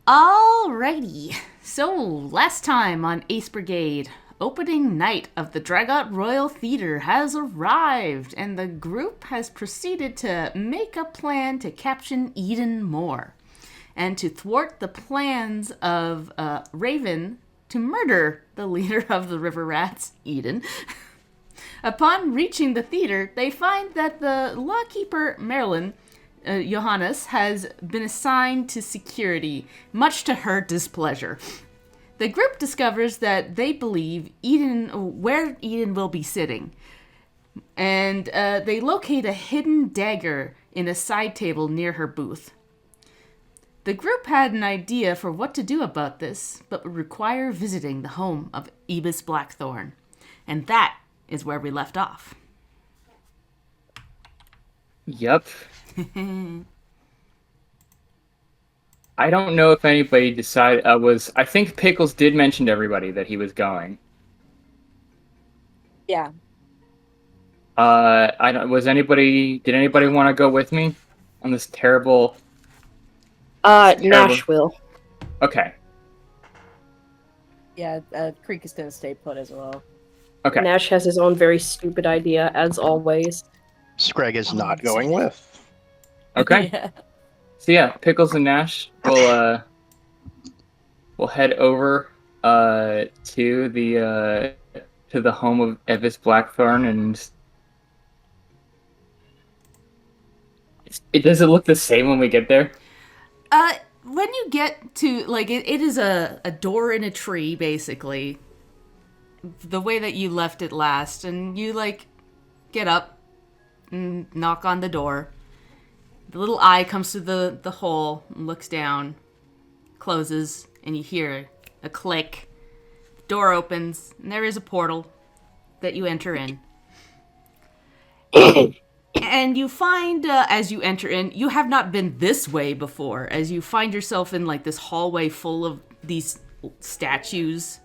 Alrighty. So, last time on Ace Brigade, opening night of the Dragot Royal Theatre has arrived, and the group has proceeded to make a plan to capture Eden Moore, and to thwart the plans of Raven to murder the leader of the River Rats, Eden. Upon reaching the theater, they find that the lawkeeper, Marilyn, Johannes, has been assigned to security, much to her displeasure. The group discovers that they believe where Eden will be sitting, and they locate a hidden dagger in a side table near her booth. The group had an idea for what to do about this, but would require visiting the home of Ebis Blackthorn, and that is where we left off. Yep. I don't know if anybody decided. I think Pickles did mention to everybody that he was going. Yeah. I don't. Did anybody want to go with me on this terrible? Nash will. Okay. Yeah, Creek is gonna stay put as well. Okay. Nash has his own very stupid idea, as always. Scrag is not going with. Okay. Yeah. So yeah, Pickles and Nash will head over to the home of Evis Blackthorn, and does it look the same when we get there? When you get to, like, it is a door in a tree, basically. The way that you left it last, and you, like, get up and knock on the door. The little eye comes through the hole and looks down, closes, and you hear a click. Door opens, and there is a portal that you enter in. And you find, as you enter in, you have not been this way before, as you find yourself in, like, this hallway full of these statues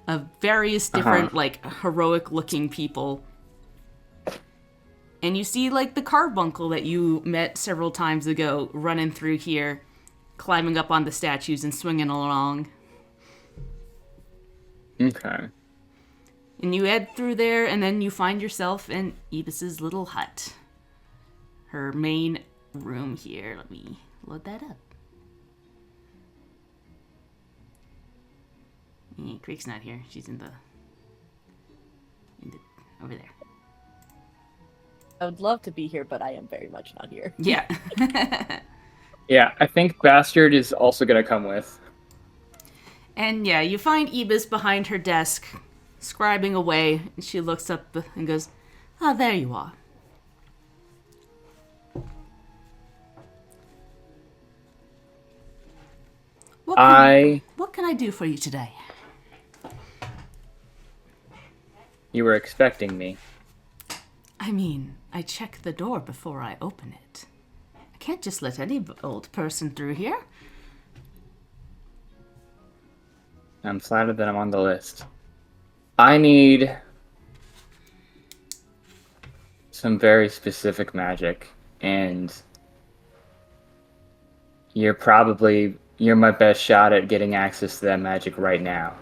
of various different, like, heroic-looking people. And you see, like, the carbuncle that you met several times ago running through here, climbing up on the statues and swinging along. Okay. And you head through there, and then you find yourself in Ebis's little hut. Her main room here. Let me load that up. Creek's not here. She's in the over there. I would love to be here, but I am very much not here. Yeah. Yeah, I think Bastard is also gonna come with. And yeah, you find Ebis behind her desk, scribing away, and she looks up and goes, "Ah, there you are." What can I do for you today? You were expecting me. I mean, I check the door before I open it. I can't just let any old person through here. I'm flattered that I'm on the list. I need some very specific magic, and you're my best shot at getting access to that magic right now.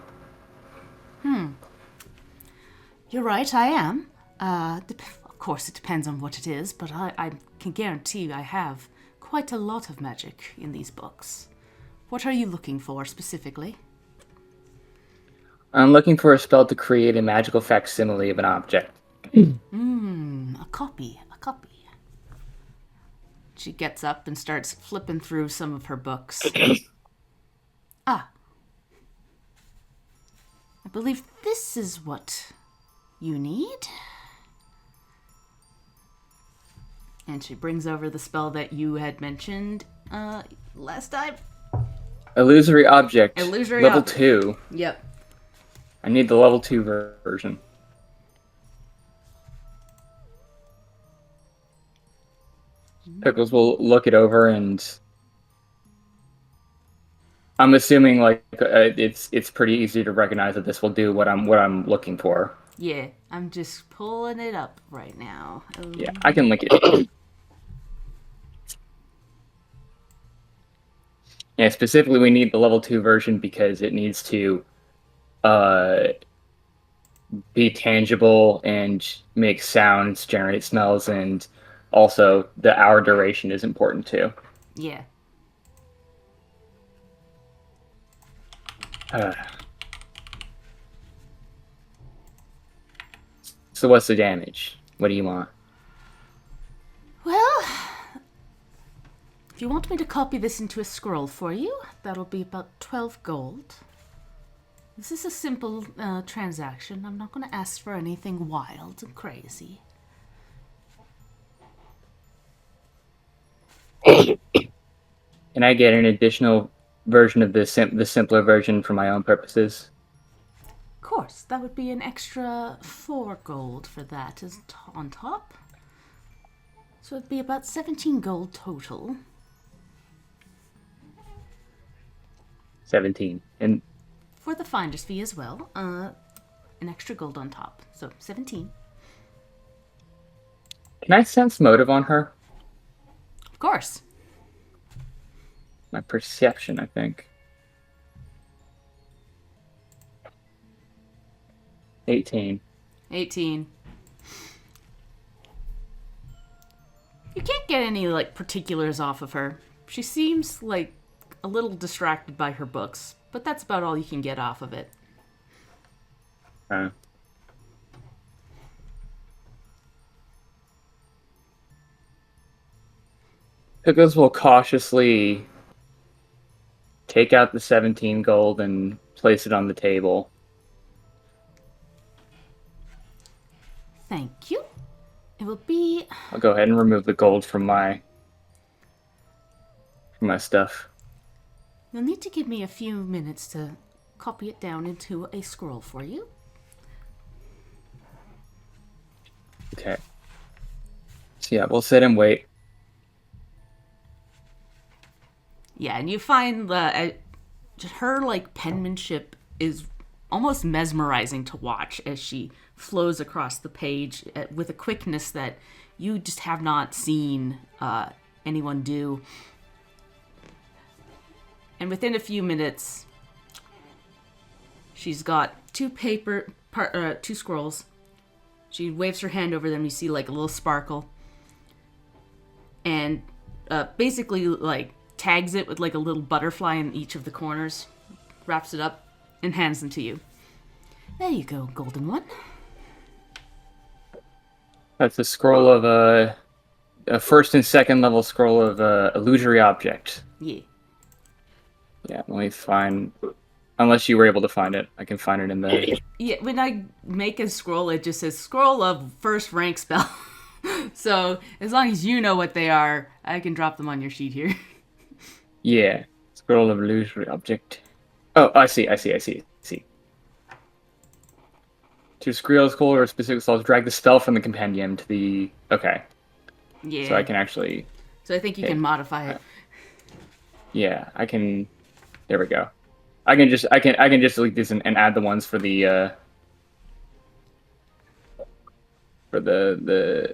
You're right, I am. Of course, it depends on what it is, but I can guarantee I have quite a lot of magic in these books. What are you looking for specifically? I'm looking for a spell to create a magical facsimile of an object. A copy. She gets up and starts flipping through some of her books. I believe this is what you need. And she brings over the spell that you had mentioned last time. Illusory object. Illusory level object. 2. Yep. I need the level 2 version. Pickles will look it over, and I'm assuming like it's pretty easy to recognize that this will do what I'm looking for. Yeah, I'm just pulling it up right now. Yeah, I can link it. Yeah, specifically we need the level 2 version because it needs to be tangible and make sounds, generate smells, and also the hour duration is important too. Yeah. So what's the damage? What do you want? Well, if you want me to copy this into a scroll for you, that'll be about 12 gold. This is a simple transaction. I'm not going to ask for anything wild and crazy. Can I get an additional version of the simpler version for my own purposes? Of course, that would be an extra 4 gold for that on top. So it'd be about 17 gold total. 17. And For the finder's fee as well, an extra gold on top. So 17. can I sense motive on her? Of course. My perception, I think. 18. 18. You can't get any, particulars off of her. She seems, a little distracted by her books, but that's about all you can get off of it. Pickles will cautiously take out the 17 gold and place it on the table. Thank you. It will be... I'll go ahead and remove the gold from my stuff. You'll need to give me a few minutes to copy it down into a scroll for you. Okay. So yeah, we'll sit and wait. Yeah, and you find that her penmanship is almost mesmerizing to watch as she flows across the page with a quickness that you just have not seen anyone do. And within a few minutes, she's got two scrolls. She waves her hand over them. You see a little sparkle, and basically tags it with a little butterfly in each of the corners, wraps it up, and hands them to you. There you go, golden one. That's a scroll of a first and second level scroll of illusory object. Yeah. Yeah, let me find. Unless you were able to find it, I can find it in the. Yeah, when I make a scroll, it just says scroll of first rank spell. So as long as you know what they are, I can drop them on your sheet here. Yeah, scroll of illusory object. Oh, I see. To scroll or specific spells, drag the spell from the compendium to the. Okay. Yeah. So I can actually. So I think you can modify it. Yeah, I can. There we go. I can just delete this and add the ones for the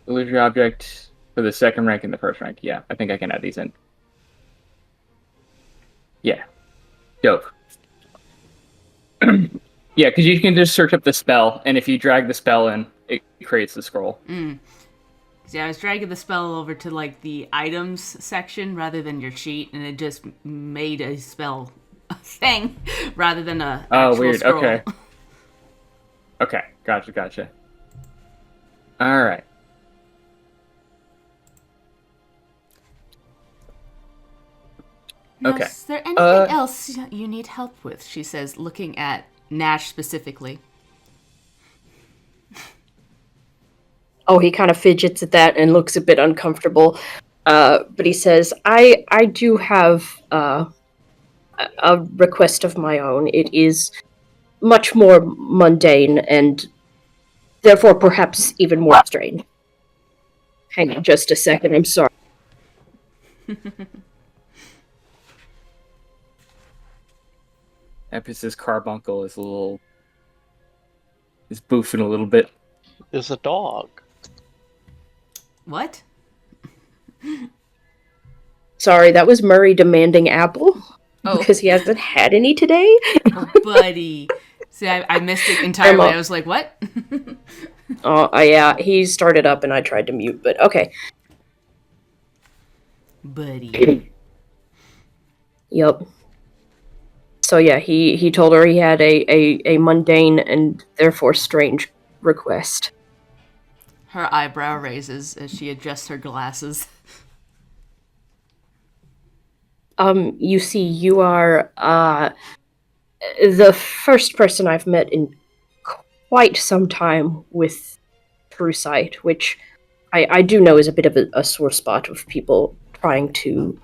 illusory object for the second rank and the first rank. Yeah, I think I can add these in. Yeah, dope. Yeah, because you can just search up the spell, and if you drag the spell in, it creates the scroll. Yeah, I was dragging the spell over to the items section rather than your sheet, and it just made a spell thing rather than a actual weird. scroll. Okay. Okay, gotcha. All right. Now, Okay. is there anything else you need help with? She says, looking at Nash specifically. Oh, he kind of fidgets at that and looks a bit uncomfortable. But he says, I do have a request of my own. It is much more mundane and therefore perhaps even more strange. Hang on just a second, I'm sorry. Epis' carbuncle is boofing a little bit. Is a dog. What? Sorry, that was Murray demanding apple. Oh, because he hasn't had any today. oh buddy. See, I missed it entirely. I was like, what? Oh, yeah, he started up and I tried to mute, but okay. Buddy. Yep. So yeah, he told her he had a mundane and therefore strange request. Her eyebrow raises as she adjusts her glasses. You see, you are the first person I've met in quite some time with true sight, which I do know is a bit of a sore spot of people trying to,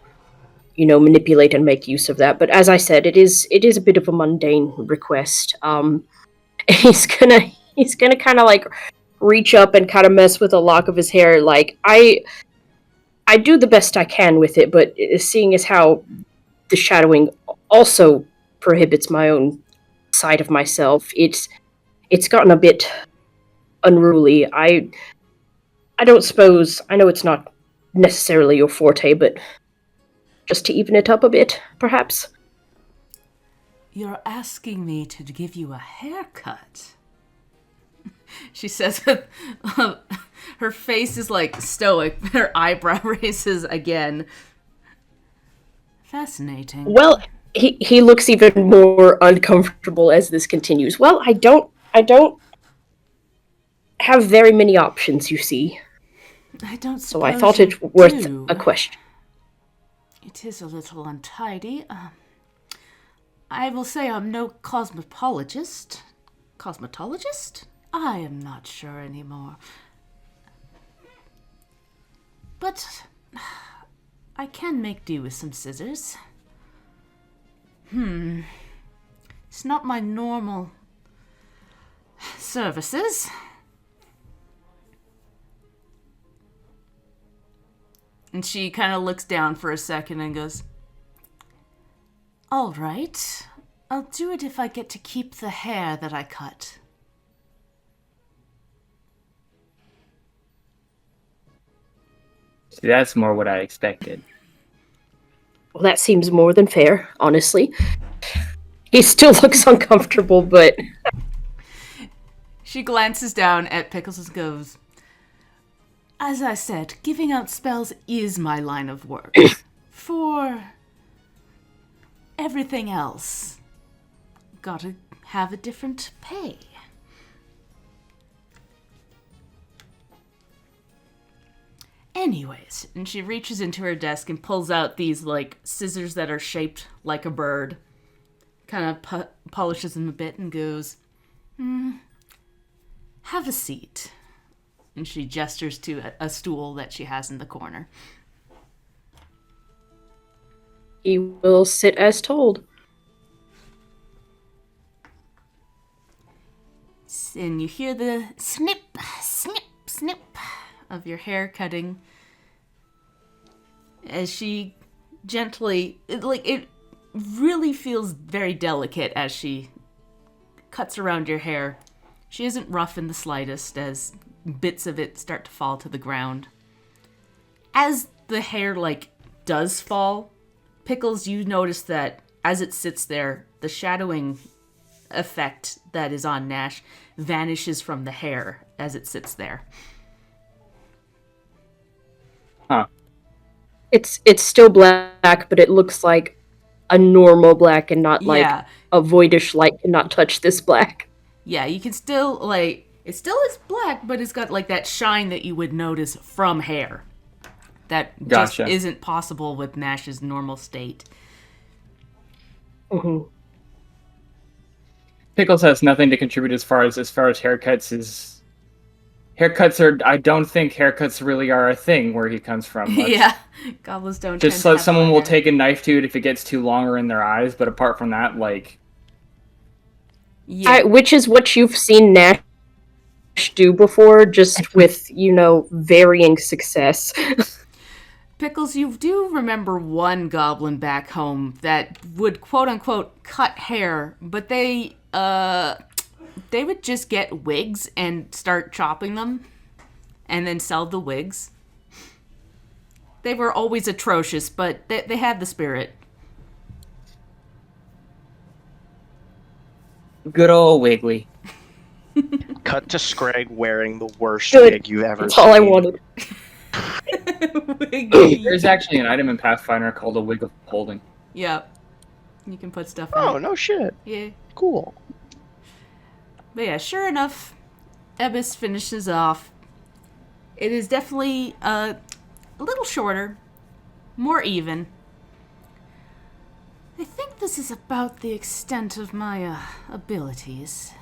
manipulate and make use of that. But as I said, it is a bit of a mundane request. He's gonna kind of like reach up and kind of mess with a lock of his hair. Like I do the best I can with it, but seeing as how the shadowing also prohibits my own side of myself, it's gotten a bit unruly. I don't suppose, I know it's not necessarily your forte, but just to even it up a bit, perhaps. You're asking me to give you a haircut? She says with her face is like stoic, her eyebrow raises again. Fascinating. Well, he looks even more uncomfortable as this continues. Well, I don't have very many options, you see. I don't So suppose I thought you it worth do. a question. It is a little untidy. I will say I'm no cosmetologist. Cosmetologist? I am not sure anymore. But I can make do with some scissors. It's not my normal services. And she kind of looks down for a second and goes, all right, I'll do it if I get to keep the hair that I cut. See, that's more what I expected. Well, that seems more than fair, honestly. He still looks uncomfortable, but She glances down at Pickles and goes, as I said, giving out spells is my line of work. For everything else, gotta have a different pay. Anyways, and she reaches into her desk and pulls out these, like, scissors that are shaped like a bird. Kind of polishes them a bit and goes, have a seat. And she gestures to a stool that she has in the corner. he will sit as told. And you hear the snip, snip, snip of your hair cutting as she gently, it really feels very delicate as she cuts around your hair. She isn't rough in the slightest as bits of it start to fall to the ground. As the hair, does fall, Pickles, you notice that as it sits there, the shadowing effect that is on Nash vanishes from the hair as it sits there. Huh. It's still black, but it looks like a normal black and not like Yeah. a voidish light cannot touch this black. Yeah, you can still, it still is black, but it's got, that shine that you would notice from hair. That just Gotcha. isn't possible with Nash's normal state. Mm-hmm. Pickles has nothing to contribute as far as haircuts is. Haircuts are. I don't think haircuts really are a thing where he comes from. Much. Yeah, goblins don't Just tend to like have someone long will hair. take a knife to it if it gets too long or in their eyes, but apart from that, Yeah. Which is what you've seen Nash do before, just with, varying success. Pickles, you do remember one goblin back home that would quote-unquote cut hair, but they would just get wigs and start chopping them and then sell the wigs. They were always atrocious, but they had the spirit. Good old Wiggly. Cut to Scrag wearing the worst Good. wig you've ever That's seen. all I wanted. Wiggly. There's actually an item in Pathfinder called a Wig of Holding. Yep. You can put stuff in Oh, it. no shit. Yeah. Cool. But yeah, sure enough, Ebis finishes off. It is definitely a little shorter, more even. I think this is about the extent of my abilities.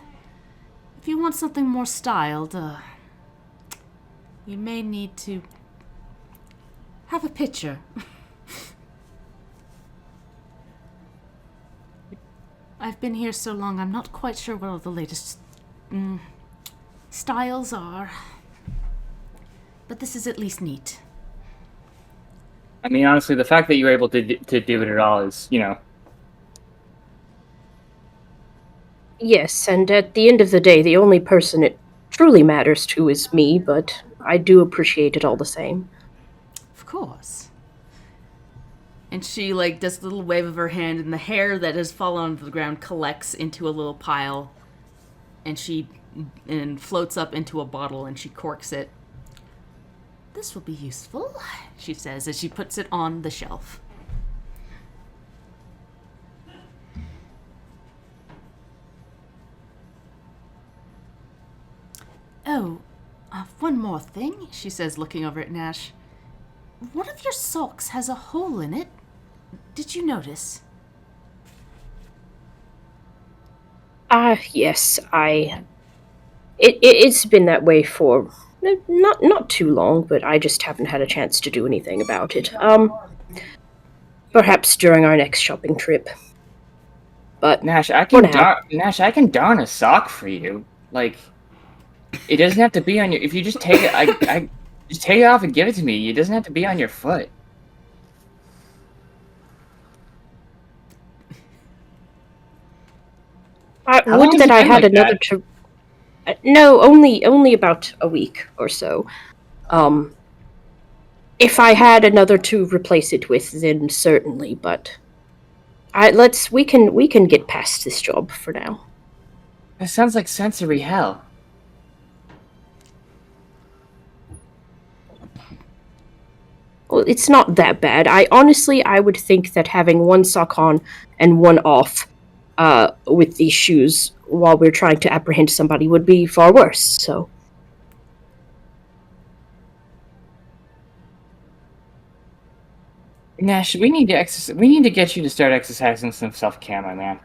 If you want something more styled, you may need to have a picture. I've been here so long, I'm not quite sure what all the latest styles are. But this is at least neat. I mean, honestly, the fact that you were able to do it at all is, Yes, and at the end of the day, the only person it truly matters to is me, but I do appreciate it all the same. Of course. And she, does a little wave of her hand, and the hair that has fallen onto the ground collects into a little pile, and she floats up into a bottle, and she corks it. This will be useful, she says, as she puts it on the shelf. Oh, one more thing, she says, looking over at Nash. One of your socks has a hole in it. Did you notice? Yes, It's been that way for not too long, but I just haven't had a chance to do anything about it. Perhaps during our next shopping trip. But Nash, I for can now. darn a sock for you. It doesn't have to be on your. If you just take it, I just take it off and give it to me. It doesn't have to be on your foot. I How long would has that it I been had like another that? to. No, only about a week or so. If I had another to replace it with, then certainly. But we can get past this job for now. That sounds like sensory hell. Well, it's not that bad. I would think that having one sock on and one off, with these shoes while we're trying to apprehend somebody would be far worse. So. Nash, we need to We need to get you to start exercising some self-care, my man.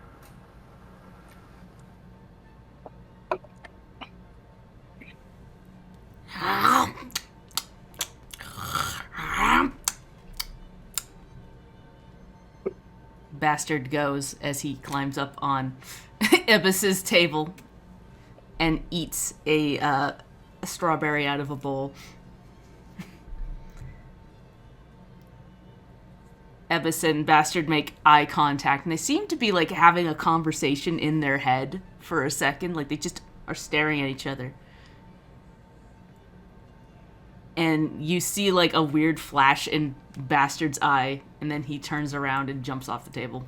Bastard goes as he climbs up on Ibis's table and eats a strawberry out of a bowl. Ebis and Bastard make eye contact, and they seem to be having a conversation in their head for a second, they just are staring at each other. And you see a weird flash in Bastard's eye, and then he turns around and jumps off the table.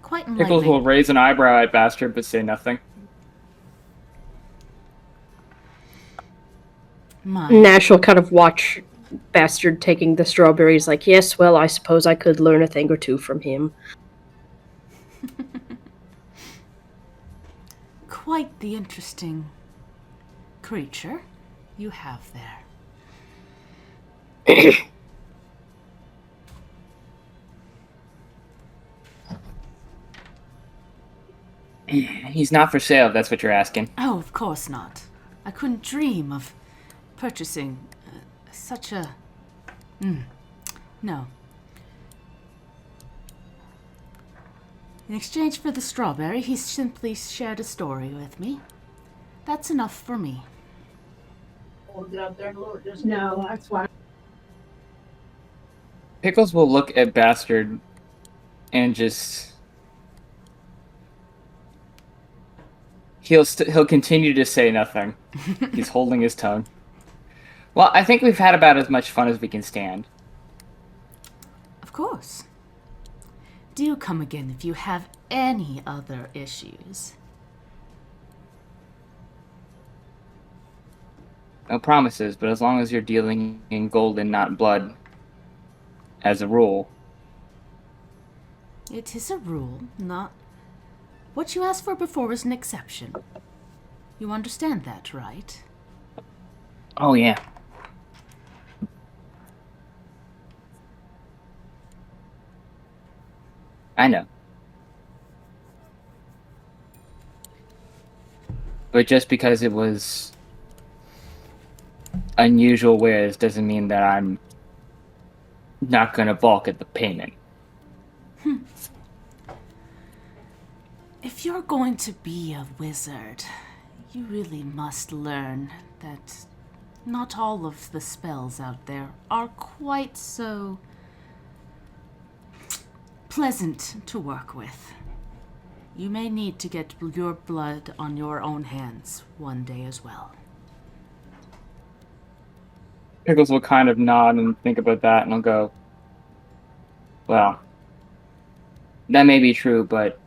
Quite Pickles enlightening. will raise an eyebrow at Bastard, but say nothing. Nash will kind of watch Bastard taking the strawberries yes, well, I suppose I could learn a thing or two from him. Quite the interesting creature you have there. He's not for sale, if that's what you're asking. Oh, of course not. I couldn't dream of purchasing such a... No. In exchange for the strawberry, he simply shared a story with me. That's enough for me. No, that's why. Pickles will look at Bastard and just... He'll continue to say nothing. He's holding his tongue. Well, I think we've had about as much fun as we can stand. Of course. Do come again if you have any other issues. No promises, but as long as you're dealing in gold and not blood, as a rule. It is a rule, not... What you asked for before was an exception. You understand that, right? Oh, yeah. I know. But just because it was unusual wares doesn't mean that I'm not gonna balk at the payment. If you're going to be a wizard, you really must learn that not all of the spells out there are quite so pleasant to work with. You may need to get your blood on your own hands one day as well. Pickles will kind of nod and think about that, and I'll go, well, that may be true, but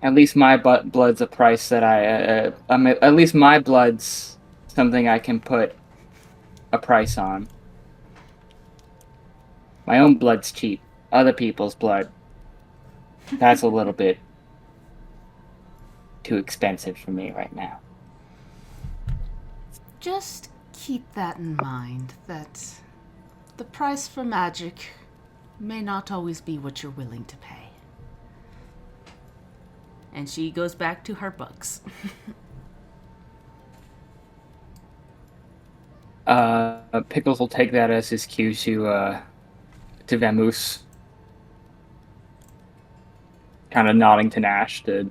at least my blood's a price that at least my blood's something I can put a price on. My own blood's cheap. Other people's blood, that's a little bit too expensive for me right now. Just keep that in mind, that the price for magic may not always be what you're willing to pay. And she goes back to her books. Pickles will take that as his cue to Vamoose. Kind of nodding to Nash to...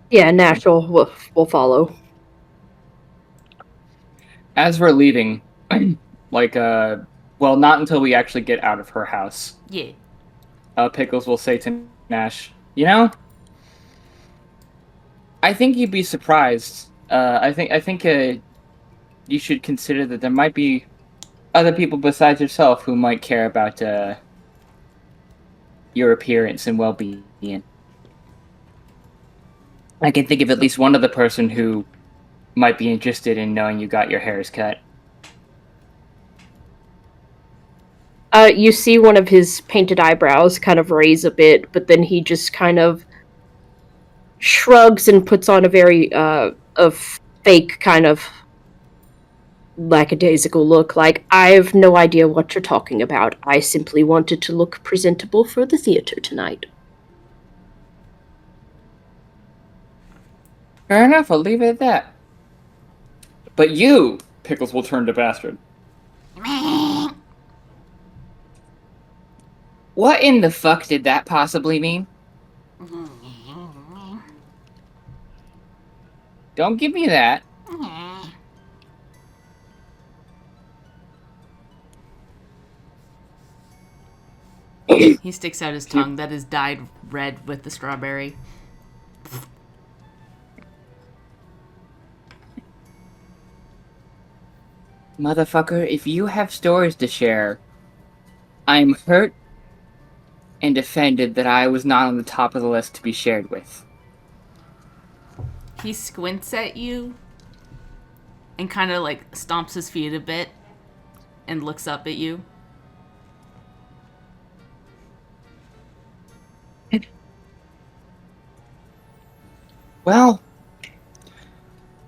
Yeah, Nash will follow. As we're leaving, well, not until we actually get out of her house. Yeah. Pickles will say to Nash, you know, I think you'd be surprised. I think you should consider that there might be other people besides yourself who might care about your appearance and well-being. I can think of at least one other person who might be interested in knowing you got your hairs cut. You see one of his painted eyebrows kind of raise a bit, but then he just kind of shrugs and puts on a very a fake kind of lackadaisical look, like, I have no idea what you're talking about. I simply wanted to look presentable for the theater tonight. Fair enough, I'll leave it at that. But you, Pickles will turn to Bastard. What in the fuck did that possibly mean? Don't give me that. He sticks out his tongue that is dyed red with the strawberry. Motherfucker, if you have stories to share, I'm hurt and offended that I was not on the top of the list to be shared with. He squints at you and kind of like stomps his feet a bit and looks up at you. Well,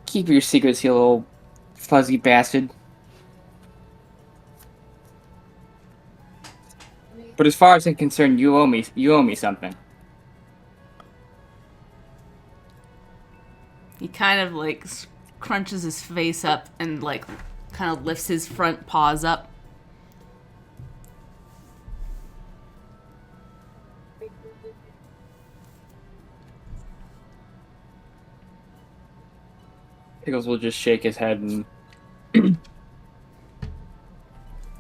keep your secrets, you little fuzzy bastard. But as far as I'm concerned, you owe me something. He kind of like crunches his face up and like kind of lifts his front paws up. Pickles will just shake his head and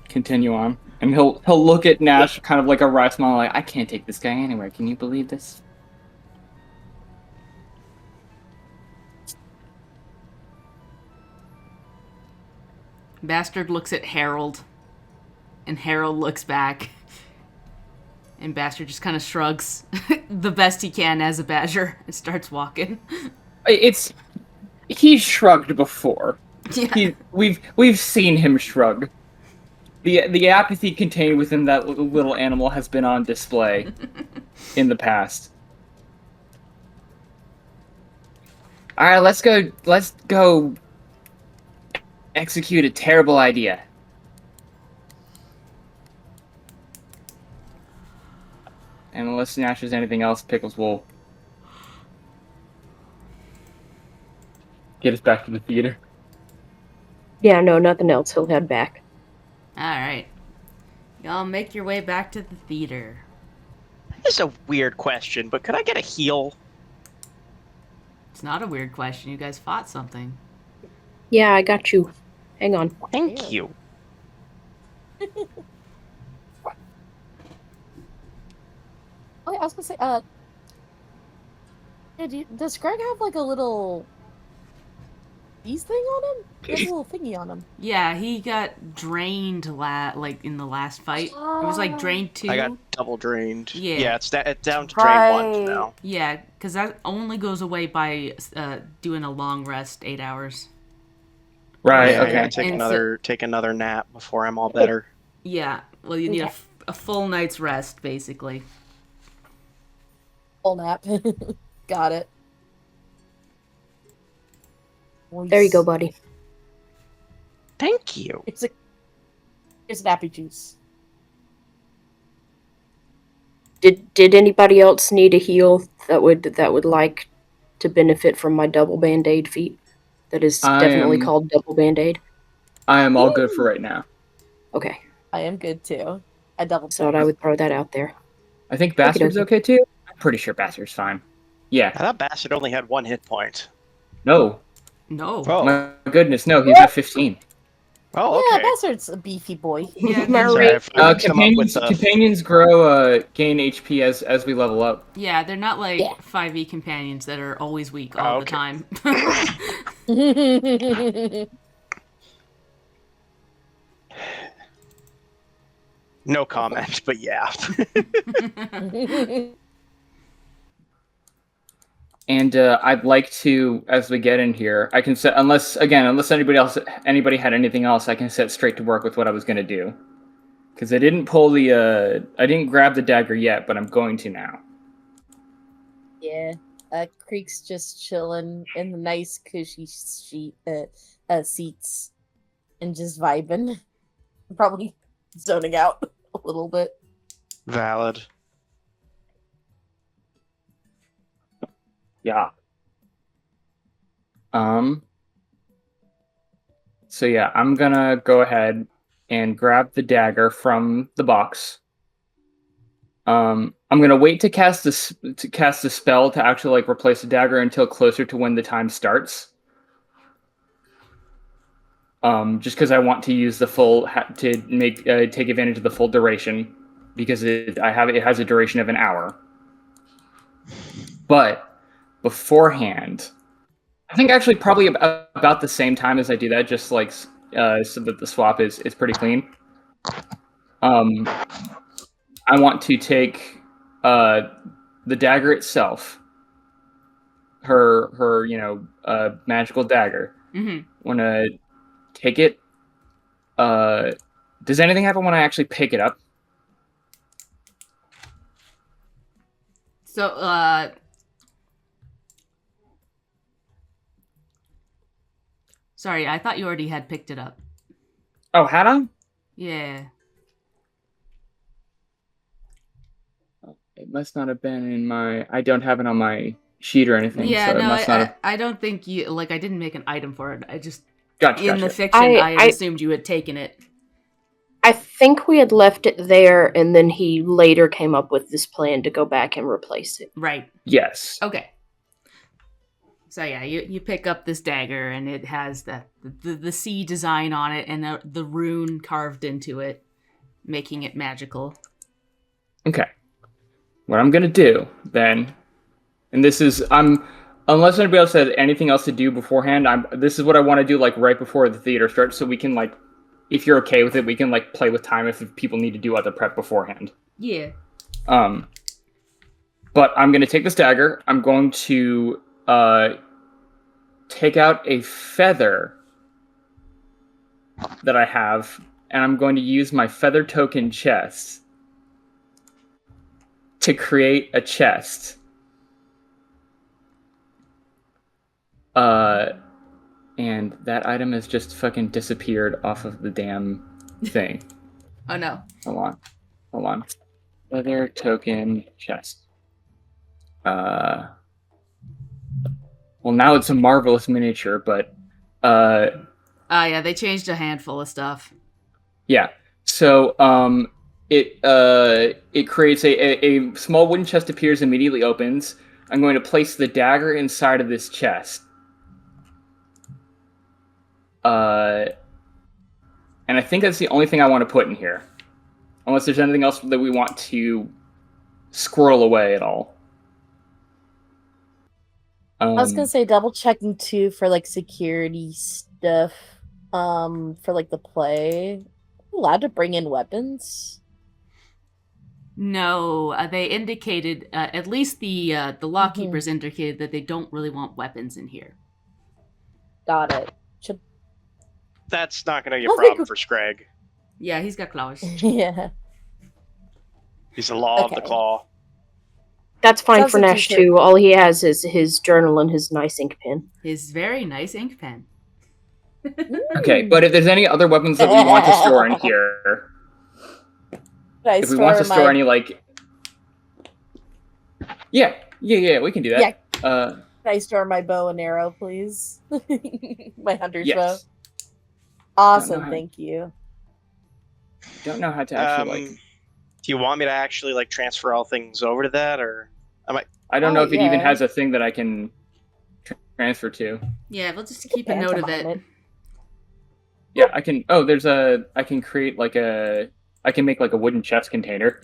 continue on. And he'll look at Nash kind of like a wry smile, like, I can't take this guy anywhere. Can you believe this? Bastard looks at Harold And Harold looks back. And Bastard just kind of shrugs the best he can as a badger and starts walking. He's shrugged before. Yeah. We've seen him shrug. The apathy contained within that little animal has been on display in the past. All right, let's go execute a terrible idea. And unless Nash has anything else, Pickles will get us back to the theater. Yeah, no, nothing else. He'll head back. Alright. Y'all make your way back to the theater. This is a weird question, but could I get a heal? It's not a weird question. You guys fought something. Yeah, I got you. Hang on. Thank you. Oh, I was gonna say, does Greg have like a little these thing on him? He has a little thingy on him. Yeah, he got drained like in the last fight. It was like drained 2. I got double drained. Yeah. Yeah, it's down to drain 1 now. Yeah, because that only goes away by doing a long rest, 8 hours. Right. Yeah, I Okay. gotta take another nap before I'm all better. Yeah, well, you need a full night's rest, basically. Full nap. Got it. There you go, buddy. Thank you. Here's nappy juice. Did anybody else need a heal that would like to benefit from my double band-aid feat? That is definitely called double band-aid. I am all good for right now. Okay. I am good too. I double. So I would throw that out there. I think Bastard's okay too. I'm pretty sure Bastard's fine. Yeah. I thought Bastard only had 1 hit point. No. No. Oh, My goodness, no. He's at 15. oh Yeah, okay. Bastard's a beefy boy. Yeah, Sorry, I mixed them up with Companions grow gain HP as we level up. yeah, they're not like Yeah. 5e companions that are always weak all the okay. time. No comment, but yeah. And I'd like to, as we get in here, I can set unless anybody had anything else, I can set straight to work with what I was going to do. Because I didn't grab the dagger yet, but I'm going to now. Yeah. Creek's just chilling in the nice cushy seats and just vibing. Probably zoning out a little bit. Valid. Yeah. So yeah, I'm gonna go ahead and grab the dagger from the box. I'm gonna wait to cast the spell to actually like replace the dagger until closer to when the time starts. Just because I want to use the full to make take advantage of the full duration, because it has a duration of an hour. But beforehand, I think actually probably about the same time as I do that, just like so that the swap is pretty clean. I want to take the dagger itself, her magical dagger. Mm-hmm. Want to take it. Does anything happen when I actually pick it up? So, sorry, I thought you already had picked it up. Oh, had I? Yeah. It must not have been in my... I don't have it on my sheet or anything. Yeah, so it no, must not have... I don't think you... Like, I didn't make an item for it. I just... Gotcha. In the fiction, I assumed you had taken it. I think we had left it there, and then he later came up with this plan to go back and replace it. Right. Yes. Okay. So yeah, you pick up this dagger, and it has the sea design on it, and the rune carved into it, making it magical. Okay. What I'm gonna do then, and this is unless anybody else has anything else to do beforehand, this is what I want to do like right before the theater starts, so we can like if you're okay with it, we can like play with time if people need to do other prep beforehand. Yeah. But I'm going to take this dagger. I'm going to take out a feather that I have, and I'm going to use my feather token chest to create a chest. And that item has just fucking disappeared off of the damn thing. Oh no. Hold on. Feather token chest. Well, now it's a marvelous miniature, but Yeah, they changed a handful of stuff. yeah. So it creates a small wooden chest appears, immediately opens. I'm going to place the dagger inside of this chest. And I think that's the only thing I want to put in here. Unless there's anything else that we want to squirrel away at all. I was gonna say double checking too for like security stuff. For like the play. Allowed to bring in weapons? No, they indicated, at least the law keepers indicated that they don't really want weapons in here. Got it. That's not going to be a problem for Scrag. Yeah, he's got claws. Yeah. He's the law of the claw. That's fine Sounds for like Nash you should- too. All he has is his journal and his nice ink pen. His very nice ink pen. Okay, but if there's any other weapons that we want to store in here, if we want to store any, like... Yeah, we can do that. Yeah. Can I store my bow and arrow, please? My hunter's bow. Yes. Awesome, thank you. Don't know how to actually, Do you want me to actually, like, transfer all things over to that, or... I don't know if it even has a thing that I can transfer to. Yeah, we'll just keep a note of it. Yeah, I can... Oh, I can create, like, I can make, like, a wooden chest container.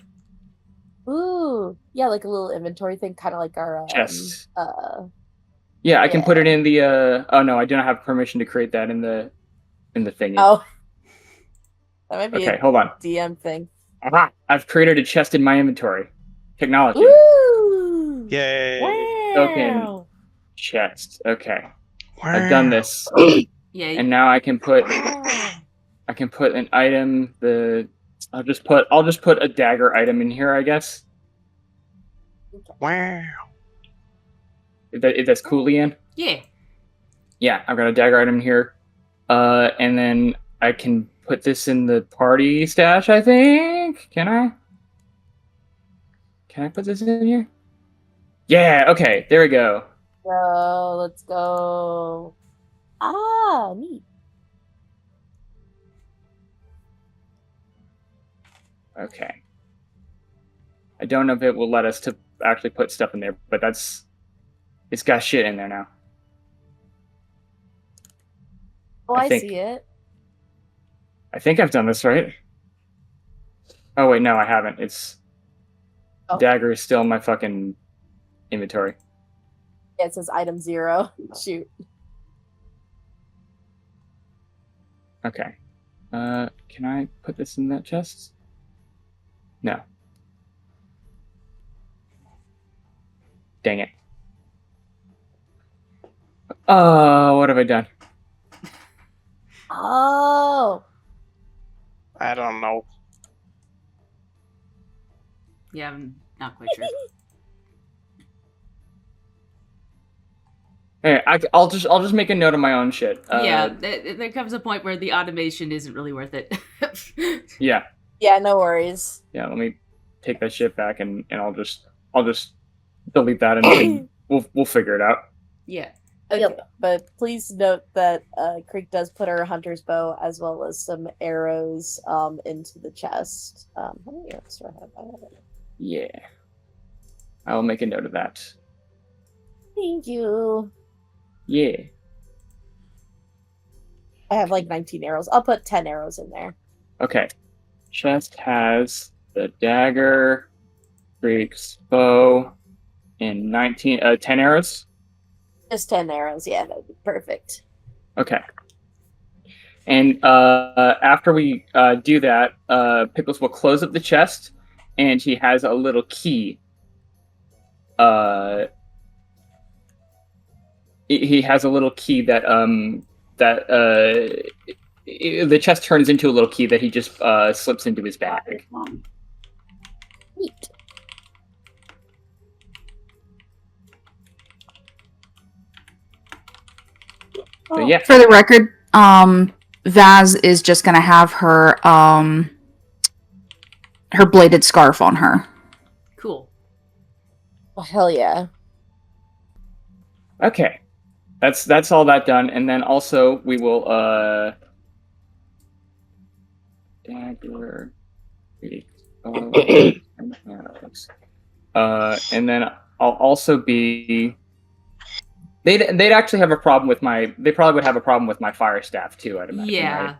Ooh. Yeah, like a little inventory thing, kind of like our... Chest. Yeah, I can put it in the... Oh, no, I do not have permission to create that in the thingy. Oh. That might be okay, hold on. DM thing. Aha! I've created a chest in my inventory. Technology. Woo! Yay! Token chest. Okay. I've done this. Yeah. And now I can put an item. I'll just put a dagger item in here, I guess. Wow. If that's cool, Ian. Yeah. Yeah, I've got a dagger item here. And then I can put this in the party stash, I think. Can I? Can I put this in here? Yeah, okay, there we go. So, let's go. Ah, neat. Okay. I don't know if it will let us to actually put stuff in there, but it's got shit in there now. Oh, I see it. I think I've done this right. Oh wait, no, I haven't. Dagger is still in my fucking inventory. Yeah, it says item 0. Shoot. Okay. Can I put this in that chest? No. Dang it. Oh, what have I done? Oh. I don't know. Yeah, I'm not quite sure. Hey, I'll just make a note of my own shit. Yeah, there comes a point where the automation isn't really worth it. Yeah. Yeah, no worries. Yeah, let me take that shit back and I'll just delete that and we'll figure it out. Yeah. Okay, Yep. but please note that Creek does put her hunter's bow as well as some arrows into the chest. How many arrows do I have? Yeah. I will make a note of that. Thank you. Yeah. I have like 19 arrows. I'll put 10 arrows in there. Okay. Chest has the dagger, Creek's bow, and 10 arrows. Just 10 arrows. Yeah, that'd be perfect. Okay. And after we do that, Pickles will close up the chest, and he has a little key. He has a little key that the chest turns into a little key that he just slips into his bag. Neat. So yeah, For the record, Vaz is just gonna have her her bladed scarf on her. Cool. Oh, hell yeah. okay, that's all that done, and then also we will dagger, and then I'll also be. They'd actually have a problem with my. They probably would have a problem with my fire staff too. I'd imagine. Yeah. Right?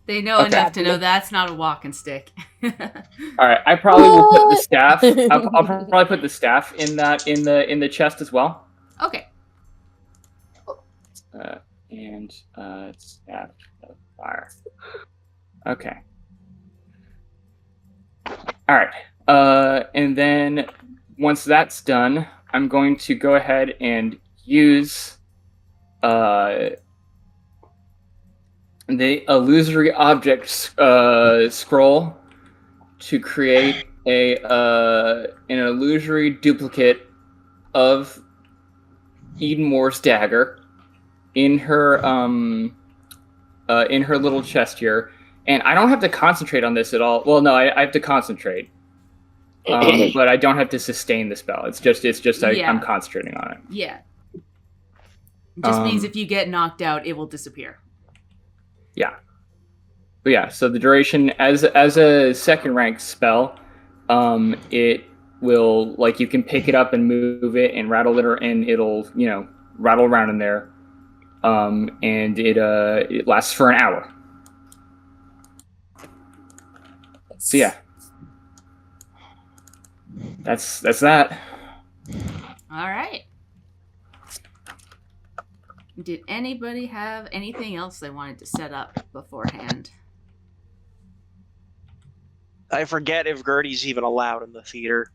They know Okay. enough to know that's not a walking stick. All right. I probably will put the staff. I'll probably put the staff in the chest as well. Okay. And staff of fire. Okay. All right. And then once that's done, I'm going to go ahead and use the illusory object scroll to create an illusory duplicate of Eden Moore's dagger in her little chest here. And I don't have to concentrate on this at all. Well, no, I have to concentrate. But I don't have to sustain the spell. It's just Yeah. I'm concentrating on it. Yeah. Just means if you get knocked out, it will disappear. Yeah. But yeah, so the duration as a second rank spell, it will, like, you can pick it up and move it and rattle it, and it'll, rattle around in there. And it lasts for an hour. So yeah. That's that. All right. Did anybody have anything else they wanted to set up beforehand? I forget if Gertie's even allowed in the theater.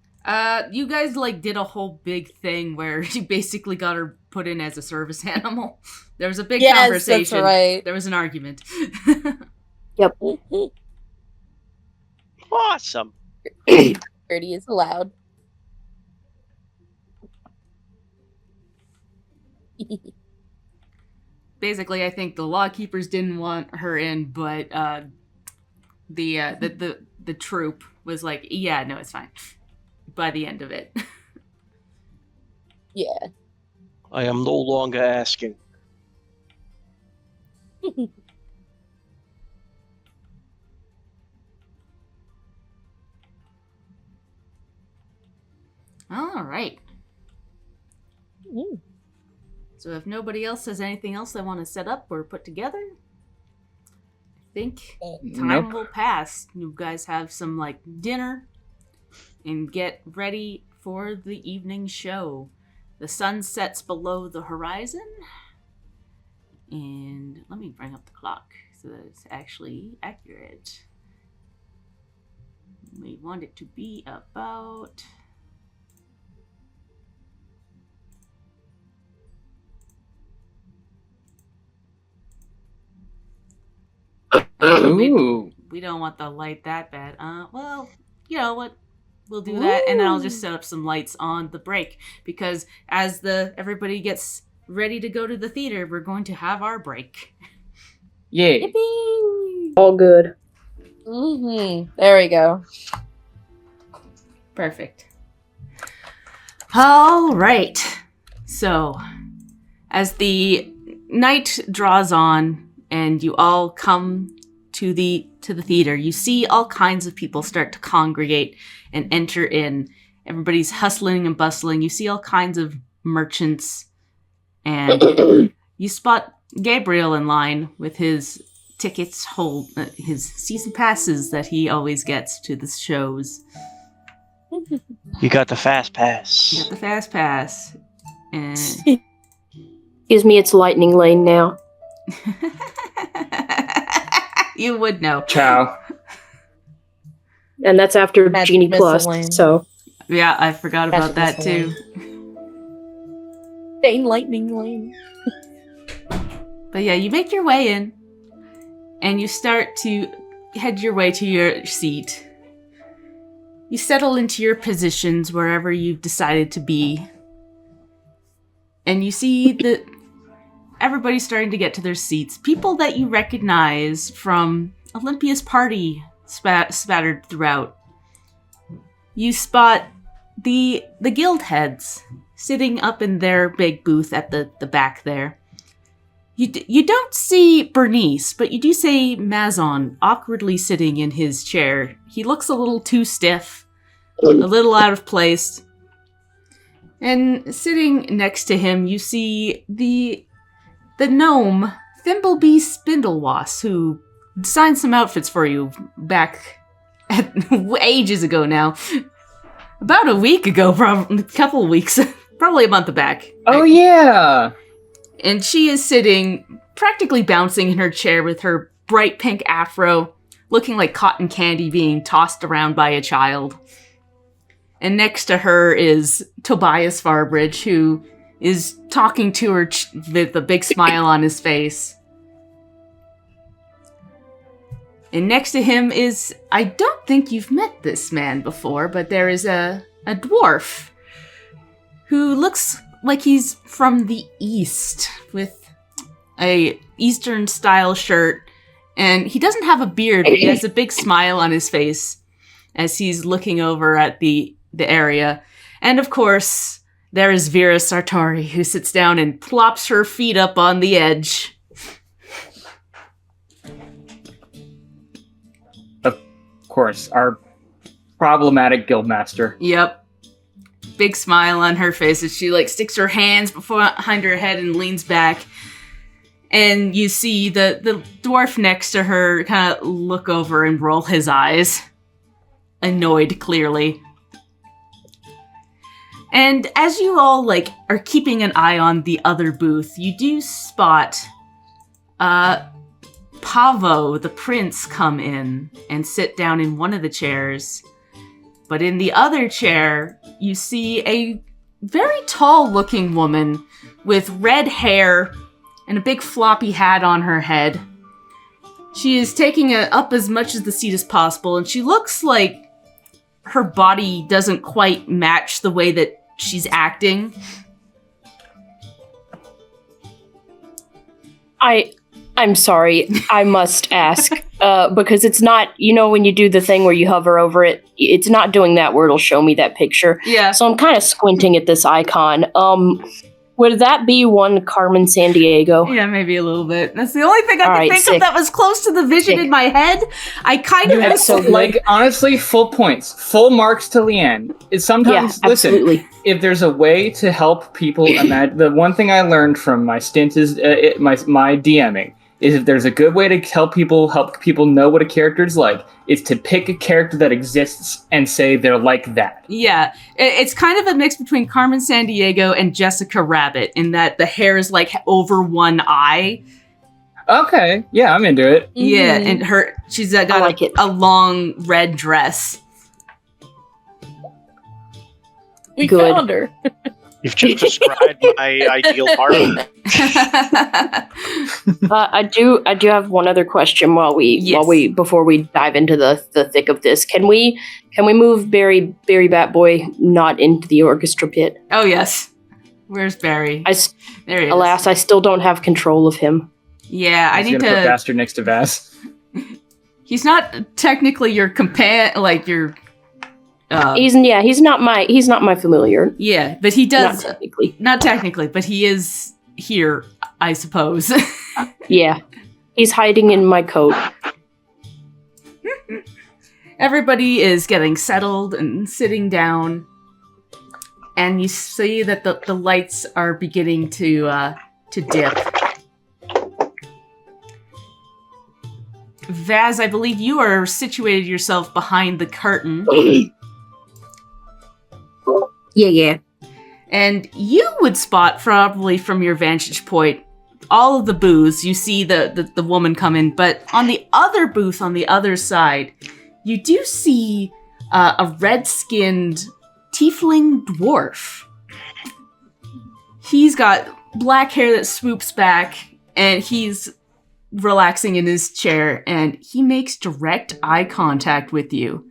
You guys did a whole big thing where you basically got her put in as a service animal. There was a big conversation. That's right. There was an argument. Yep. Awesome. Gertie is allowed. Basically, I think the law keepers didn't want her in, but the troop was like, yeah, no, it's fine. By the end of it. Yeah. I am no longer asking. All right. Mm. So if nobody else has anything else they want to set up or put together, I think time Nope. will pass. You guys have some dinner and get ready for the evening show. The sun sets below the horizon. And let me bring up the clock so that it's actually accurate. We want it to be about... Ooh. We don't want the light that bad. Well, you know what? We'll do that, and then I'll just set up some lights on the break, because as everybody gets ready to go to the theater, we're going to have our break. Yay. Yippee! All good. Mm-hmm. There we go. Perfect. All right. So, as the night draws on and you all come to the theater, you see all kinds of people start to congregate and enter in. Everybody's hustling and bustling. You see all kinds of merchants, and you spot Gabriel in line with his tickets, his season passes that he always gets to the shows. You got the fast pass. You got the fast pass. And Excuse me, it's lightning lane now. You would know. Ciao. And that's after Magic Genie missile Plus, lane. so... Yeah, I forgot about Magic that too. Dane Lightning Lane. But yeah, you make your way in, and you start to head your way to your seat. You settle into your positions wherever you've decided to be. And you see that everybody's starting to get to their seats. People that you recognize from Olympia's party spattered throughout. You spot the guild heads sitting up in their big booth at the back there. You don't see Bernice, but you do see Mazon awkwardly sitting in his chair. He looks a little too stiff, a little out of place. And sitting next to him, you see the gnome, Thimblebee Spindlewass, who designed some outfits for you back ages ago now. About a week ago, probably a couple of weeks, probably a month back. Oh, yeah! And she is sitting, practically bouncing in her chair with her bright pink afro, looking like cotton candy being tossed around by a child. And next to her is Tobias Farbridge, who is talking to her with a big smile on his face. And next to him is, I don't think you've met this man before, but there is a dwarf who looks like he's from the east with a Eastern style shirt, and he doesn't have a beard, but he has a big smile on his face as he's looking over at the area. And of course, there is Vera Sartori, who sits down and plops her feet up on the edge. Of course, our problematic guildmaster. Yep. Big smile on her face as she sticks her hands behind her head and leans back. And you see the dwarf next to her kind of look over and roll his eyes. Annoyed, clearly. And as you all are keeping an eye on the other booth, you do spot Pavo, the prince, come in and sit down in one of the chairs. But in the other chair, you see a very tall-looking woman with red hair and a big floppy hat on her head. She is taking up as much of the seat as possible, and she looks like her body doesn't quite match the way that she's acting. I'm sorry, I must ask, because it's not, when you do the thing where you hover over it, it's not doing that where it'll show me that picture. Yeah. So I'm kind of squinting at this icon. Would that be one Carmen Sandiego? Yeah, maybe a little bit. That's the only thing I Alright, could think sick. of that was close to the vision in my head. I kind of... That's so good. Honestly, full points. Full marks to Leanne. It's sometimes, Yeah, listen, absolutely. if there's a way to help people imagine... The one thing I learned from my stint is my DMing. Is if there's a good way to help people know what a character is like, is to pick a character that exists and say they're like that. Yeah, it's kind of a mix between Carmen Sandiego and Jessica Rabbit in that the hair is over one eye. Okay, yeah, I'm into it. Yeah, and she's got like it. a long red dress. We Good. found her. You've just described my ideal party. I do have one other question before we dive into the thick of this. Can we move Barry Batboy not into the orchestra pit? Oh, yes. Where's Barry? There he is. Alas, I still don't have control of him. Yeah, I was need gonna put to... Bastard next to Vaz. He's not technically your your... He's not my familiar. Yeah, but he does... Not technically. Not technically, but he is here, I suppose. Yeah. He's hiding in my coat. Everybody is getting settled and sitting down. And you see that the lights are beginning to dip. Vaz, I believe you are situated yourself behind the curtain. Yeah. And you would spot, probably from your vantage point, all of the booths, you see the woman come in, but on the other booth on the other side, you do see a red-skinned tiefling dwarf. He's got black hair that swoops back, and he's relaxing in his chair, and he makes direct eye contact with you.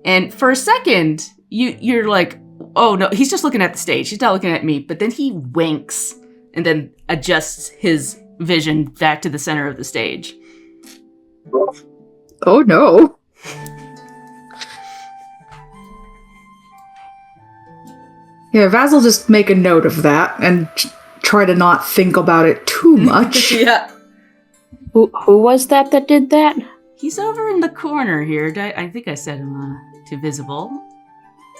And for a second, you're like, oh no, he's just looking at the stage. He's not looking at me. But then he winks and then adjusts his vision back to the center of the stage. Oh no. Yeah, Vaz will just make a note of that and try to not think about it too much. Yeah. Who was that did that? He's over in the corner here. I think I set him to visible.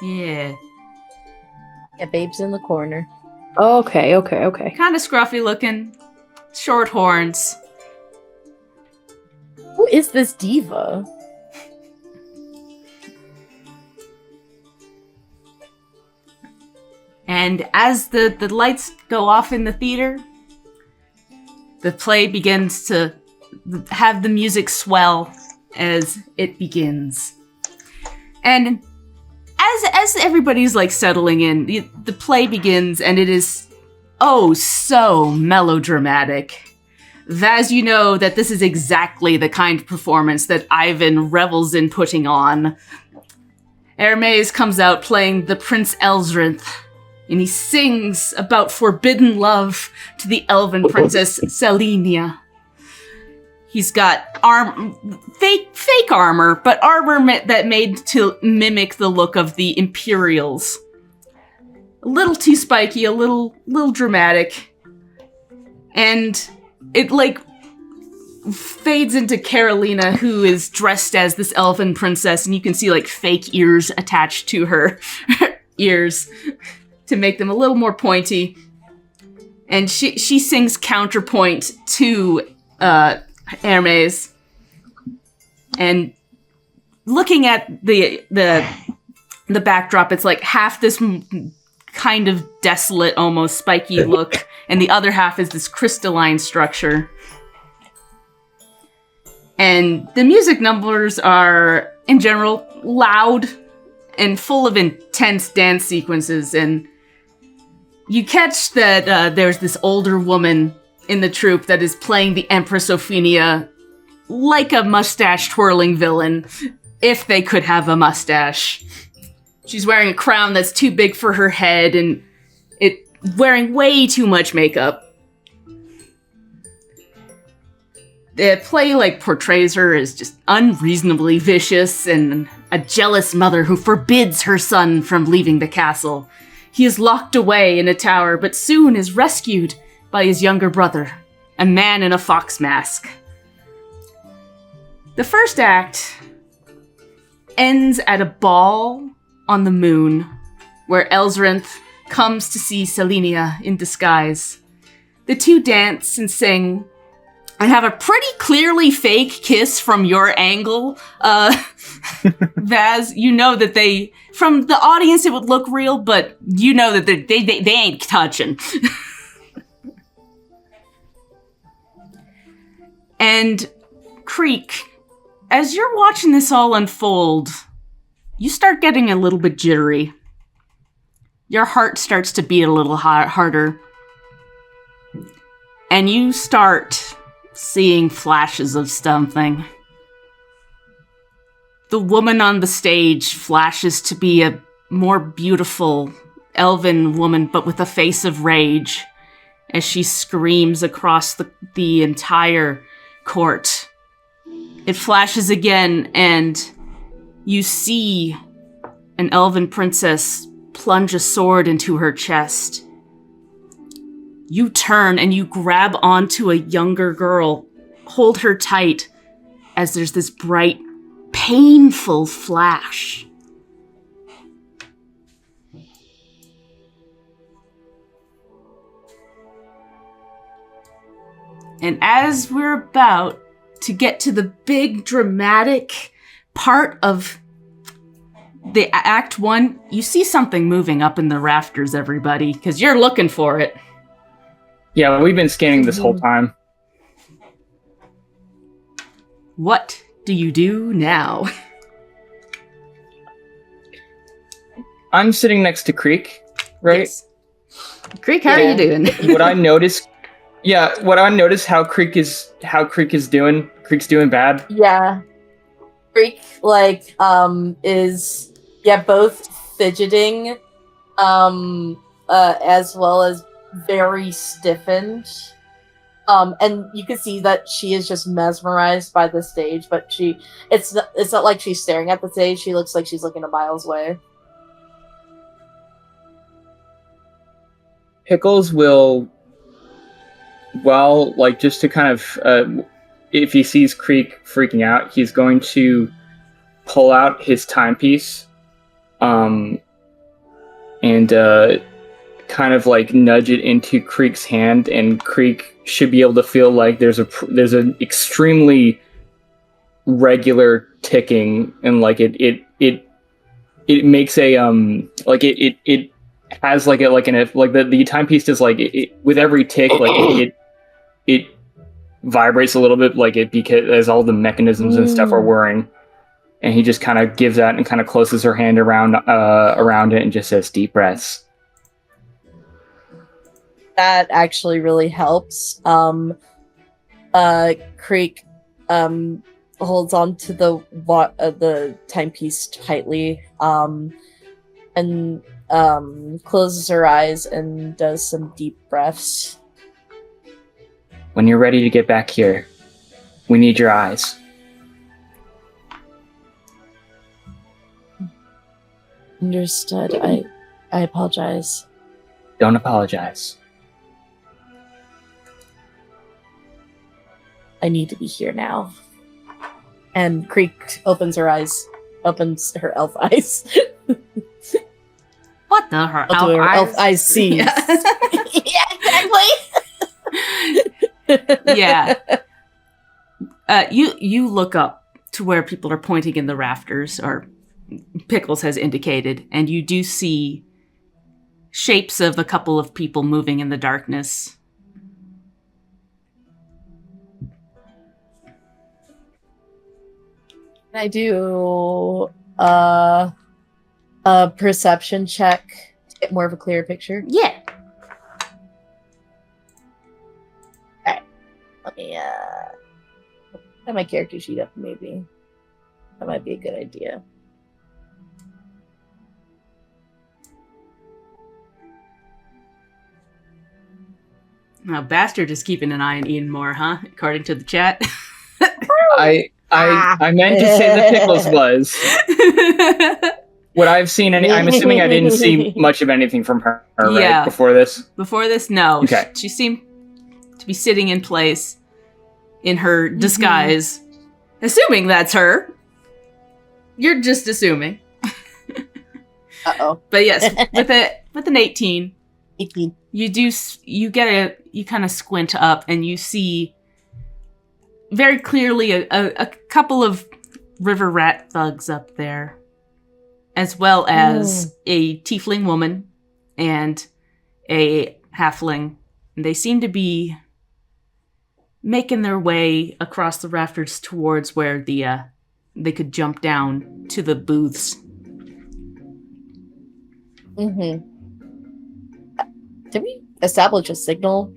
Yeah. Yeah, babe's in the corner. Okay. Kind of scruffy looking. Short horns. Who is this diva? And as the lights go off in the theater, the play begins to have the music swell as it begins. And as everybody's like settling in, the play begins, and it is so melodramatic. As you know that this is exactly the kind of performance that Ivan revels in putting on. Hermes comes out playing the Prince Elsrinth, and he sings about forbidden love to the elven princess Selenia. He's got fake armor, but armor that made to mimic the look of the Imperials. A little too spiky, a little dramatic. And it like fades into Carolina, who is dressed as this elven princess, and you can see like fake ears attached to her ears to make them a little more pointy. And she sings counterpoint to Hermes. And looking at the backdrop, it's like half this kind of desolate, almost spiky look, and the other half is this crystalline structure. And the music numbers are, in general, loud and full of intense dance sequences. And you catch that there's this older woman in the troupe that is playing the Empress Ophinia like a mustache-twirling villain, if they could have a mustache. She's wearing a crown that's too big for her head, and wearing way too much makeup. The play portrays her as just unreasonably vicious and a jealous mother who forbids her son from leaving the castle. He is locked away in a tower, but soon is rescued by his younger brother, a man in a fox mask. The first act ends at a ball on the moon, where Elsrinth comes to see Selenia in disguise. The two dance and sing, and have a pretty clearly fake kiss from your angle. Vaz, you know that from the audience it would look real, but you know that they ain't touching. And Creek, as you're watching this all unfold, you start getting a little bit jittery. Your heart starts to beat a little harder. And you start seeing flashes of something. The woman on the stage flashes to be a more beautiful elven woman, but with a face of rage, as she screams across the entire court. It flashes again, and you see an elven princess plunge a sword into her chest. You turn and you grab onto a younger girl, hold her tight, as there's this bright, painful flash. And as we're about to get to the big dramatic part of the Act 1, you see something moving up in the rafters, everybody, because you're looking for it. Yeah, we've been scanning this whole time. What do you do now? I'm sitting next to Creek, right? Yes. Creek, how are you doing? What I notice how Creek is doing. Creek's doing bad. Yeah. Freak is both fidgeting as well as very stiffened. And you can see that she is just mesmerized by the stage, but it's not like she's staring at the stage. She looks like she's looking a miles away. Pickles will, just to kind of, if he sees Creek freaking out, he's going to pull out his timepiece, and kind of nudge it into Creek's hand, and Creek should be able to feel like there's an extremely regular ticking, and it makes a it has the timepiece is with every tick it vibrates a little bit because as all the mechanisms and stuff are whirring, and he just kind of gives that and kind of closes her hand around it and just says deep breaths. That actually really helps. Creek holds on to the timepiece tightly, and closes her eyes and does some deep breaths. When you're ready to get back here, we need your eyes. Understood. I apologize. Don't apologize. I need to be here now. And Creek opens her elf eyes. What the her I'll do her elf eyes see. Yeah. Yeah, exactly. Yeah. You look up to where people are pointing in the rafters, or Pickles has indicated, and you do see shapes of a couple of people moving in the darkness. Can I do a perception check to get more of a clear picture? Yeah. Alright. Let me have my character sheet up, maybe. That might be a good idea. Now, Bastard is keeping an eye on Ian more, huh? According to the chat. I meant to say the Pickles was. What I've seen, I'm assuming I didn't see much of anything from her, right? Yeah. Before this? Before this, no. Okay. She seemed to be sitting in place in her disguise. Assuming that's her. You're just assuming. Uh-oh. But yes, with an 18, 18. you kind of squint up and you see very clearly a couple of river rat thugs up there, as well as a tiefling woman and a halfling. And they seem to be making their way across the rafters towards where they could jump down to the booths. Mm-hmm. Did we establish a signal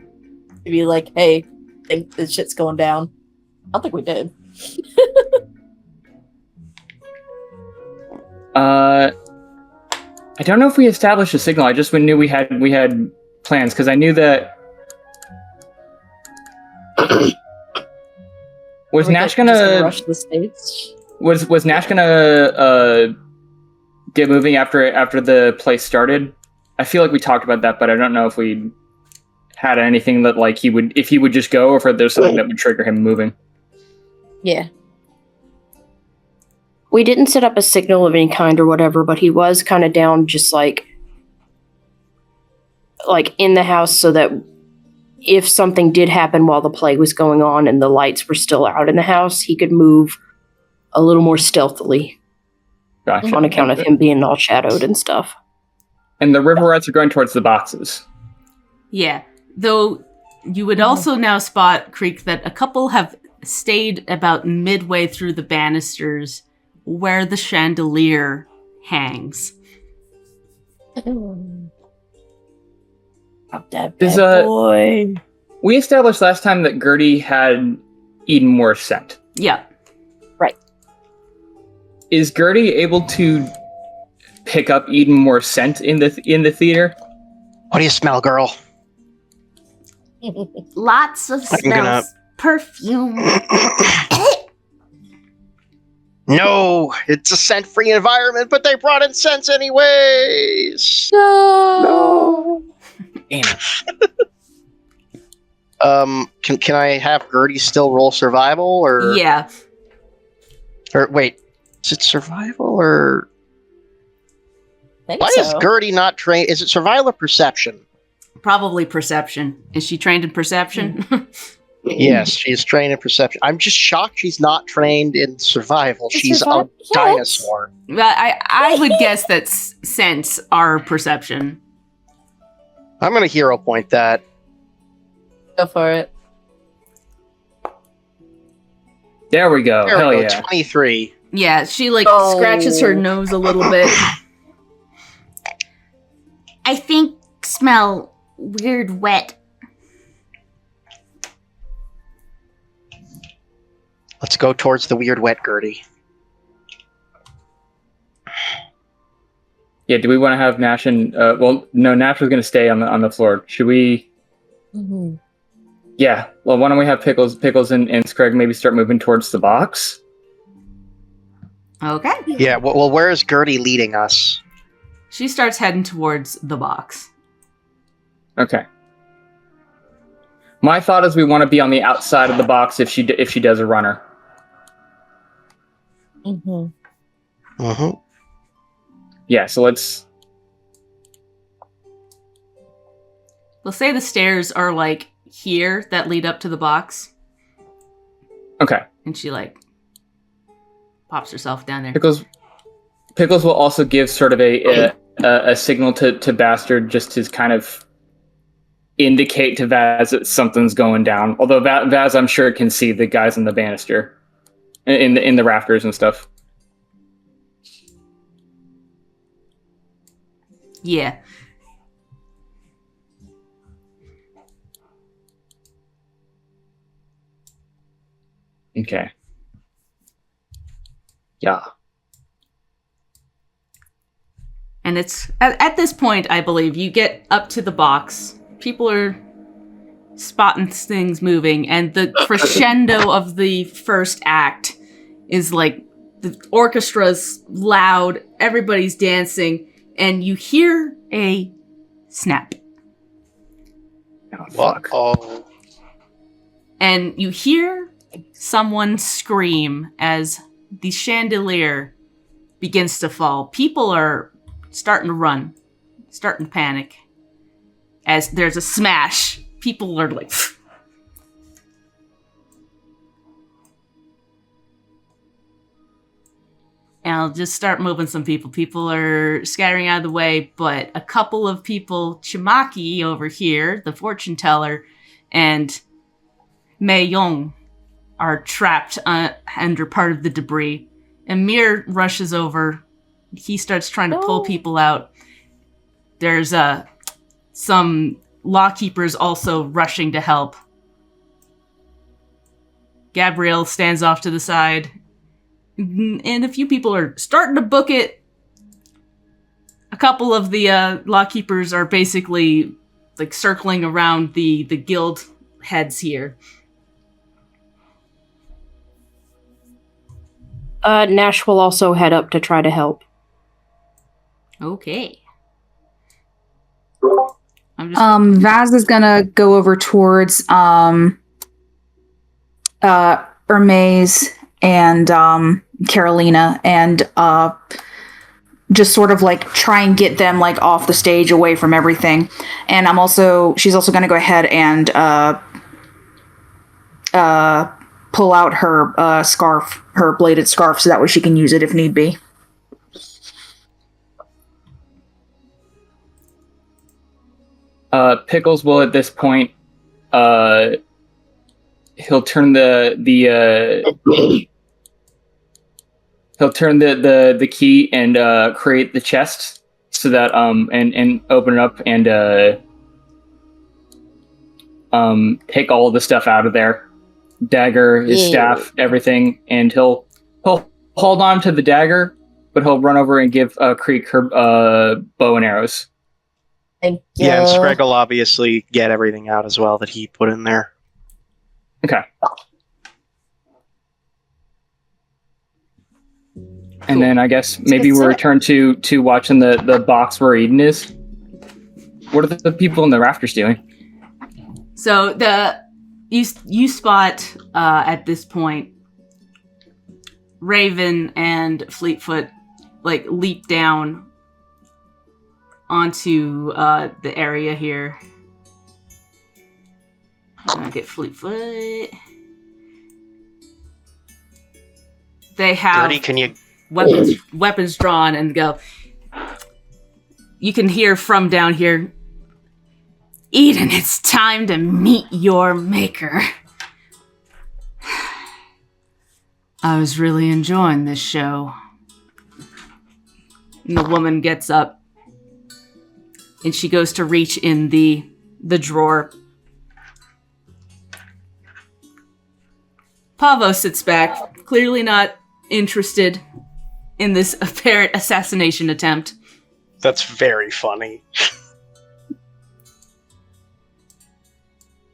to be like, hey, think this shit's going down? I don't think we did. I don't know if we established a signal. I just knew we had plans, because I knew that. Was Nash gonna rush the stage? Was Nash gonna get moving after the play started? I feel like we talked about that, but I don't know if we had anything that if he would just go, or if there's something that would trigger him moving. Yeah. We didn't set up a signal of any kind or whatever, but he was kind of down just like in the house, so that if something did happen while the play was going on and the lights were still out in the house, he could move a little more stealthily. Gotcha. On account of him being all shadowed and stuff. And the river rats are going towards the boxes. Yeah, though You would also now spot, Creek, that a couple have stayed about midway through the banisters where the chandelier hangs. Up that Is, bad boy. We established last time that Gertie had Eden more scent. Yeah. Is Gertie able to pick up Eden more scent in the theater? What do you smell, girl? Lots of I'm gonna- smells. Perfume. No, it's a scent-free environment, but they brought in scents anyways. No. Damn it. Can I have Gertie still roll survival, or Yeah. or wait, is it survival or Think why so. is Gertie not trained? Is it survival or perception? Probably perception. Is she trained in perception? Yes, she's trained in perception. I'm just shocked she's not trained in survival. In She's survi- a Yes. dinosaur. I would guess that sense are perception. I'm gonna hero point that. Go for it. There we go. There Hell we go. yeah. 23. Yeah, she Oh. scratches her nose a little bit. I think smell weird wet. Let's go towards the weird wet Gertie. Yeah, do we want to have Nash and... well, no, Nash was going to stay on the floor. Should we... Mm-hmm. Yeah, well, why don't we have Pickles and Scrag maybe start moving towards the box? Okay. Yeah, well, where is Gertie leading us? She starts heading towards the box. Okay. My thought is we want to be on the outside of the box if she does a runner. Mm-hmm. Mm-hmm. Yeah, so let's... We'll say the stairs are like here that lead up to the box, Okay. and she like pops herself down there. Pickles will also give sort of a signal to Bastard just to kind of indicate to Vaz that something's going down. Although Vaz, I'm sure, can see the guys in the banister, in the rafters and stuff. Yeah. Okay. Yeah. And it's at this point, I believe, you get up to the box. People are spotting things moving, and the crescendo of the first act is like the orchestra's loud, everybody's dancing, and you hear a snap. Oh, fuck. Oh. And you hear someone scream as the chandelier begins to fall. People are starting to run, starting to panic. As there's a smash, people are like... And I'll just start moving some people. People are scattering out of the way, but a couple of people, Chimaki over here, the fortune teller, and Mei Yong, are trapped under part of the debris. And Mir rushes over. He starts trying to pull people out. There's some lawkeepers also rushing to help. Gabrielle stands off to the side. And a few people are starting to book it. A couple of the lawkeepers are basically like circling around the guild heads here. Nash will also head up to try to help. Okay. I'm just Vaz is gonna go over towards Hermes and Carolina and just sort of like try and get them like off the stage away from everything. And she's also gonna go ahead and pull out her scarf, her bladed scarf, so that way she can use it if need be. Pickles will at this point he'll turn he'll turn the key and create the chest so that and open it up and take all of the stuff out of there. Dagger, his staff, everything, and he'll hold on to the dagger, but he'll run over and give Creek her bow and arrows. Thank you. Yeah, and Screg will obviously get everything out as well that he put in there. Okay. And then I guess maybe we'll return to watching the box where Eden is. What are the people in the rafters doing? So you spot at this point Raven and Fleetfoot like leap down onto the area here. I'm gonna get Fleetfoot. They have Gertie, can you... weapons drawn and go. You can hear from down here, Eden, it's time to meet your maker. I was really enjoying this show. And the woman gets up and she goes to reach in the drawer. Pavo sits back, clearly not interested in this apparent assassination attempt. That's very funny.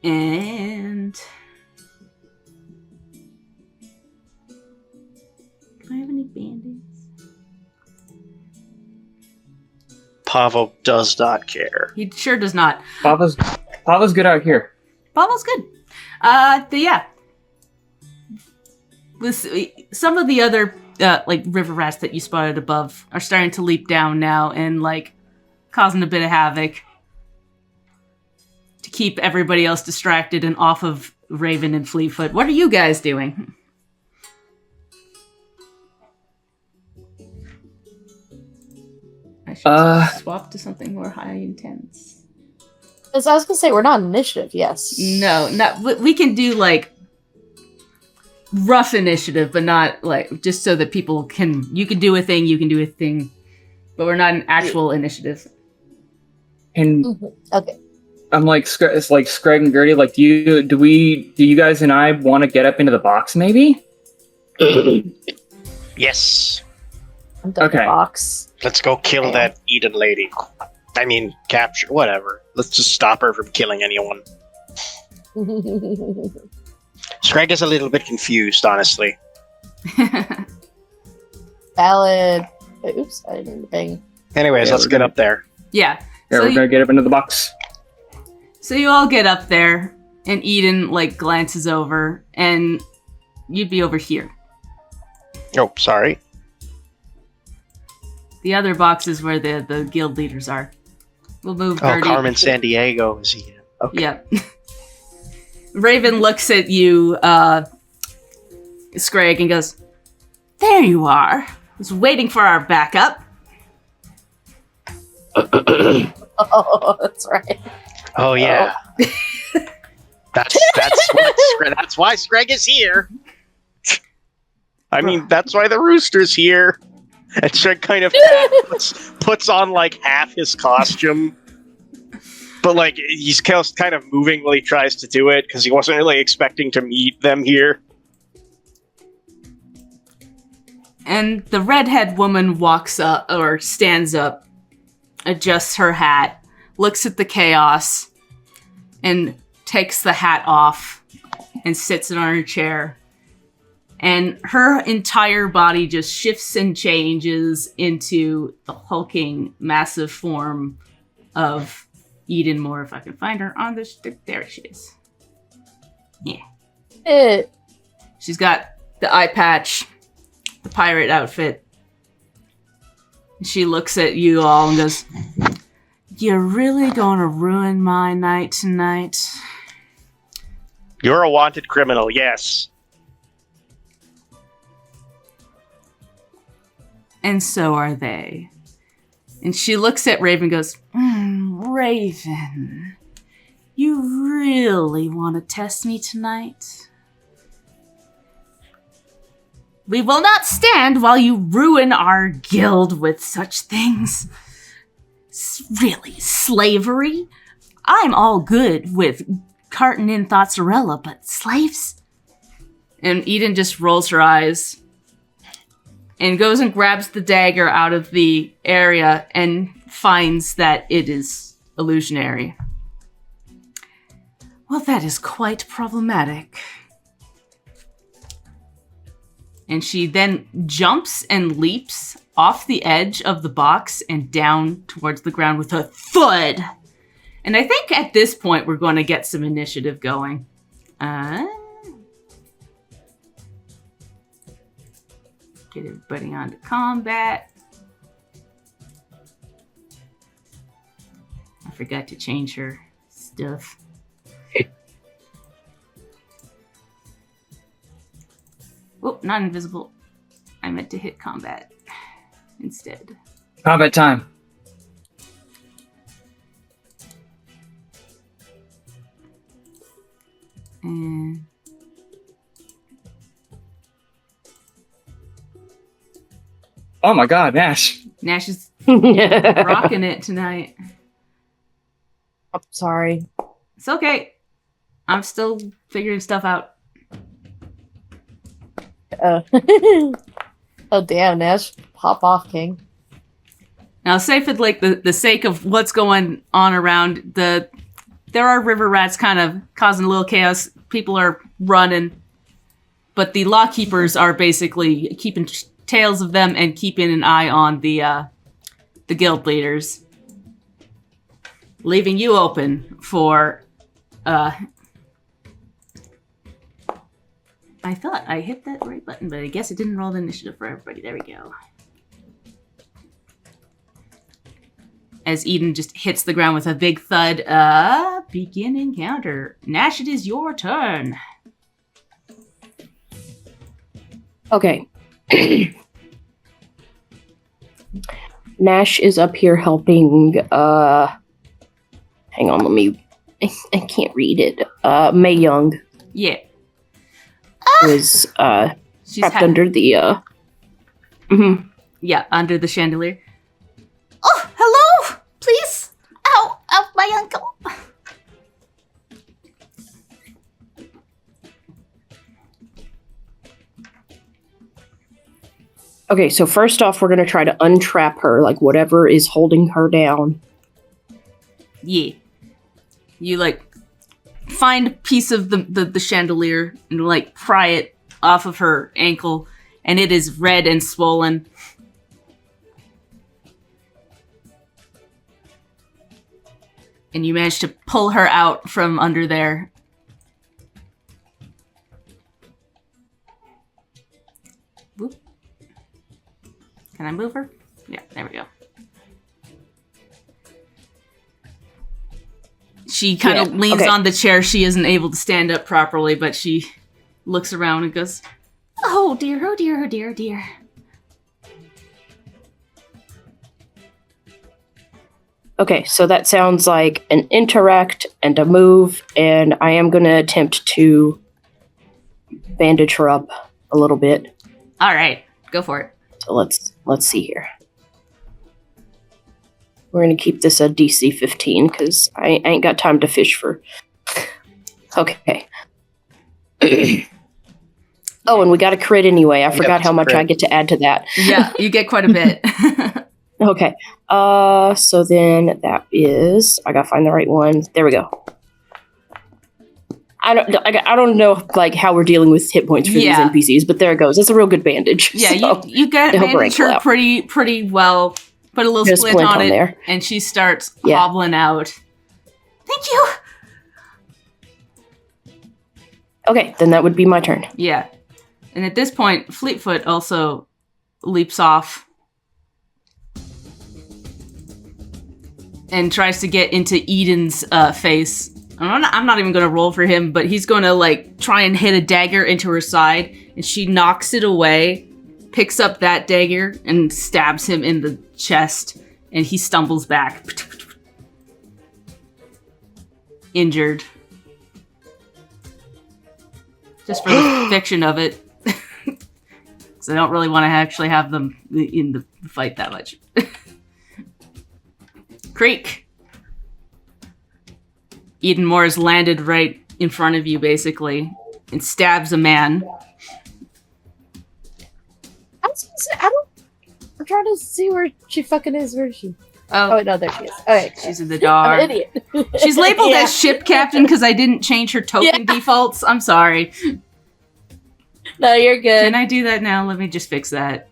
And do I have any band-aids? Pavo does not care. He sure does not. Pavo's good out here. Pavo's good. Yeah. Some of the other like river rats that you spotted above are starting to leap down now and like causing a bit of havoc to keep everybody else distracted and off of Raven and Fleetfoot. What are you guys doing? I should swap to something more high intense. As I was gonna say, we're not initiative. Yes. No, not we can do like rough initiative, but not like just so that people can. You can do a thing, you can do a thing, but we're not an actual initiative. And Okay. I'm like, it's like Screg and Gertie. Like, do you guys and I want to get up into the box? Maybe. Yes. I'm done with the box. Let's go kill that Eden lady. I mean, capture, whatever. Let's just stop her from killing anyone. Screg is a little bit confused, honestly. Valid. Wait, oops, I didn't bang. Anyways, let's get up there. Yeah. Yeah, So we're gonna get up into the box. So you all get up there, and Eden like glances over, and you'd be over here. Oh, sorry. The other box is where the guild leaders are. We'll move Oh, Gertie. Carmen Sandiego is he? Okay. Yep. Raven looks at you, Scrag, and goes, "There you are. I was waiting for our backup." Oh, that's right. Oh yeah. That's why Screg is here. I mean, that's why the rooster's here. And Screg kind of puts on like half his costume. But like he's kind of moving while he tries to do it because he wasn't really expecting to meet them here. And the redhead woman walks up, or stands up, adjusts her hat, looks at the chaos, and takes the hat off and sits it on her chair. And her entire body just shifts and changes into the hulking, massive form of Eden Moore, if I can find her on this. There she is. Yeah. She's got the eye patch, the pirate outfit. She looks at you all and goes, "You're really gonna ruin my night tonight?" You're a wanted criminal, yes. And so are they. And she looks at Raven and goes, "Raven, You really want to test me tonight? We will not stand while you ruin our guild with such things. Really, slavery? I'm all good with carting in Thotzarella, but slaves? And Eden just rolls her eyes and goes and grabs the dagger out of the area and finds that it is illusionary. Well, that is quite problematic. And she then jumps and leaps off the edge of the box and down towards the ground with a thud. And I think at this point we're going to get some initiative going. Get everybody onto combat. I forgot to change her stuff. Oh, not invisible. I meant to hit combat instead. Combat time. And Oh my god, Nash. Nash is rocking it tonight. I'm sorry. It's okay. I'm still figuring stuff out. Oh damn, Nash. Pop off, King. Now, say for like the sake of what's going on around, there are river rats kind of causing a little chaos. People are running, but the law keepers are basically keeping tails of them and keeping an eye on the guild leaders, leaving you open for. I thought I hit that right button, but I guess it didn't roll the initiative for everybody. There we go. As Eden just hits the ground with a big thud. Begin encounter. Nash, it is your turn. Okay. Nash is up here helping, hang on, I can't read it. May Young Yeah. was, She's trapped under the, Yeah, under the chandelier. Oh, hello! Please! Ow! Ow, my ankle! Okay, so first off, we're gonna try to untrap her, like whatever is holding her down. Yeah. You, like, find a piece of the chandelier and, like, pry it off of her ankle, and it is red and swollen. And you manage to pull her out from under there. Whoop. Can I move her? Yeah, there we go. She kind of leans on the chair. She isn't able to stand up properly, but she looks around and goes, oh dear, oh dear, oh dear, oh dear. Okay, so that sounds like an interact and a move, and I am gonna attempt to bandage her up a little bit. All right, go for it. So let's see here. We're gonna keep this a DC 15 because I ain't got time to fish for. Okay. Oh, and we got a crit anyway. I forgot how much I get to add to that. Yeah, you get quite a bit. Okay. So then that is. I gotta find the right one. There we go. I don't know like how we're dealing with hit points for these NPCs, but there it goes. It's a real good bandage. Yeah, so you get bandage her pretty well. Put a little splint on it, there. And she starts hobbling out. Thank you. Okay, then that would be my turn. Yeah, and at this point, Fleetfoot also leaps off and tries to get into Eden's face. I'm not even going to roll for him, but he's going to like try and hit a dagger into her side, and she knocks it away, picks up that dagger, and stabs him in the chest, and he stumbles back. injured. Just for the fiction of it. Because I don't really want to actually have them in the fight that much. Creek. Eden Moore's landed right in front of you, basically, and stabs a man. I'm trying to see where she fucking is. Where is she? Oh, wait, no, there she is. Okay. she's in the dark. I'm an idiot. She's labeled Yeah. as ship captain because I didn't change her token defaults. I'm sorry. No, you're good. Can I do that now? Let me just fix that.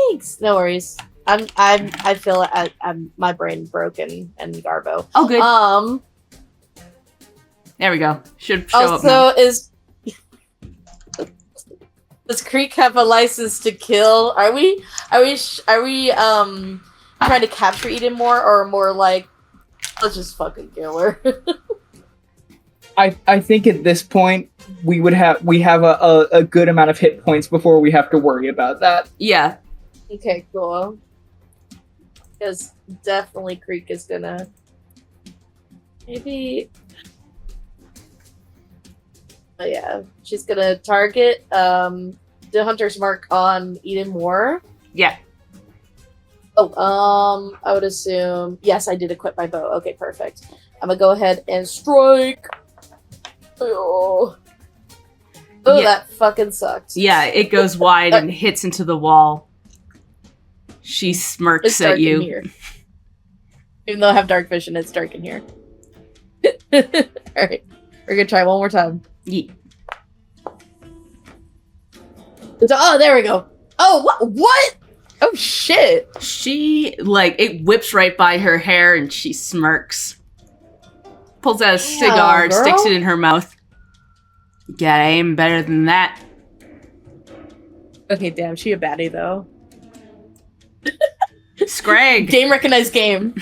Thanks. No worries. I feel I'm my brain broken and Garbo. Oh, good. There we go. Should show up now. Also, does Creek have a license to kill? Are we trying to capture Eden more, or more like let's just fucking kill her? I think at this point we have a good amount of hit points before we have to worry about that. Yeah. Okay, cool. Because definitely Creek is gonna maybe. Oh yeah, she's gonna target the hunter's mark on Eden Moore. Yeah. Oh, I would assume yes, I did equip my bow. Okay, perfect. I'm gonna go ahead and strike. Oh, Yeah. that fucking sucks. Yeah, it goes wide and hits into the wall. She smirks It's at dark in you. here. Even though I have dark vision, it's dark in here. Alright. We're gonna try one more time. Ye- Oh, there we go. Oh, what? Oh, shit. She, it whips right by her hair and she smirks. Pulls out a cigar, girl. sticks it in her mouth. You gotta aim better than that. Okay, damn, she a baddie, though. Scrag. Game recognized game.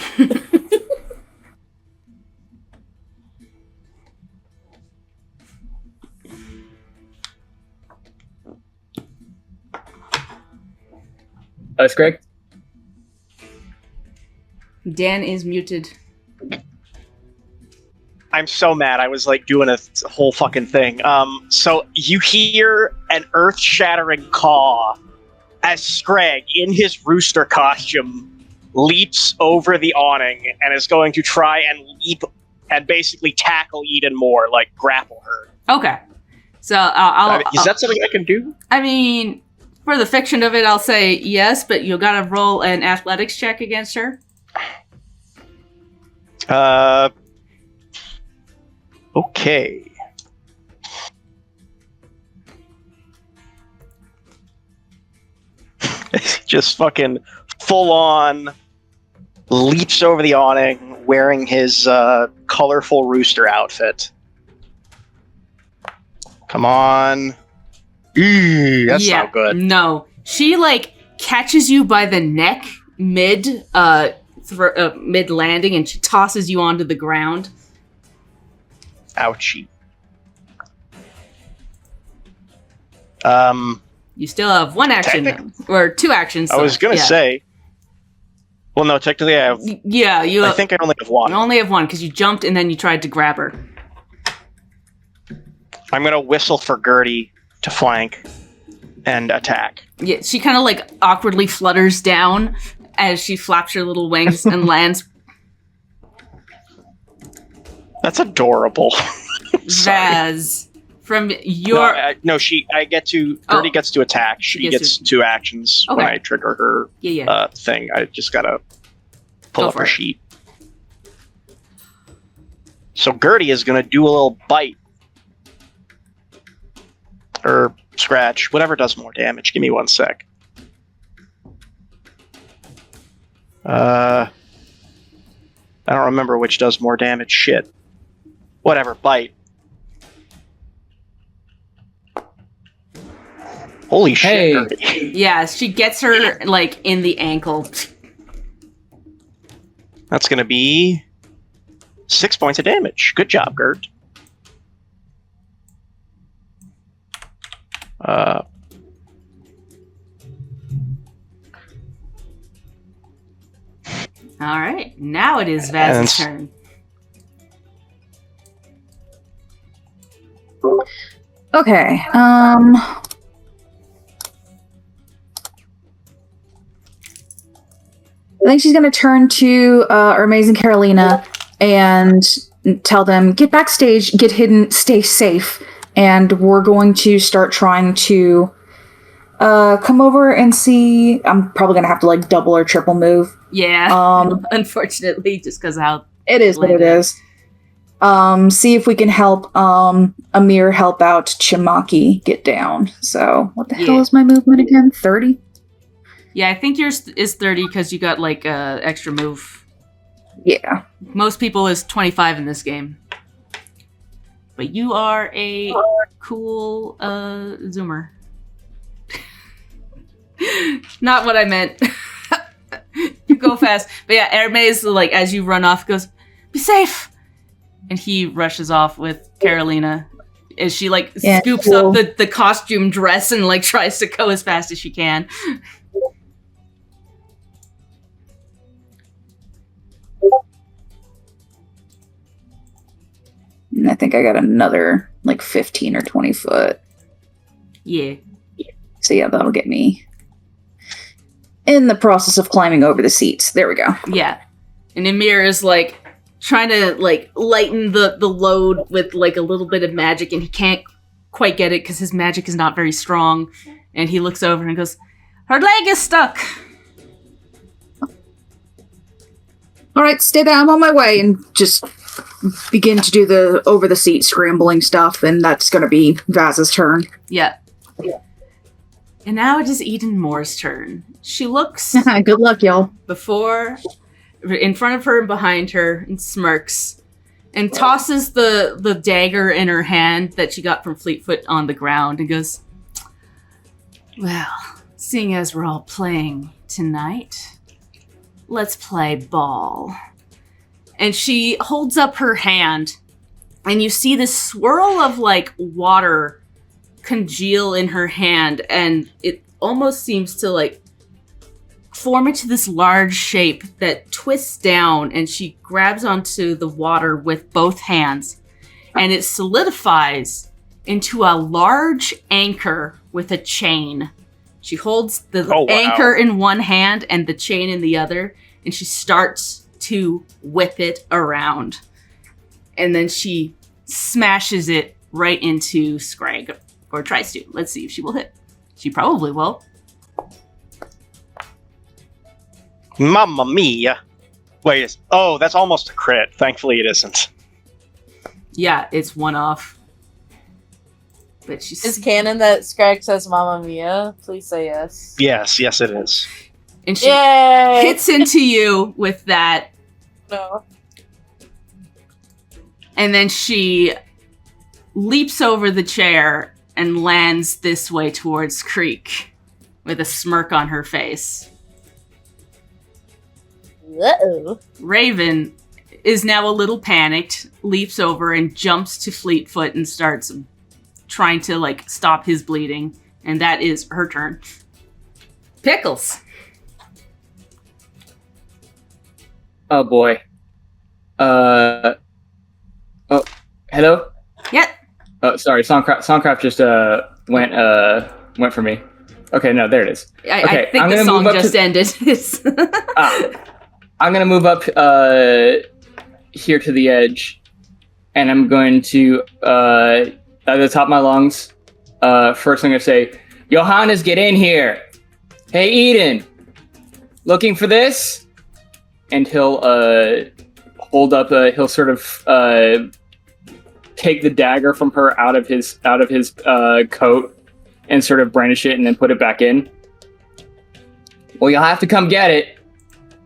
Greg? Dan is muted. I'm so mad. I was doing a whole fucking thing. So you hear an earth-shattering caw as Scrag, in his rooster costume, leaps over the awning and is going to try and leap and basically tackle Eden Moore, grapple her. Okay. So I'll Is that something I can do? I mean, for the fiction of it, I'll say yes, but you gotta roll an athletics check against her. Okay. Just fucking full on leaps over the awning wearing his colorful rooster outfit. Come on. That's not good. No. She catches you by the neck mid landing and she tosses you onto the ground. Ouchie. You still have one action or two actions. I was gonna say. Well, no, technically I have. Yeah, I think I only have one. You only have one because you jumped and then you tried to grab her. I'm gonna whistle for Gertie to flank and attack. Yeah, she kind of awkwardly flutters down as she flaps her little wings and lands. That's adorable. Vaz, from your I get to. Gertie gets to attack. She gets two actions when I trigger her thing. I just gotta pull up her sheet. So Gertie is gonna do a little bite. Or scratch, whatever does more damage. Give me 1 sec. I don't remember which does more damage. Shit. Whatever, bite. Holy shit. Yeah, she gets her in the ankle. That's gonna be 6 points of damage. Good job, Gert. All right, now it is Vaz's turn. Okay. I think she's going to turn to Hermes and Carolina and tell them, get backstage, get hidden, stay safe. And we're going to start trying to come over and see. I'm probably going to have to like double or triple move. Yeah. Unfortunately, just because how it is what it is. See if we can help Amir help out Chimaki get down. So what the hell is my movement again? 30? Yeah, I think yours is 30 because you got like extra move. Yeah. Most people is 25 in this game. But you are a cool zoomer. Not what I meant. You go fast. But yeah, Hermes, like, as you run off, goes, be safe! And he rushes off with Carolina. As she, like, scoops up the costume dress and, like, tries to go as fast as she can. And I think I got another, like, 15 or 20 foot. Yeah. So yeah, that'll get me in the process of climbing over the seats. There we go. Yeah. And Amir is, like, trying to, like, lighten the load with, like, a little bit of magic, and he can't quite get it because his magic is not very strong. And he looks over and goes, her leg is stuck! Alright, stay there, I'm on my way, and just begin to do the over-the-seat scrambling stuff, and that's gonna be Vaz's turn. Yeah. And now it is Eden Moore's turn. She looks... Good luck, y'all. In front of her and behind her, and smirks, and tosses the dagger in her hand that she got from Fleetfoot on the ground, and goes, well, seeing as we're all playing tonight, let's play ball. And she holds up her hand, and you see this swirl of, like, water congeal in her hand, and it almost seems to, like, form into this large shape that twists down, and she grabs onto the water with both hands, and it solidifies into a large anchor with a chain. She holds the anchor in one hand and the chain in the other, and she starts to whip it around. And then she smashes it right into Scrag, or tries to. Let's see if she will hit. She probably will. Mamma mia. Wait, that's almost a crit. Thankfully it isn't. Yeah, it's one off. But she's... Is canon that Scrag says Mamma Mia? Please say yes. Yes it is. And she Yay! hits into you with that. No. And then she leaps over the chair and lands this way towards Creek with a smirk on her face. Uh-oh. Raven is now a little panicked, leaps over and jumps to Fleetfoot and starts trying to, like, stop his bleeding. And that is her turn. Pickles. Oh boy. Oh, hello? Yep. Oh, sorry. Songcraft just went for me. Okay, no, there it is. I think the song just ended. I'm gonna move up here to the edge, and I'm going to at the top of my lungs. First, I'm gonna say, "Johannes, get in here! Hey, Eden, looking for this?" And he'll hold up. He'll sort of take the dagger from her out of his coat and sort of brandish it and then put it back in. Well, you'll have to come get it.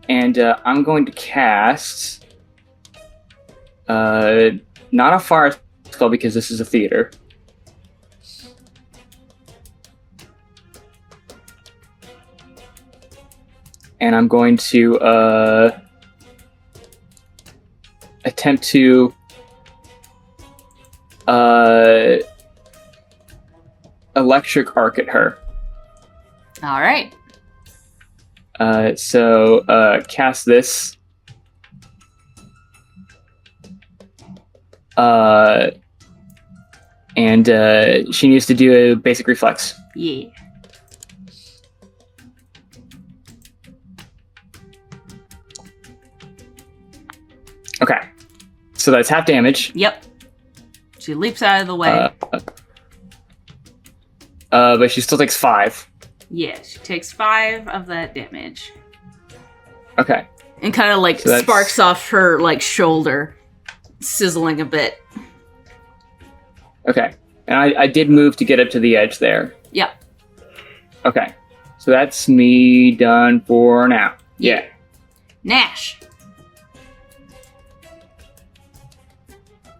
And I'm going to cast not a fire spell because this is a theater. And I'm going to attempt to electric arc at her. All right. So cast this. And she needs to do a basic reflex. Yeah. Okay. So that's half damage. Yep. She leaps out of the way. But she still takes 5. Yeah, she takes 5 of that damage. Okay. And kind of like So sparks off her like shoulder, sizzling a bit. Okay. And I did move to get up to the edge there. Yep. Okay. So that's me done for now. Yeah. Nash.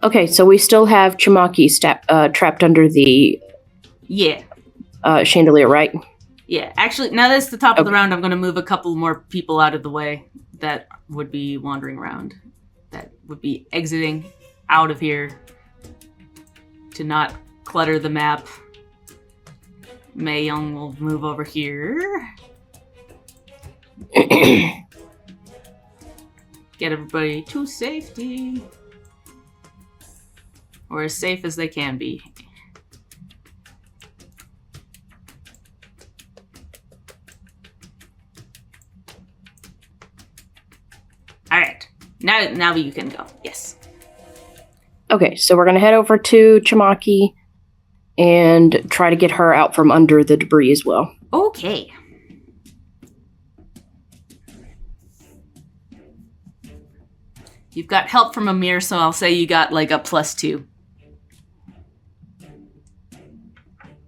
Okay, so we still have Chimaki trapped under the Yeah. chandelier, right? Yeah. Actually, now that it's the top of the Okay. round, I'm going to move a couple more people out of the way that would be wandering around. That would be exiting out of here to not clutter the map. Mei Young will move over here. Get everybody to safety. Or as safe as they can be. Alright. Now you can go. Yes. Okay, so we're gonna head over to Chimaki and try to get her out from under the debris as well. Okay. You've got help from Amir, so I'll say you got like a +2.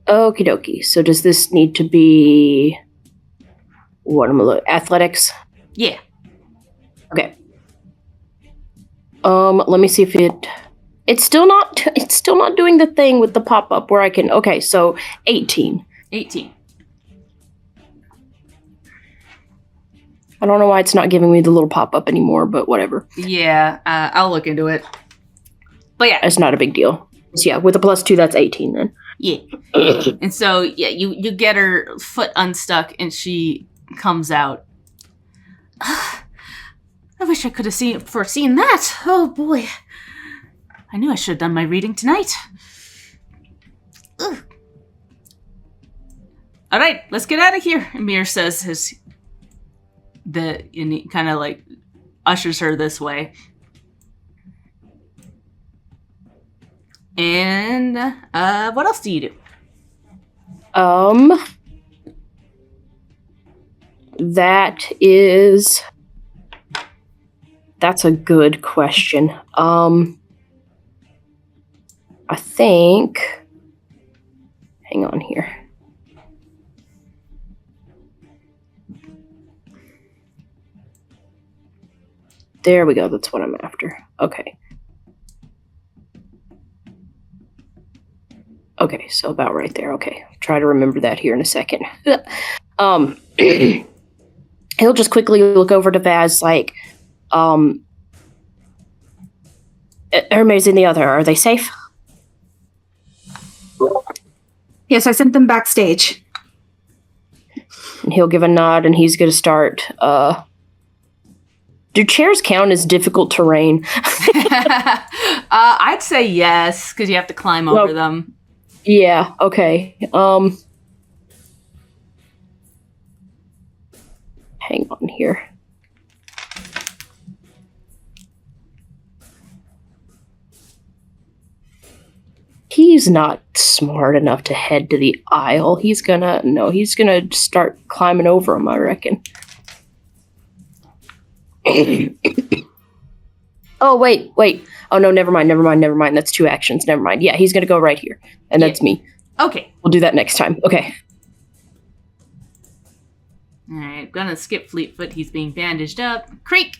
Okie dokie. So does this need to be what am I looking? Athletics? Yeah. Okay. Let me see if it's still not doing the thing with the pop-up where I can. Okay, so 18. 18. I don't know why it's not giving me the little pop-up anymore, but whatever. Yeah, I'll look into it. But yeah, It's not a big deal. So yeah, with a +2, that's 18 then. yeah. And so, yeah, you get her foot unstuck and she comes out. I wish I could have foreseen that. Oh boy. I knew I should have done my reading tonight. Ugh. All right, let's get out of here, Amir says and he kind of like ushers her this way. And what else do you do? That's a good question. I think, hang on here. There we go. That's what I'm after. Okay. Okay, so about right there. Okay. Try to remember that here in a second. He'll just quickly look over to Vaz like, Hermes and the other, are they safe? Yes, I sent them backstage. And he'll give a nod and he's going to start. Do chairs count as difficult terrain? I'd say yes, because you have to climb over them. Yeah, okay. Hang on here. He's not smart enough to head to the aisle. He's gonna start climbing over him, I reckon. Oh, wait. Oh, no, never mind. That's 2 actions. Never mind. Yeah, he's gonna go right here. And that's me. Okay. We'll do that next time. Okay. Alright, gonna skip Fleetfoot. He's being bandaged up. Creek!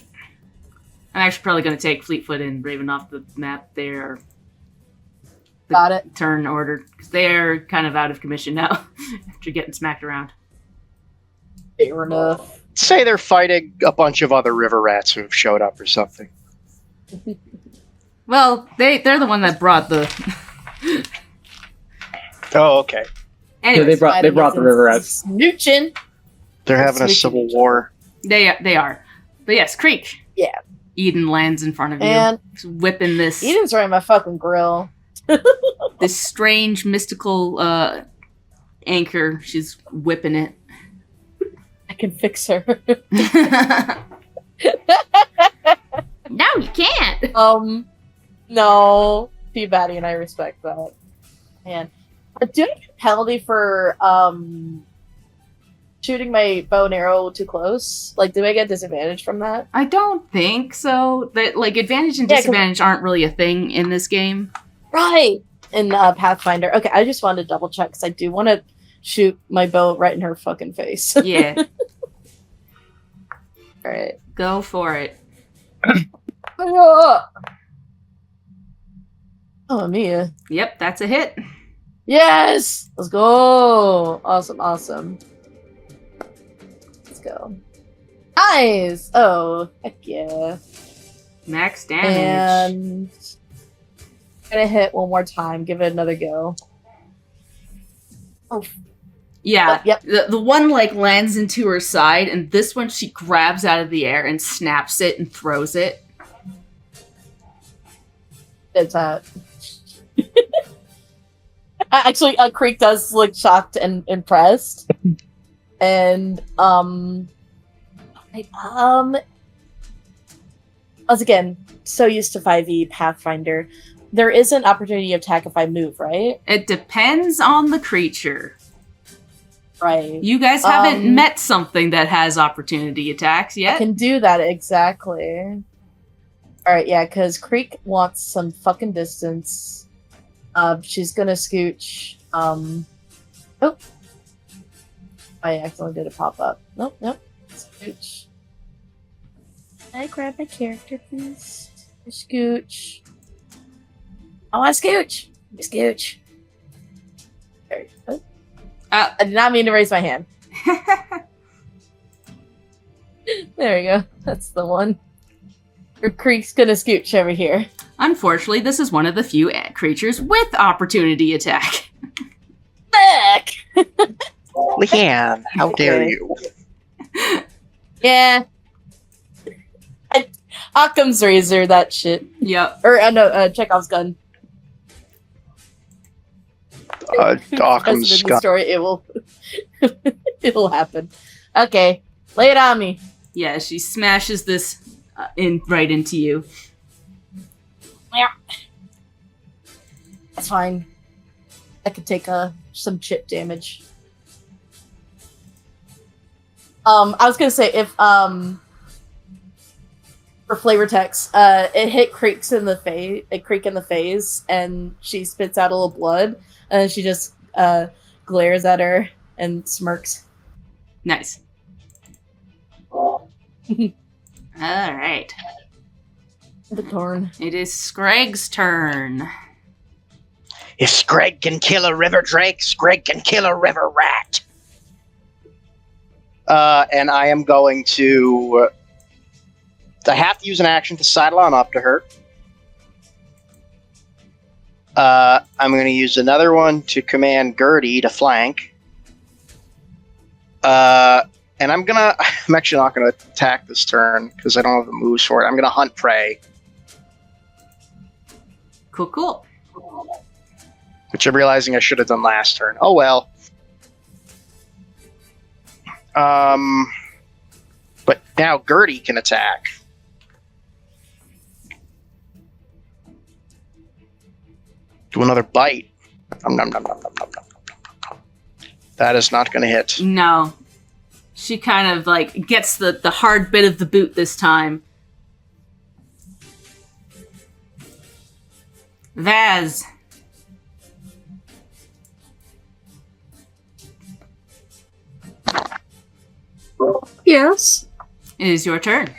I'm actually probably gonna take Fleetfoot and Raven off the map there. Got it. Turn order, because they're kind of out of commission now after getting smacked around. Fair enough. Say they're fighting a bunch of other river rats who have showed up or something. Well, they're the one that brought the... Oh, okay. Anyways, Yeah, they brought the river rats. Snooching. They're having a civil war. they are. But yes, Creek. Yeah. Eden lands in front of you. And He's whipping this... Eden's right in my fucking grill. This strange mystical anchor. She's whipping it. I can fix her. No, you can't. No. Peabody and I respect that. Man. Do I get a penalty for shooting my bow and arrow too close? Like, do I get disadvantage from that? I don't think so. That like advantage and disadvantage aren't really a thing in this game. Right. In Pathfinder. Okay, I just wanted to double check because I do want to shoot my bow right in her fucking face. Yeah. Alright. Go for it. Oh, Mia. Yep, that's a hit. Yes! Let's go! Awesome. Let's go. Nice! Oh, heck yeah. Max damage. And gonna hit one more time. Give it another go. Oh. Yeah, Yep. The one like lands into her side, and this one she grabs out of the air and snaps it and throws it. It's actually, Creek does look shocked and impressed, and once again, so used to 5e Pathfinder, there is an opportunity attack if I move, right? It depends on the creature. Right. You guys haven't met something that has opportunity attacks yet. I can do that, exactly. Alright, yeah, because Creek wants some fucking distance. She's gonna scooch. Oh. I accidentally did a pop up. Nope. Scooch. Can I grab my character, please? Scooch. I want to scooch! Scooch. There. Oh. I did not mean to raise my hand. There we go. That's the one. Creek's gonna scooch over here. Unfortunately, this is one of the few creatures with opportunity attack. Back! Leanne, how dare you? Yeah. Occam's razor, that shit. Yep. Or, no, Chekhov's gun. Occam's the gun. story, it will... it'll happen. Okay. Lay it on me. Yeah, she smashes this right into you. Yeah. That's fine. I could take some chip damage. I was gonna say, if, for flavor text, it hit Creek in the face, and she spits out a little blood, and then she just, glares at her and smirks. Nice. Alright. The turn. It is Scragg's turn. If Scrag can kill a river drake, Scrag can kill a river rat. And I am going to... I have to use an action to sidle on up to her. I'm going to use another one to command Gertie to flank. And I'm actually not gonna attack this turn because I don't have the moves for it. I'm gonna hunt prey. Cool. Which I'm realizing I should have done last turn. Oh well. But now Gertie can attack. Do another bite. Nom, nom, nom, nom, nom, nom, nom, nom. That is not gonna hit. No. She kind of, like, gets the hard bit of the boot this time. Vaz. Yes. It is your turn.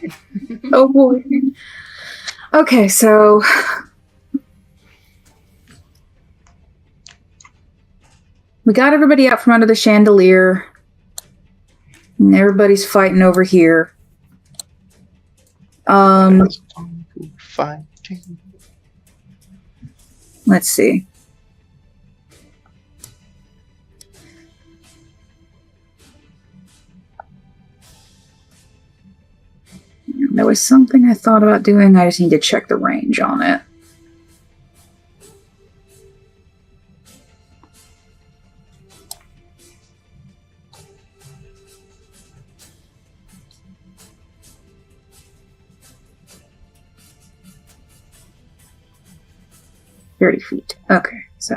Oh boy. Okay, so we got everybody out from under the chandelier. And everybody's fighting over here. Let's see. There was something I thought about doing. I just need to check the range on it. 30 feet. Okay, so.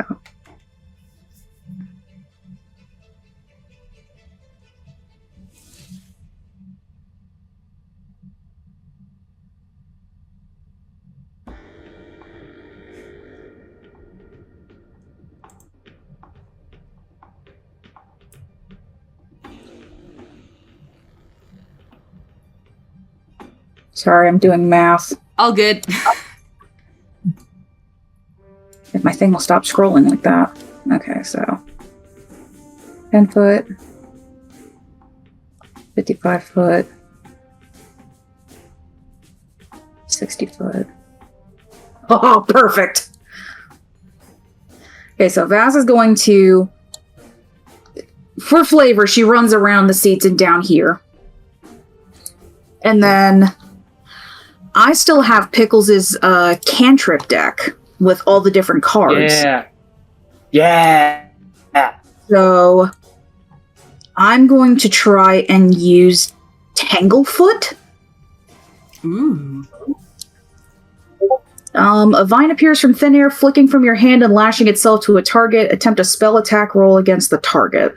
Sorry, I'm doing math. All good. If my thing will stop scrolling like that. Okay, so 10 foot, 55 foot, 60 foot. Oh, perfect. Okay, so Vaz is going to, for flavor, she runs around the seats and down here. And then I still have Pickles' cantrip deck with all the different cards. Yeah. So I'm going to try and use Tanglefoot. Ooh. A vine appears from thin air, flicking from your hand and lashing itself to a target. Attempt a spell attack roll against the target.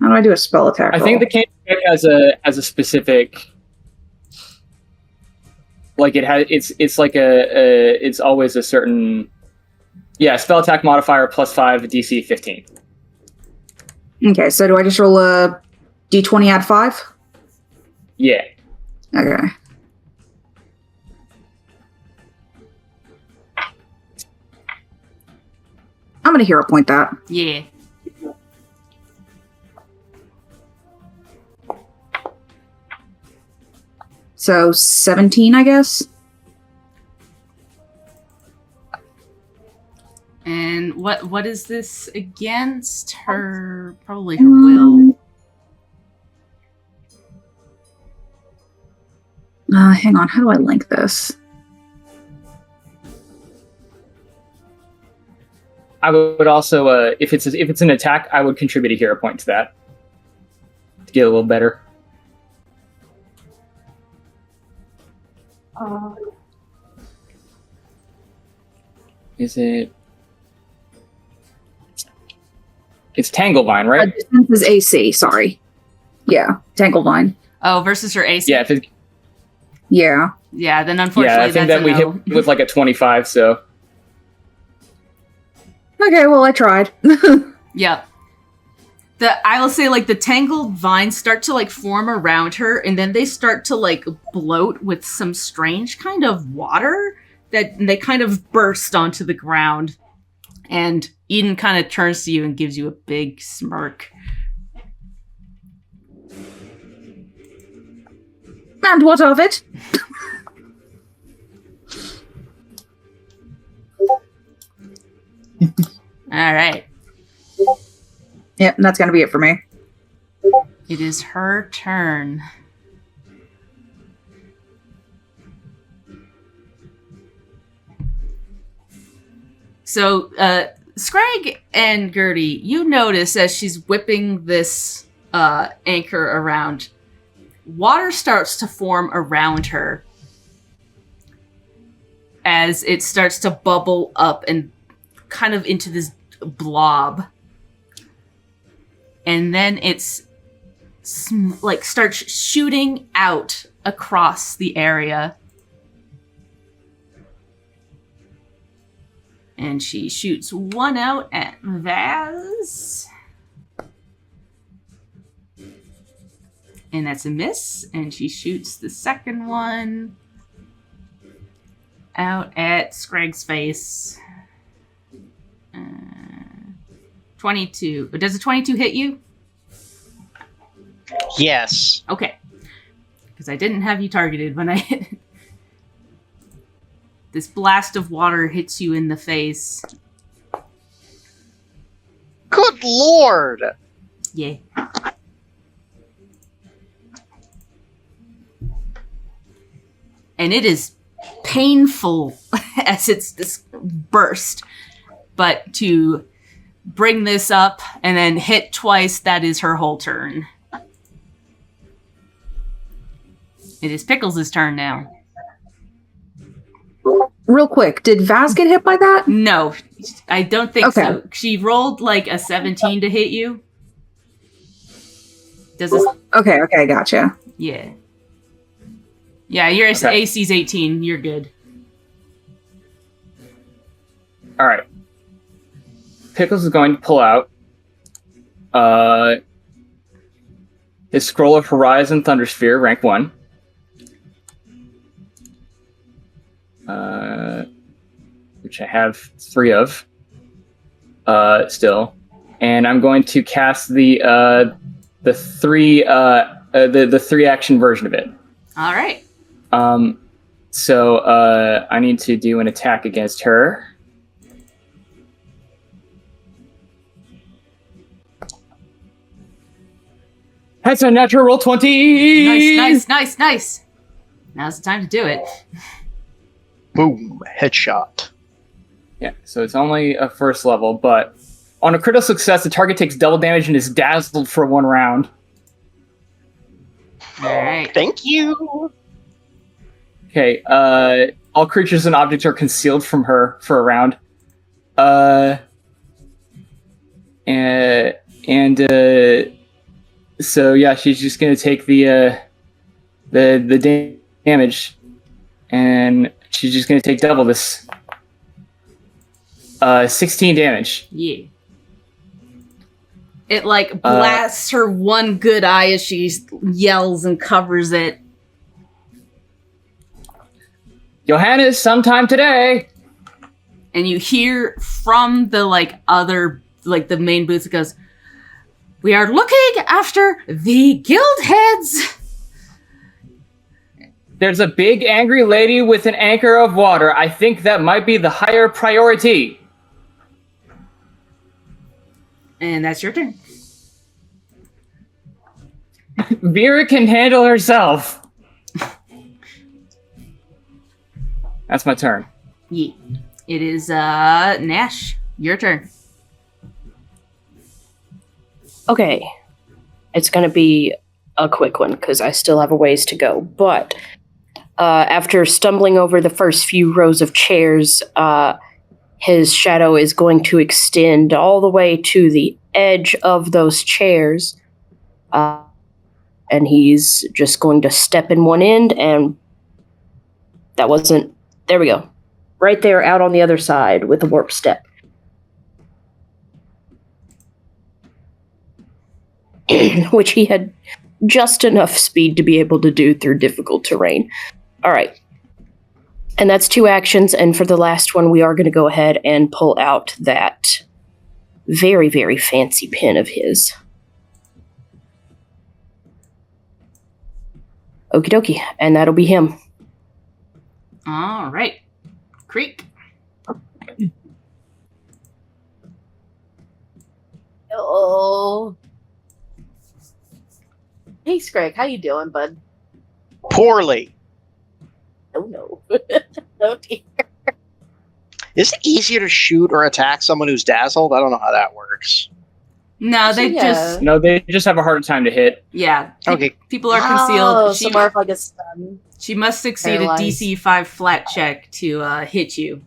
How do I do a spell attack roll? I think the cantrip deck has a specific, like it's like it's always a certain, spell attack modifier +5 DC 15. Okay, so do I just roll a d20 add 5? Yeah. Okay. I'm gonna hero point that. Yeah. So 17, I guess. And what is this against? Her, probably her will. Hang on, how do I link this? I would also, if it's an attack, I would contribute a hero point to that to get a little better. Is it? It's Tanglevine, right? Defense is AC, sorry. Yeah, Tanglevine. Oh, versus her AC. Yeah, Yeah. Yeah, then unfortunately I think that's that we no. hit with like a 25, so. Okay, well, I tried. Yep. I will say, like, the tangled vines start to, like, form around her, and then they start to, like, bloat with some strange kind of water that they kind of burst onto the ground. And Eden kind of turns to you and gives you a big smirk. And what of it? All right. Yep, that's gonna be it for me. It is her turn. So, Scrag and Gertie, you notice as she's whipping this anchor around, water starts to form around her as it starts to bubble up and kind of into this blob. And then it's like starts shooting out across the area. And she shoots one out at Vaz. And that's a miss. And she shoots the second one out at Scrag's face. 22. Does a 22 hit you? Yes. Okay. Because I didn't have you targeted when I hit. This blast of water hits you in the face. Good lord! Yeah. And it is painful as it's this burst. But to bring this up and then hit twice, that is her whole turn. It is Pickles' turn now. real quick, did Vaz get hit by that? No, I don't think Okay. so. She rolled like a 17 to hit you. Does this? Okay, gotcha. Yeah. Yeah, your Okay. AC's 18. You're good. All right. Pickles is going to pull out his Scroll of Horizon Thundersphere, rank 1. Which I have 3 of still. And I'm going to cast the 3 action version of it. All right. So I need to do an attack against her. That's a natural roll 20. Nice. Now's the time to do it. Boom. Headshot. Yeah, so it's only a first level, but on a critical success, the target takes double damage and is dazzled for 1 round. All right. Thank you. Okay, all creatures and objects are concealed from her for a round. So yeah, she's just gonna take the damage, and she's just gonna take double this. 16 damage. Yeah. It like blasts her one good eye as she yells and covers it. Johannes, sometime today. And you hear from the the main booth, it goes, "We are looking after the guild heads." There's a big angry lady with an anchor of water. I think that might be the higher priority. And that's your turn. Vera can handle herself. That's my turn. Yeah. It is Nash. Your turn. Okay. It's going to be a quick one because I still have a ways to go. But after stumbling over the first few rows of chairs, his shadow is going to extend all the way to the edge of those chairs. And he's just going to step in one end, and that wasn't... There we go. Right there, out on the other side with a warp step. Which he had just enough speed to be able to do through difficult terrain. All right. And that's 2 actions, and for the last one, we are going to go ahead and pull out that very, very fancy pin of his. Okie dokie, and that'll be him. All right. Creek. Oh. Hey, Scrag, how you doing, bud? Poorly. Oh, no. Oh, dear. Is it easier to shoot or attack someone who's dazzled? I don't know how that works. No, they just... No, they just have a harder time to hit. Yeah. Okay. People are Oh, concealed. so more of like a stun. She must succeed Paralyzed. a DC 5 flat check to hit you.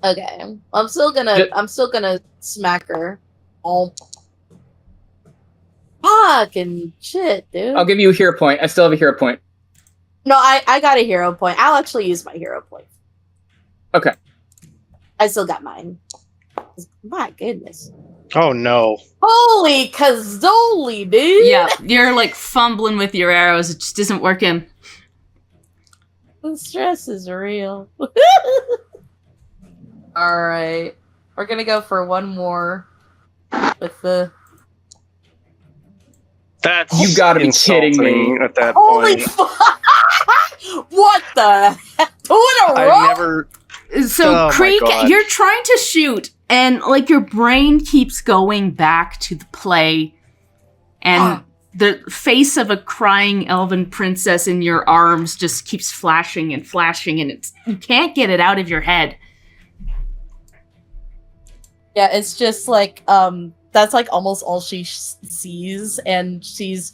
Okay. I'm still gonna smack her. Oh. Fucking shit, dude. I'll give you a hero point. I still have a hero point. No, I got a hero point. I'll actually use my hero point. Okay. I still got mine. My goodness. Oh no. Holy cazzoli, dude! Yeah, you're like fumbling with your arrows. It just isn't working. The stress is real. Alright. We're gonna go for one more with the... That's You gotta be kidding me. insulting at that Holy point. fuck! What the heck? 2 in a row? I've never... So, Oh my Creek, God. you're trying to shoot, and like your brain keeps going back to the play, and the face of a crying elven princess in your arms just keeps flashing and flashing, and you can't get it out of your head. Yeah, it's just like, that's like almost all she sees, and she's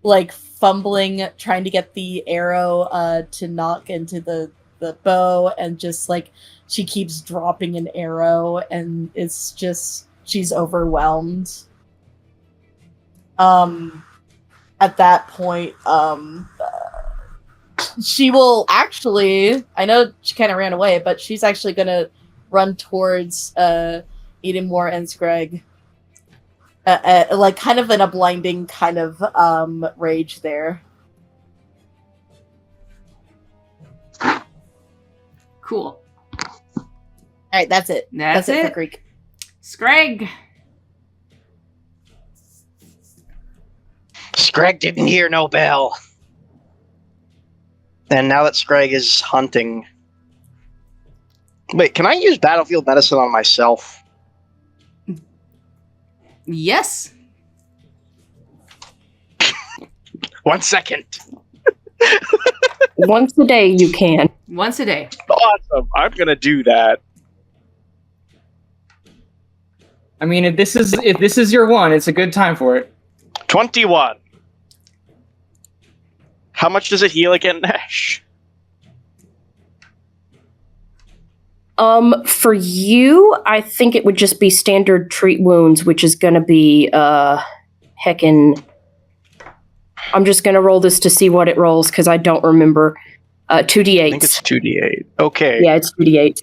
like fumbling, trying to get the arrow to knock into the the bow, and just like she keeps dropping an arrow, and it's just she's overwhelmed. At that point, she will actually, I know she kind of ran away, but she's actually going to run towards Edinmore and Screg. Like kind of in a blinding kind of rage there. Cool. Alright, that's it. That's it for Greek. Screg. Screg didn't hear no bell. And now that Screg is hunting... Wait, can I use Battlefield Medicine on myself? Yes. 1 second. Once a day you can. Once a day. Awesome. I'm going to do that. I mean, if this is your one, it's a good time for it. 21. How much does it heal again, Nash? For you, I think it would just be standard treat wounds, which is gonna be heckin'. I'm just gonna roll this to see what it rolls because I don't remember. 2d8. I think it's 2d8. Okay. Yeah, it's 2d8.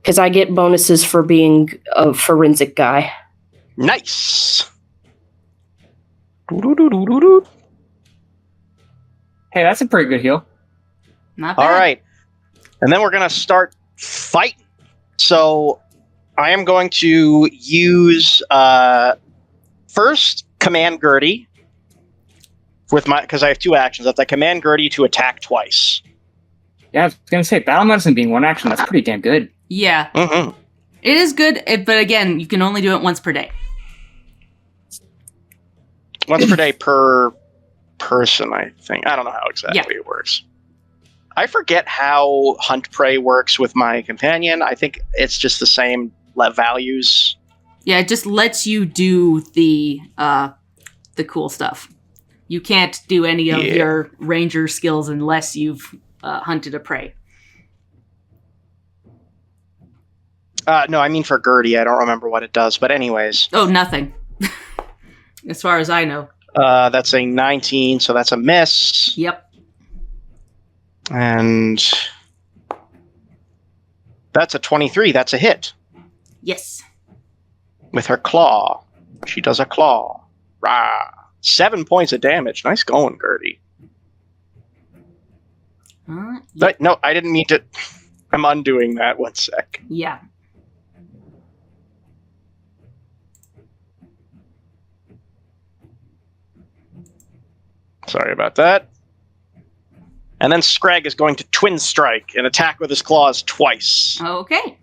Because I get bonuses for being a forensic guy. Nice. Hey, that's a pretty good heal. Not bad. All right. And then we're going to start fighting. So I am going to use first Command Gertie with my, because I have 2 actions. That's I Command Gertie to attack twice. Yeah, I was gonna say battle medicine being 1 action. That's pretty damn good. Yeah. Mm-hmm. It is good, but again, you can only do it once per day. Once per day per person, I think. I don't know how exactly it works. I forget how Hunt Prey works with my companion. I think it's just the same values. Yeah, it just lets you do the cool stuff. You can't do any of your ranger skills unless you've hunted a prey. No, I mean for Gertie. I don't remember what it does, but anyways. Oh, nothing. As far as I know. That's a 19, so that's a miss. Yep. And that's a 23. That's a hit. Yes. With her claw. She does a claw. Rah. 7 points of damage. Nice going, Gertie. Yep. No, I didn't mean to... I'm undoing that. 1 sec. Yeah. Sorry about that. And then Scrag is going to twin strike and attack with his claws twice. Okay.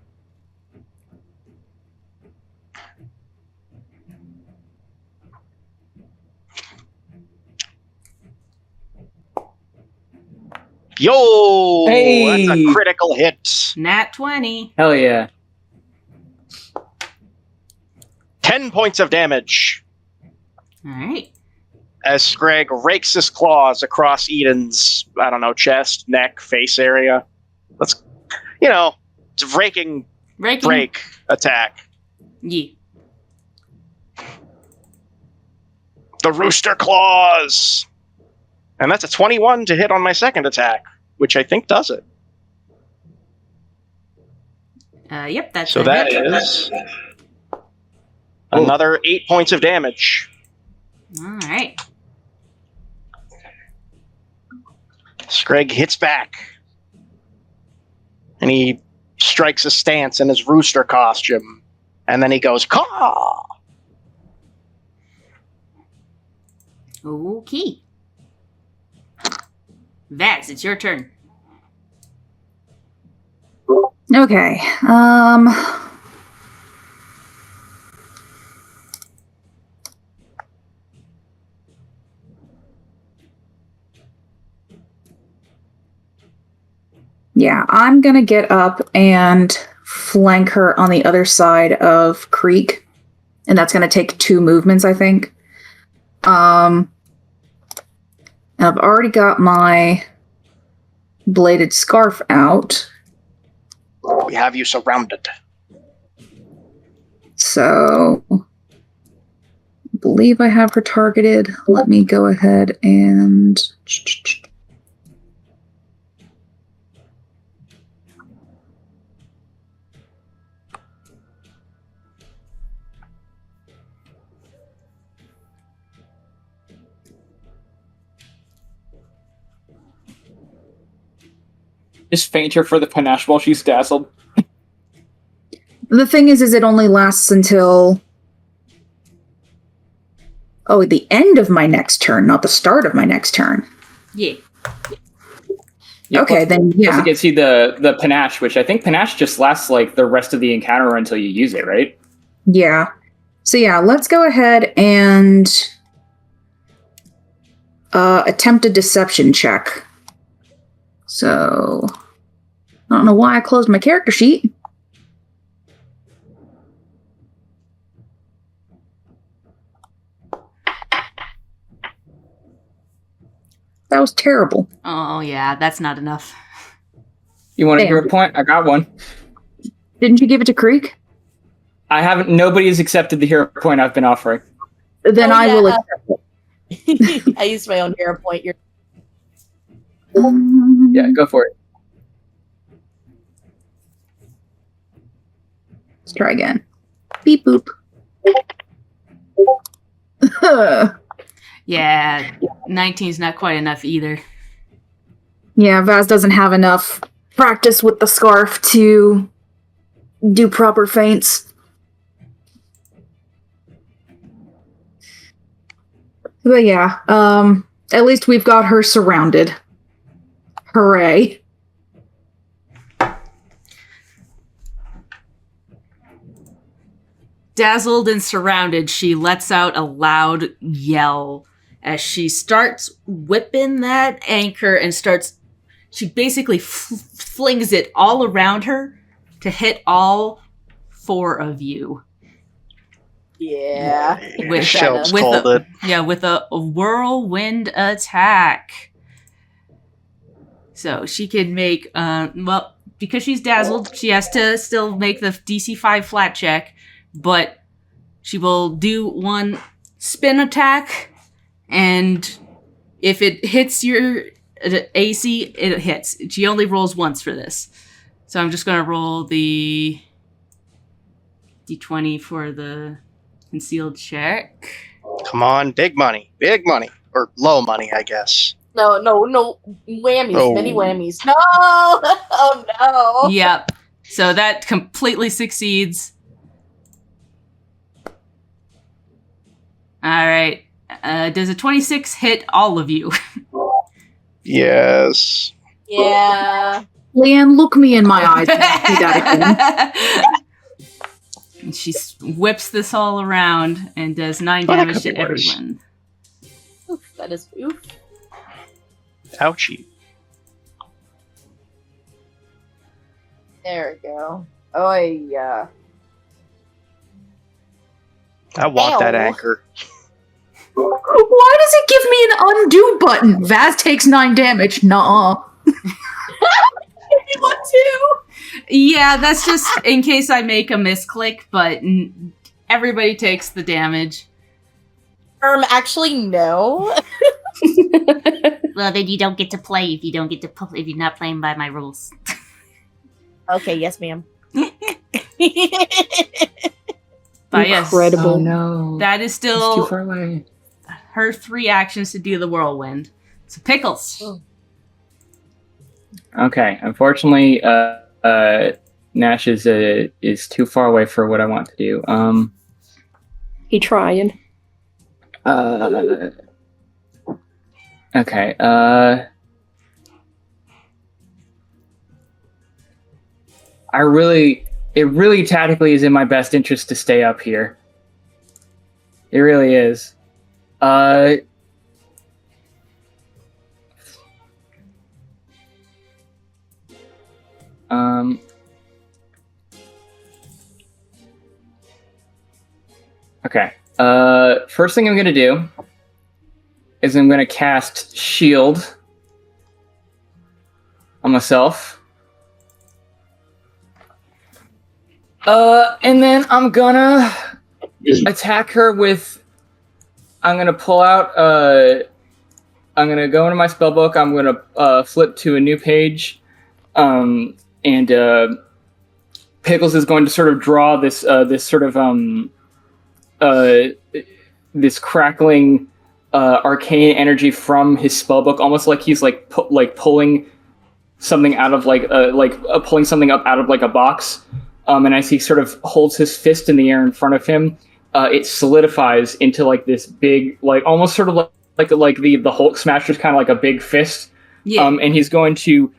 Yo! Hey! That's a critical hit. Nat 20. Hell yeah. 10 points of damage. All right. As Scrag rakes his claws across Eden's, I don't know, chest, neck, face area. Let's, it's a raking break attack. Yeah. The rooster claws! And that's a 21 to hit on my second attack, which I think does it. Yep, that's So a that hit. is another 8 points of damage. All right. Screg hits back. And he strikes a stance in his rooster costume. And then he goes, caw! Okay. Vax, it's your turn. Okay. Yeah, I'm gonna get up and flank her on the other side of Creek. And that's gonna take 2 movements, I think. I've already got my bladed scarf out. We have you surrounded. So, I believe I have her targeted. Let me go ahead and... Just faint her for the panache while she's dazzled. The thing is it only lasts until... Oh, the end of my next turn, not the start of my next turn. Yeah. Yeah, Okay, then, yeah. Plus, you can see the panache, which I think panache just lasts like the rest of the encounter until you use it, right? Yeah. So yeah, let's go ahead and attempt a deception check. So, I don't know why I closed my character sheet. That was terrible. Oh, yeah, that's not enough. You want a Damn. hero point? I got one. Didn't you give it to Creek? I haven't. Nobody has accepted the hero point I've been offering. Then Oh, I will yeah. accept it. I used my own hero point. Yeah, go for it. Let's try again. Beep boop. Yeah, 19's not quite enough either. Yeah, Vaz doesn't have enough practice with the scarf to do proper feints. But yeah, at least we've got her surrounded. Hooray. Dazzled and surrounded, she lets out a loud yell as she starts whipping that anchor and she basically flings it all around her to hit all 4 of you. Yeah. With Shelves with called a, it. Yeah, with a whirlwind attack. So she can make, because she's dazzled, she has to still make the DC 5 flat check, but she will do 1 spin attack, and if it hits your AC, it hits. She only rolls once for this. So I'm just going to roll the D20 for the concealed check. Come on, big money. Or low money, I guess. No, whammies, Oh. many whammies. No! Oh no! Yep. So that completely succeeds. All right. Does a 26 hit all of you? Yes. Yeah. Leanne, look me in my eyes. And ask me that again. And she whips this all around and does 9 Oh, that damage could to be worse. everyone. Oof, that is oof. Ouchie. There we go. Oh yeah. I want that Ow. anchor. Why does it give me an undo button? Vaz takes 9 damage. Nuh-uh. You want to? Yeah, that's just in case I make a misclick, but everybody takes the damage. Actually, no. Well, then you don't get to play if if you're not playing by my rules. Okay, yes, ma'am. But yes, Incredible. Oh no. that is It's too still far away. her 3 actions to do the whirlwind. So Pickles. Oh. Okay. Unfortunately, Nash is too far away for what I want to do. He trying. Okay. It really tactically is in my best interest to stay up here. It really is. Okay. First thing I'm gonna do is I'm gonna cast Shield on myself. And then I'm gonna attack her with... I'm gonna pull out... I'm gonna go into my spellbook. I'm gonna flip to a new page. And Pickles is going to sort of draw this sort of this crackling arcane energy from his spellbook, almost like he's pulling something out of pulling something up out of like a box. And as he sort of holds his fist in the air in front of him, it solidifies into like this big, like almost sort of like the Hulk smash, just kind of like a big fist. Yeah. And he's going to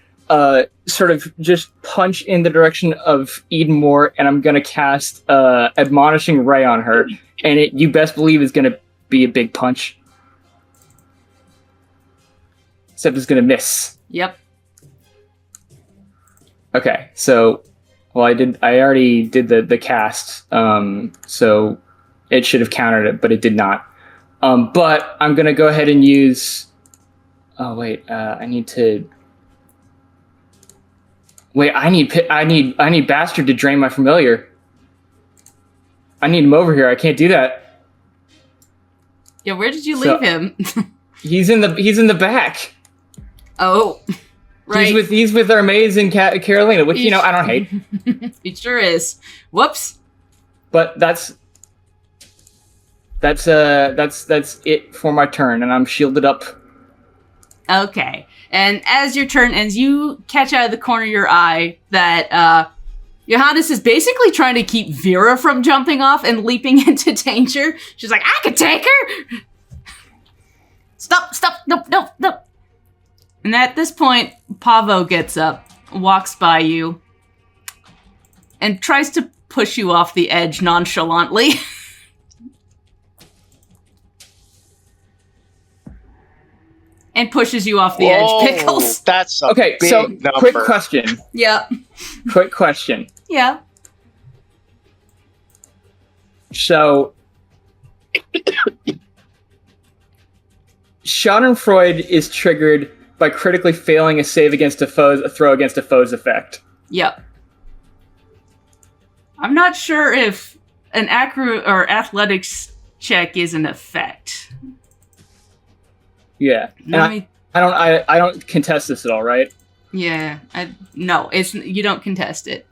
sort of just punch in the direction of Edenmore, and I'm going to cast Admonishing Ray on her. And you best believe is going to be a big punch. Except it's going to miss. Yep. Okay, so... Well, I already did the cast, so it should have countered it, but it did not. But I'm going to go ahead and use... Oh, wait, I need to... Wait, I need Bastard to drain my familiar. I need him over here. I can't do that. Yeah, where did you leave him? He's in the back. Oh, right. He's with our amazing Carolina, which I don't hate. He sure is. Whoops. But that's it for my turn, and I'm shielded up. Okay. And as your turn ends, you catch out of the corner of your eye that Johannes is basically trying to keep Vera from jumping off and leaping into danger. She's like, I can take her! Stop! No! And at this point, Pavo gets up, walks by you, and tries to push you off the edge nonchalantly. And pushes you off the edge, Pickles. That's a okay, big so number. quick question. Yeah. Quick question. Yeah. So, Schadenfreude is triggered by critically failing a save against a throw against a foe's effect. Yep. I'm not sure if an athletics check is an effect. Yeah. I don't contest this at all, right? Yeah. No, you don't contest it.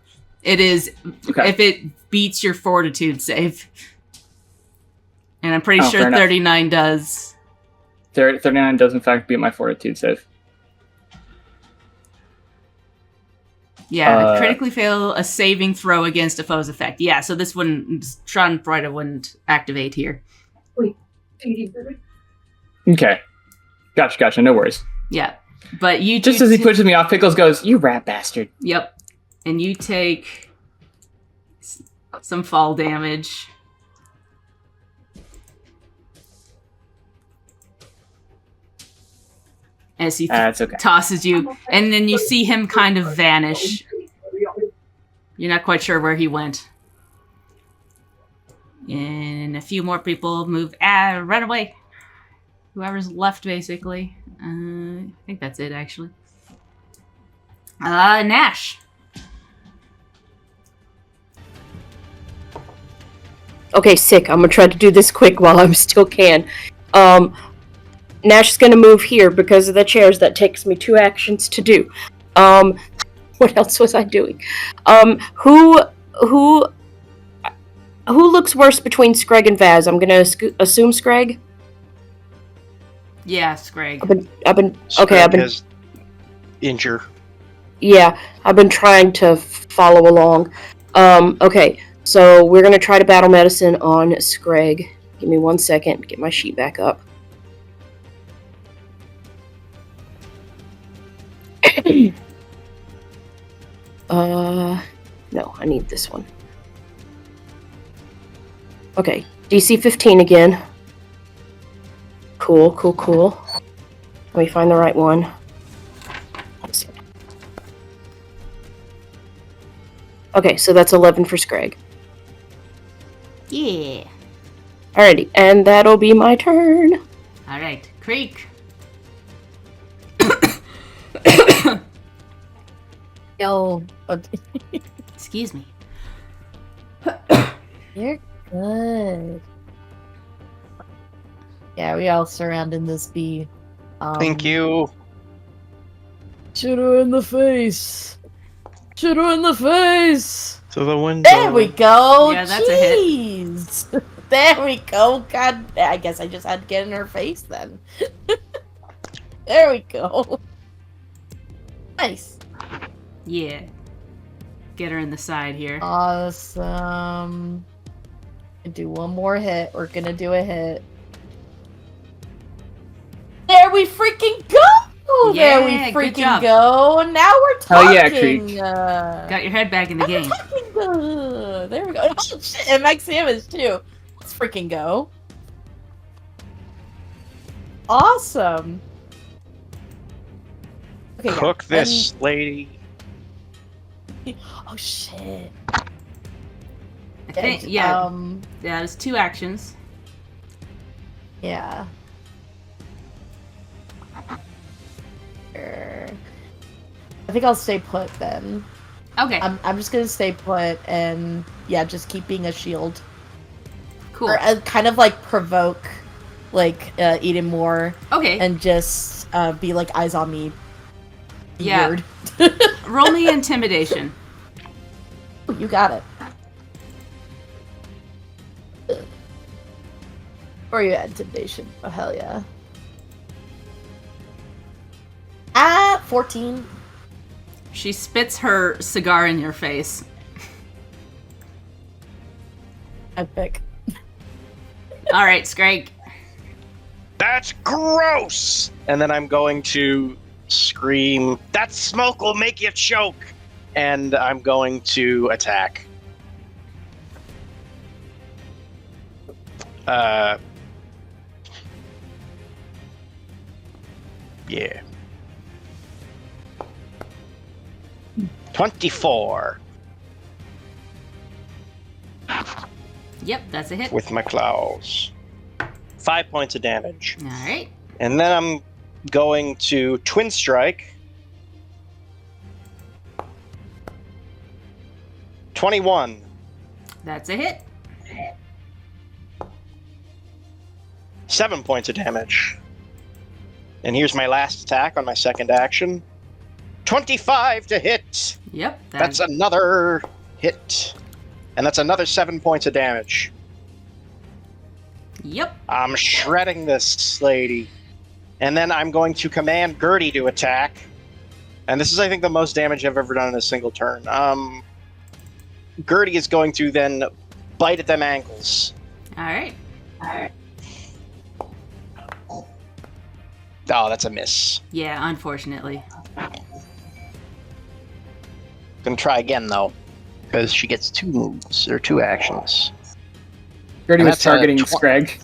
It is okay. If it beats your fortitude save. And I'm pretty sure fair enough. 39 does. 39 does in fact beat my fortitude save. Yeah, critically fail a saving throw against a foe's effect. Yeah, so this Schadenfreude wouldn't activate here. Wait, okay. Gotcha, no worries. Yeah, but you just as he pushes me off, Pickles goes, "You rat bastard." Yep, and you take some fall damage. As he tosses you, and then you see him kind of vanish. You're not quite sure where he went. And a few more people move. Run away. Whoever's left, basically. I think that's it, actually. Nash. Okay, sick. I'm gonna try to do this quick while I still can. Nash is gonna move here because of the chairs. That takes me 2 actions to do. What else was I doing? Who looks worse between Screg and Vaz? I'm gonna assume Screg. Yeah, Screg. I've been injure. Yeah, I've been trying to follow along. Okay, so we're gonna try to battle medicine on Screg. Give me 1 second. Get my sheet back up. No, I need this one. Okay, DC 15 again. Cool. Let me find the right one. Okay, so that's 11 for Screg. Yeah. Alrighty, and that'll be my turn. Alright, Creek. Yo, Excuse me. you're good. Yeah, we all surrounding this bee. Thank you. Shoot her in the face. Shoot her in the face. To the window. There we go. Yeah, that's a hit. Jeez. There we go. God, I guess I just had to get in her face then. There we go. Nice. Yeah. Get her in the side here. Awesome. Do one more hit. We're gonna do a hit. There we freaking go! Yeah, there we good freaking job. go. Now we're Hell talking. yeah, Creek. Got your head back in the I'm game. talking. There we go. Oh shit! And Max damage too. Let's freaking go. Awesome. Okay, yeah. Cook this, lady. Oh shit. I think, yeah. Yeah, there's 2 actions. Yeah. Sure. I think I'll stay put then. Okay, I'm just gonna stay put and yeah, just keep being a shield. cool. Or kind of like provoke, like Eden more, Okay, and just be like eyes on me. Yeah. Weird. roll me intimidation. You got it. Or you had intimidation. Oh hell yeah. 14. She spits her cigar in your face. Epic. All right, Scrag. That's gross! And then I'm going to scream, that smoke will make you choke! And I'm going to attack. Yeah. 24 Yep, that's a hit. with my claws. 5 points of damage. All right. And then I'm going to Twin Strike. 21. That's a hit. 7 points of damage. And here's my last attack on my second action. 25 to hit. Yep. That's another hit. And that's another 7 points of damage. Yep. I'm shredding this lady. And then I'm going to command Gertie to attack. And this is, I think, the most damage I've ever done in a single turn. Gertie is going to then bite at them ankles. All right. Oh, that's a miss. Yeah, unfortunately. Gonna try again, though. Because she gets 2 moves, or 2 actions. Gertie And was that's a targeting Scrag.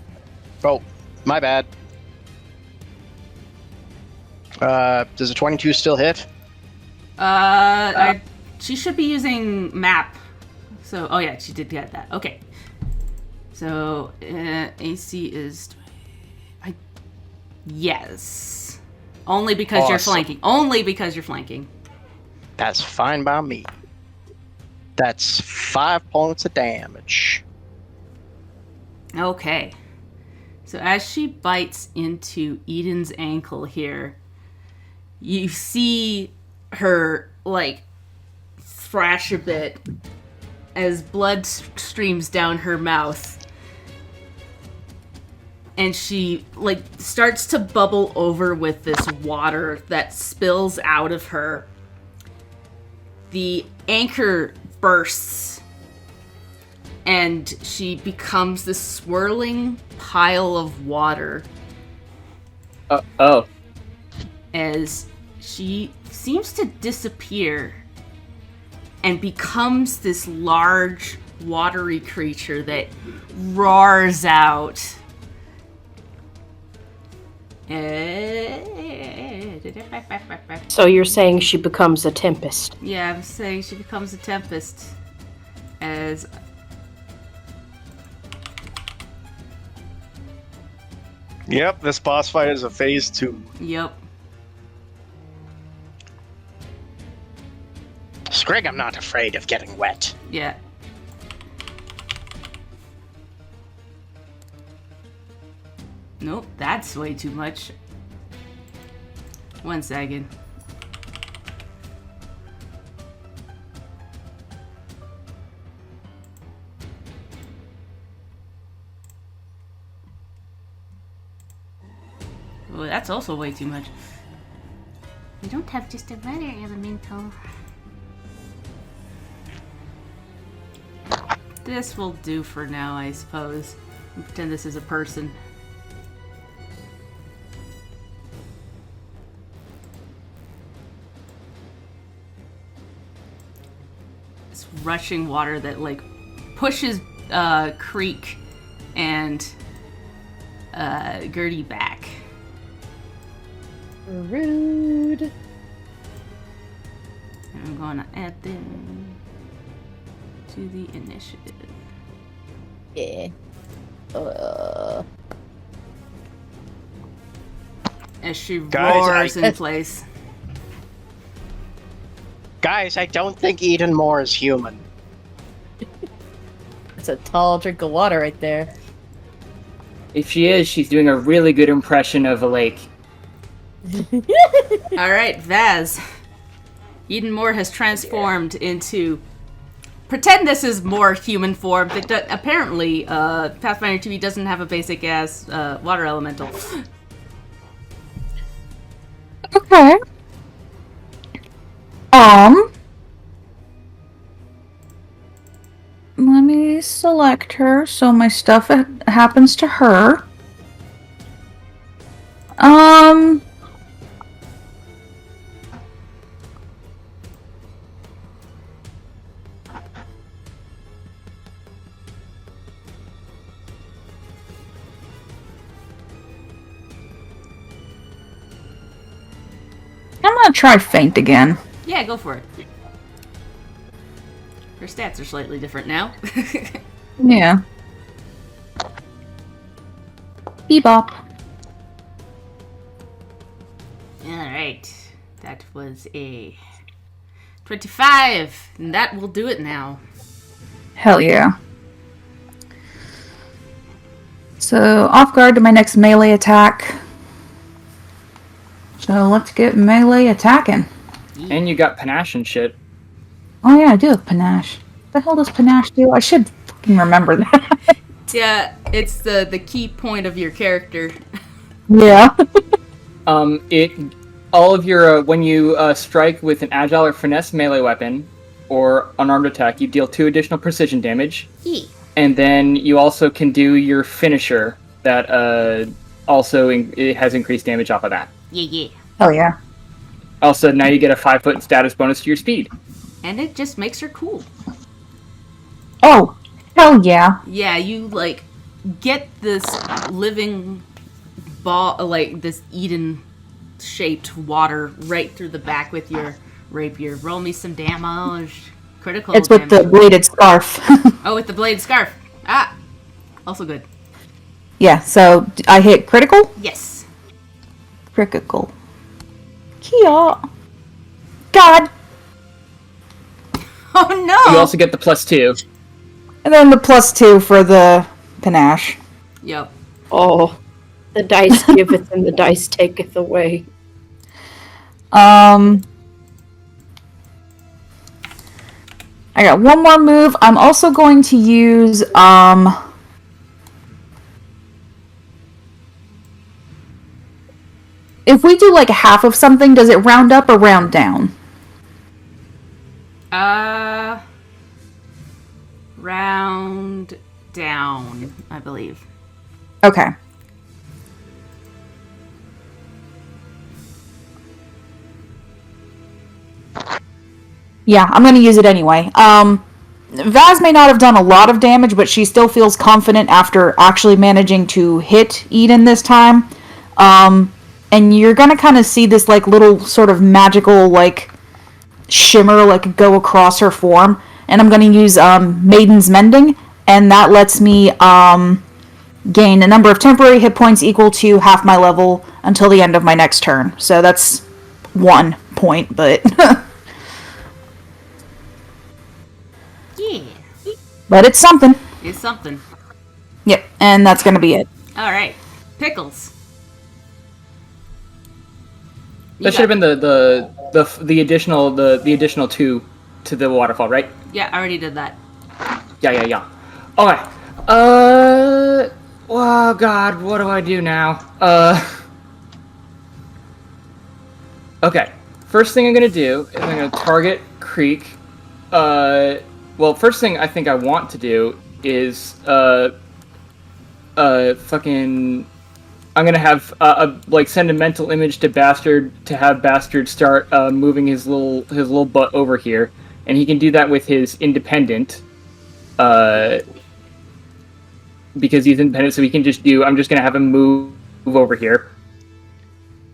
Oh, my bad. Does a 22 still hit? She should be using map. So, oh yeah, she did get that. Okay. So, AC is... Yes. Only because you're Awesome. flanking. Only because you're flanking. That's fine by me. That's 5 points of damage. Okay. So as she bites into Eden's ankle here, you see her, like, thrash a bit as blood streams down her mouth. And she, like, starts to bubble over with this water that spills out of her. The anchor bursts, and she becomes this swirling pile of water Oh. as she seems to disappear and becomes this large, watery creature that roars out. So you're saying she becomes a tempest? Yeah, I'm saying she becomes a tempest as Yep, this boss fight is a phase 2. Yep. Scrig, I'm not afraid of getting wet. Yeah. Nope, that's way too much. 1 second. Oh, that's also way too much. We don't have just a weather elemental. This will do for now, I suppose. I'll pretend this is a person. It's rushing water that, like, pushes Creek and Gertie back. Rude. I'm gonna add them to the initiative. Yeah. As she Guys, roars in place. Guys, I don't think Eden Moore is human. It's a tall drink of water right there. If she is, she's doing a really good impression of a lake. Alright, Vaz. Eden Moore has transformed into... Pretend this is more human form. Apparently, Pathfinder 2 doesn't have a basic-ass water elemental. Okay. Let me select her so my stuff happens to her. I'm gonna try faint again. Yeah, go for it. Her stats are slightly different now. Yeah. Bebop. Alright. That was a 25. And that will do it now. Hell yeah. So, off guard to my next melee attack. So, let's get melee attacking. And you got panache and shit. Oh yeah, I do have panache. What the hell does panache do? I should fucking remember that. Yeah, it's the key point of your character. Yeah. All of your when you strike with an agile or finesse melee weapon or unarmed attack, you deal 2 additional precision damage. Yeah. And then you also can do your finisher that also it has increased damage off of that. Yeah. Hell yeah. Also, now you get a 5-foot status bonus to your speed. And it just makes her cool. Oh, hell yeah. Yeah, you, like, get this living ball, like, this Eden-shaped water right through the back with your rapier. Roll me some damage. Critical It's with damage. the bladed scarf. Oh, with the blade scarf. Ah! Also good. Yeah, so I hit critical? Yes. Critical. Kia. God. Oh, no! You also get the +2. And then the +2 for the panache. Yep. Oh, the dice giveth and the dice taketh away. I got one more move. I'm also going to use, if we do like half of something, does it round up or round down? Round down, I believe. Okay. Yeah, I'm gonna use it anyway. Vaz may not have done a lot of damage, but she still feels confident after actually managing to hit Eden this time. And you're gonna kind of see this, like, little sort of magical, like, shimmer, like, go across her form. And I'm gonna use, Maiden's Mending, and that lets me, gain a number of temporary hit points equal to half my level until the end of my next turn. So that's 1 point, but... But it's something. It's something. Yep, and that's gonna be it. All right, Pickles. That should have been the additional 2 to the waterfall, right? Yeah, I already did that. Yeah. Okay. Oh God, what do I do now? Okay. First thing I'm gonna do is I'm gonna target Creek. Well, first thing I think I want to do is fucking. I'm gonna have send a mental image to Bastard to have Bastard start moving his little butt over here, and he can do that with his independent, because he's independent, so he can just do. I'm just gonna have him move over here,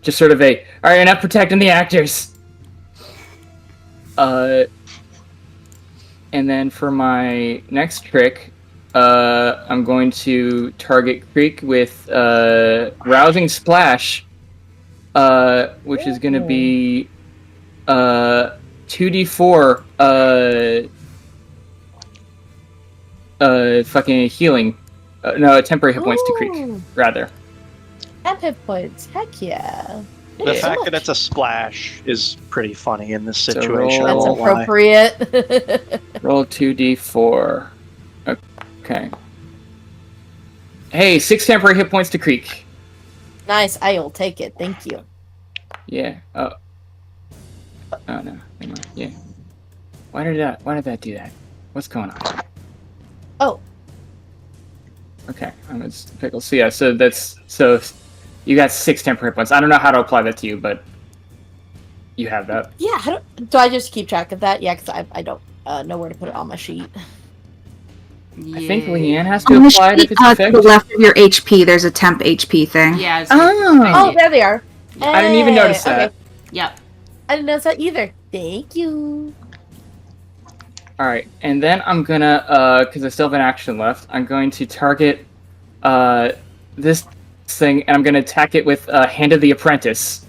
just sort of all right, enough protecting the actors. And then for my next trick. I'm going to target Creek with Rousing Splash, which is going to be 2d4 fucking healing. No, temporary hit points to Creek, rather. And hit points. Heck yeah. The fact that it's a splash is pretty funny in this So situation. That's roll- appropriate. Roll 2d4. Okay. Hey, 6 temporary hit points to Creek. Nice. I will take it. Thank you. Yeah. Oh no. Never mind. Yeah. Why did that do that? What's going on? Oh. Okay. I'm just Pickles. So yeah. So you got 6 temporary hit points. I don't know how to apply that to you, but you have that. Yeah. Do I just keep track of that? Yeah, because I don't know where to put it on my sheet. I think Leanne has to On the apply it if sheet it's to the effective. left of your HP, there's a temp HP thing. Yeah. Oh, there they are. I didn't even notice Hey, that. okay. Yep. I didn't notice that either. Thank you. Alright, and then I'm gonna, because I still have an action left, I'm going to target this thing, and I'm gonna attack it with Hand of the Apprentice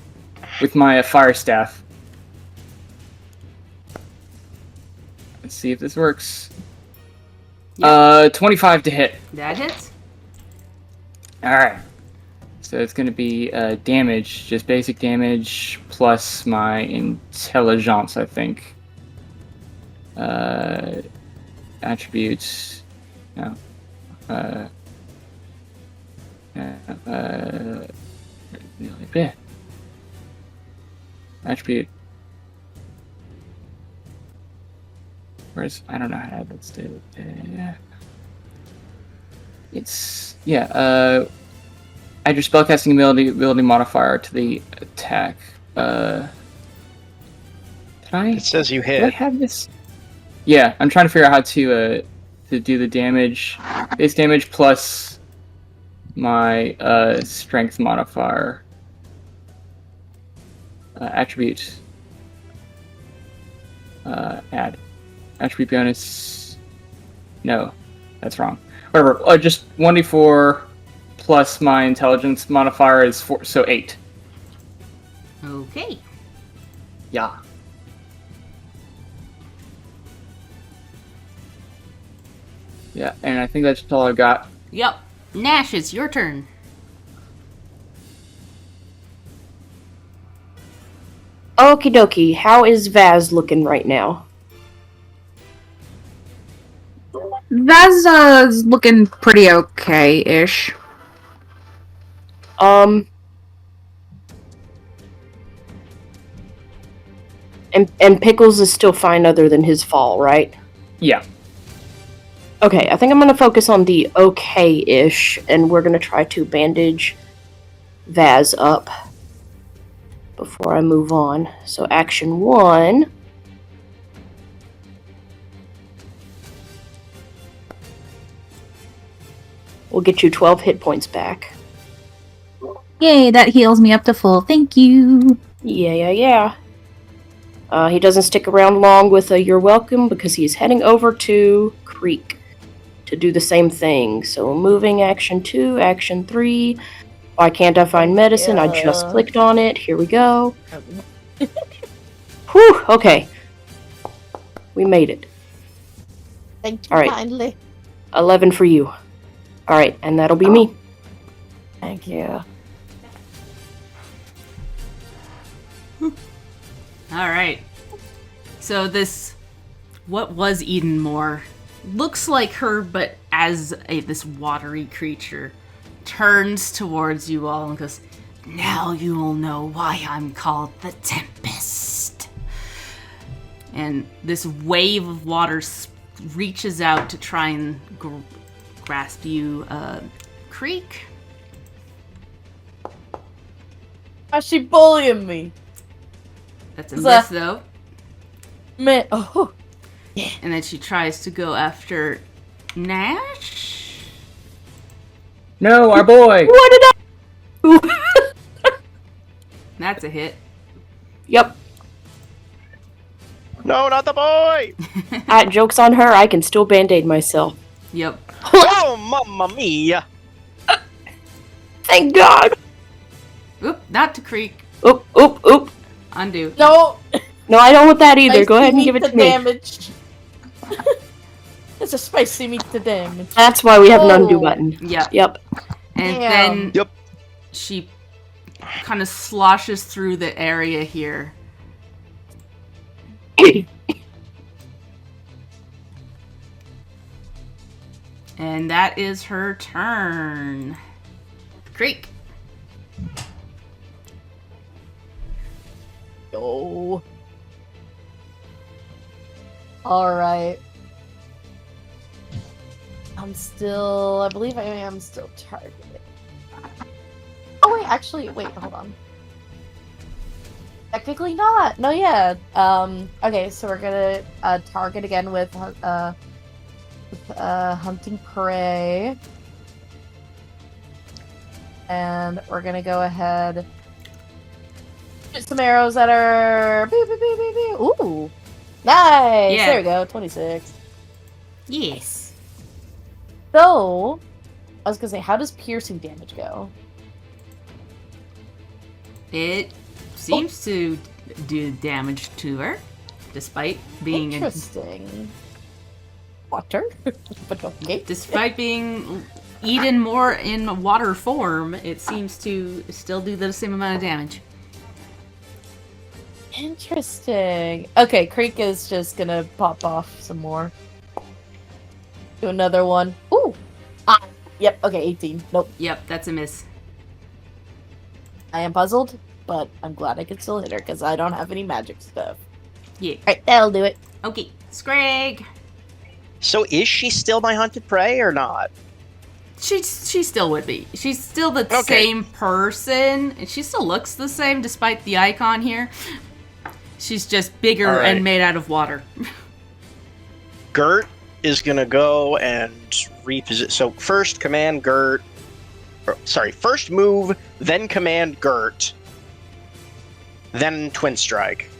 with my fire staff. Let's see if this works. 25 to hit. That hits. Alright. So it's gonna be damage, just basic damage, plus my intelligence, I think. Attributes. No. Attribute. Where's I don't know how to let's do it. It's add your spellcasting ability modifier to the attack. Can I? It says you Do I hit. have this? Yeah, I'm trying to figure out how to do the damage, base damage plus my strength modifier. Attribute. Add. Attribute bonus. No, that's wrong. Whatever. Just 1d4 plus my intelligence modifier is 4, so 8. Okay. Yeah. Yeah, and I think that's all I've got. Yep. Nash, it's your turn. Okie dokie, how is Vaz looking right now? That's looking pretty okay-ish. And Pickles is still fine other than his fall, right? Yeah. Okay, I think I'm gonna focus on the okay-ish, and we're gonna try to bandage Vaz up before I move on. So action 1. We'll get you 12 hit points back. Yay, that heals me up to full. Thank you. Yeah. He doesn't stick around long with a you're welcome because he's heading over to Creek to do the same thing. So moving action 2, action 3. Why can't I find medicine? I just clicked on it. Here we go. Whew, okay. We made it. Thank you All right. kindly. 11 for you. All right, and that'll be me. Thank you. All right. So this, what was Edenmore, looks like her, but as this watery creature, turns towards you all and goes, "Now you will know why I'm called the Tempest." And this wave of water reaches out to try and grasp you, Creek. How's she bullying me? That's a miss, though. Man, oh. And then she tries to go after Nash. No, our boy! What did I do? That's a hit. Yep. No, not the boy! Joke's on her, I can still band-aid myself. Yep. Oh, mamma mia! Thank God! Oop, not to Creek. Oop, oop, oop. Undo. No! No, I don't want that either. Spicy Go ahead and meat give it the to me. damage. It's a spicy meat to damage. That's why we have an undo Oh. button. Yep. Yep. And Damn. then Yep. she kind of sloshes through the area here. And that is her turn. Creek. Yo. Alright. I believe I am still targeted. Oh wait, actually, wait, hold on. Technically not. No, yeah. Okay, so we're gonna target again with hunting prey. And we're gonna go ahead shoot some arrows at her. Boo, boo, boo, boo, boo. Ooh. Nice! Yeah. There we go, 26. Yes. So, I was gonna say, how does piercing damage go? It seems to do damage to her, despite being Interesting. Water? But okay. despite being eaten more in water form. It seems to still do the same amount of damage. Interesting. Okay, Creek is just gonna pop off some more. Do another one. Ooh! Ah! Yep, okay, 18. Nope. Yep, that's a miss. I am puzzled, but I'm glad I could still hit her because I don't have any magic stuff. Yeah. Alright, that'll do it. Okay, Scrag. So is she still my hunted prey or not? She still would be. She's still the Okay. same person, and she still looks the same despite the icon here. She's just bigger All right. and made out of water. Gert is gonna go and reposition. So first command Gert. First move, then command Gert, then Twin Strike.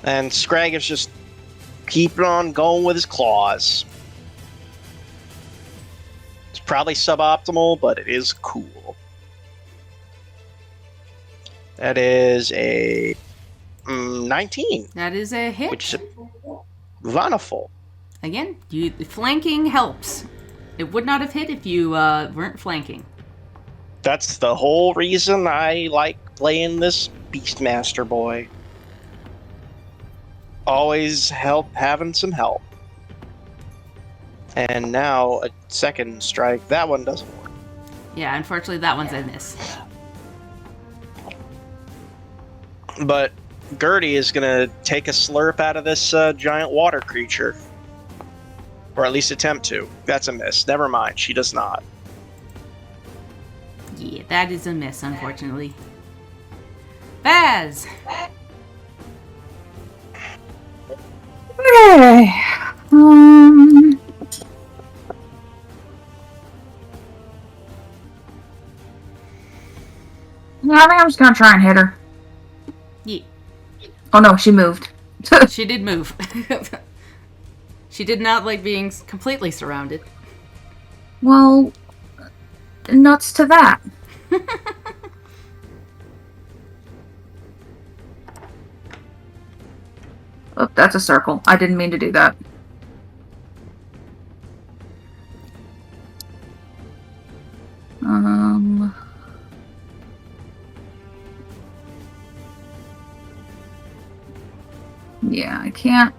And Scrag is just keeping on going with his claws. It's probably suboptimal, but it is cool. That is a 19, That is a hit. which is wonderful. Again, flanking helps. It would not have hit if you weren't flanking. That's the whole reason I like playing this Beastmaster boy. Always having some help. And now a second strike. That one doesn't work. Yeah, unfortunately that one's a miss. But Gertie is gonna take a slurp out of this giant water creature. Or at least attempt to. That's a miss. Never mind, she does not. Yeah, that is a miss, unfortunately. Baz! Okay. Yeah, I think I'm just gonna try and hit her. Yeah, Oh no, she moved. she did move. She did not like being completely surrounded. Well, nuts to that. that's a circle. I didn't mean to do that. Yeah, I can't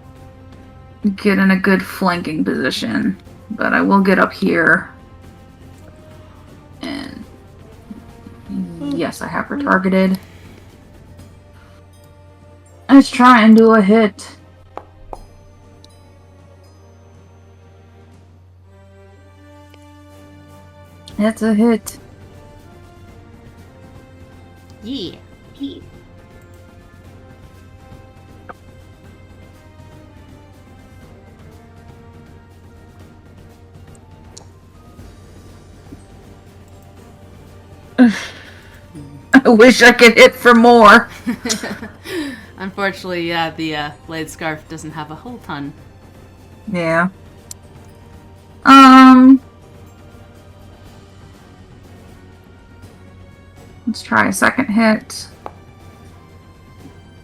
get in a good flanking position, but I will get up here. And yes, I have her targeted. Let's try and do a hit. It's a hit. Yeah. I wish I could hit for more. Unfortunately, yeah, the blade scarf doesn't have a whole ton. Yeah. Let's try a second hit.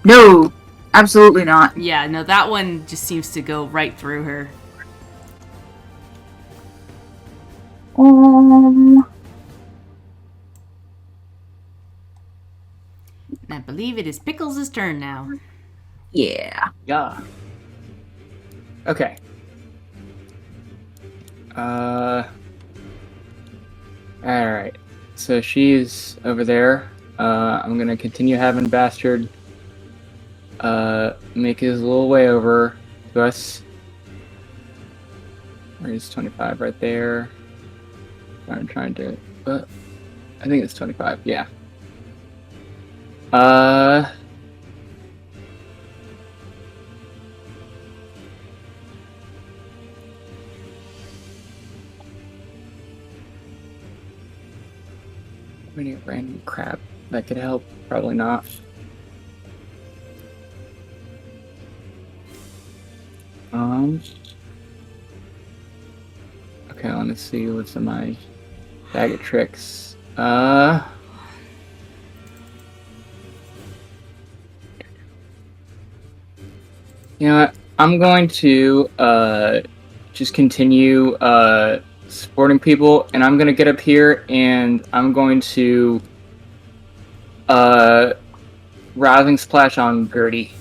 No, absolutely not. Yeah, no, that one just seems to go right through her. And I believe it is Pickles' turn now. Yeah. Yeah. Okay. Alright. So she's over there. I'm gonna continue having Bastard make his little way over to us. Where's 25 right there? I'm trying to I think it's 25, yeah. Any random crap that could help? Probably not. Okay, let's see what's in my bag of tricks. You know what? I'm going to just continue supporting people, and I'm going to get up here, and I'm going to Rousing Splash on Gertie.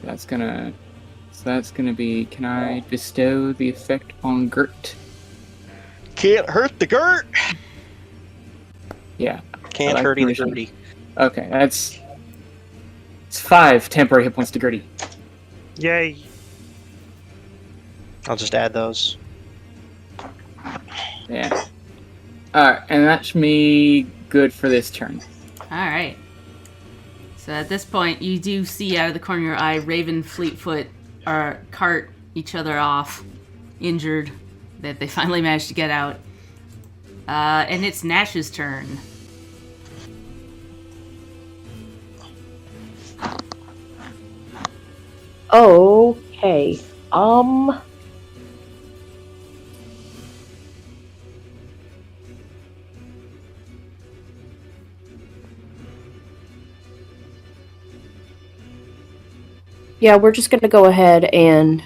That's gonna be, can I bestow the effect on Gert? Can't hurt the Gert! Yeah. Can't hurt the Gertie. Okay, it's 5 temporary hit points to Gertie. Yay. I'll just add those. Yeah. Alright, and that's me good for this turn. Alright. So at this point, you do see out of the corner of your eye Raven, Fleetfoot cart each other off, injured, that they finally managed to get out. And it's Nash's turn. Okay. Yeah, we're just gonna go ahead and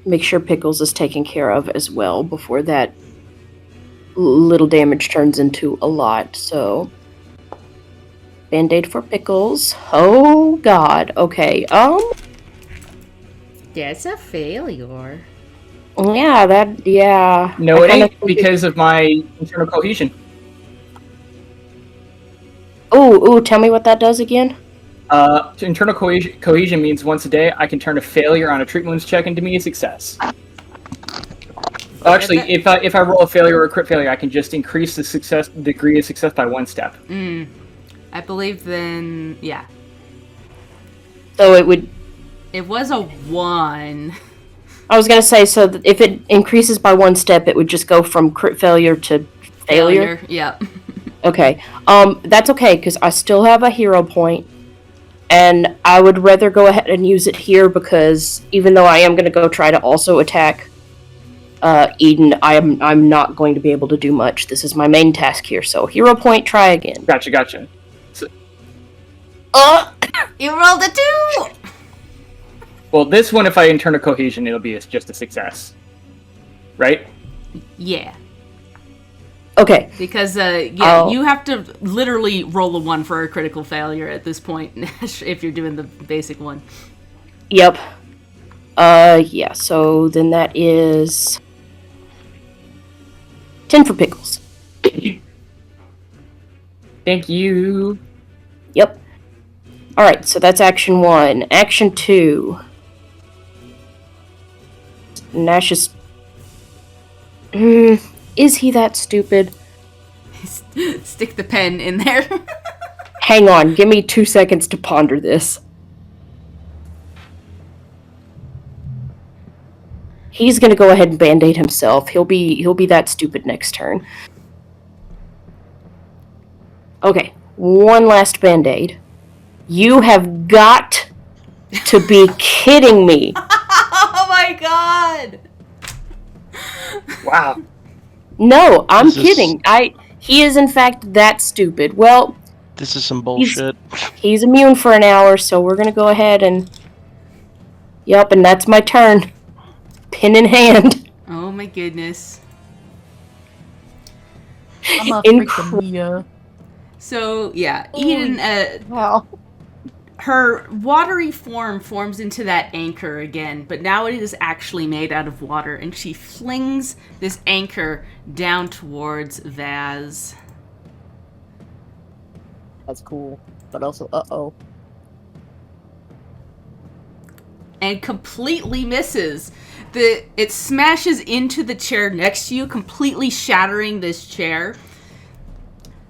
make sure Pickles is taken care of as well before that little damage turns into a lot, so... Band-Aid for Pickles. Oh, God. Okay, That's a failure. Yeah. No, it ain't, because of my internal cohesion. Ooh, tell me what that does again? Internal cohesion means once a day I can turn a failure on a treatment wounds check into me a success. Actually, if I roll a failure or a crit failure, I can just increase the degree of success by 1 step. I believe then, yeah. So it would... It was a 1. I was gonna say, so that if it increases by 1 step, it would just go from crit failure to failure? Yep. Okay. That's okay, because I still have a hero point, and I would rather go ahead and use it here, because even though I am gonna go try to also attack Eden, I'm not going to be able to do much. This is my main task here, so hero point, try again. Gotcha. You rolled a 2! Well, this one, if I enter a cohesion, it'll be just a success. Right? Yeah. Okay. Because, you have to literally roll a 1 for a critical failure at this point, if you're doing the basic one. Yep. Yeah, so then that is 10 for pickles. Thank you. Yep. Alright, so that's action 1. Action 2. Nash is... is he that stupid? Stick the pen in there. Hang on, give me 2 seconds to ponder this. He's gonna go ahead and band-aid himself. He'll be that stupid next turn. Okay, one last band-aid. You have got to be kidding me. Oh my god! Wow. No, I'm This is- kidding. He is in fact that stupid. Well, This is some bullshit. he's immune for an hour, so we're gonna go ahead and... Yep, and that's my turn. Pin in hand. Oh my goodness. I'm a Inc- freaking Mia. So, yeah, Eden, Wow. her watery form forms into that anchor again, but now it is actually made out of water, and she flings this anchor down towards Vaz. That's cool. But also, uh-oh. And completely misses. It smashes into the chair next to you, completely shattering this chair.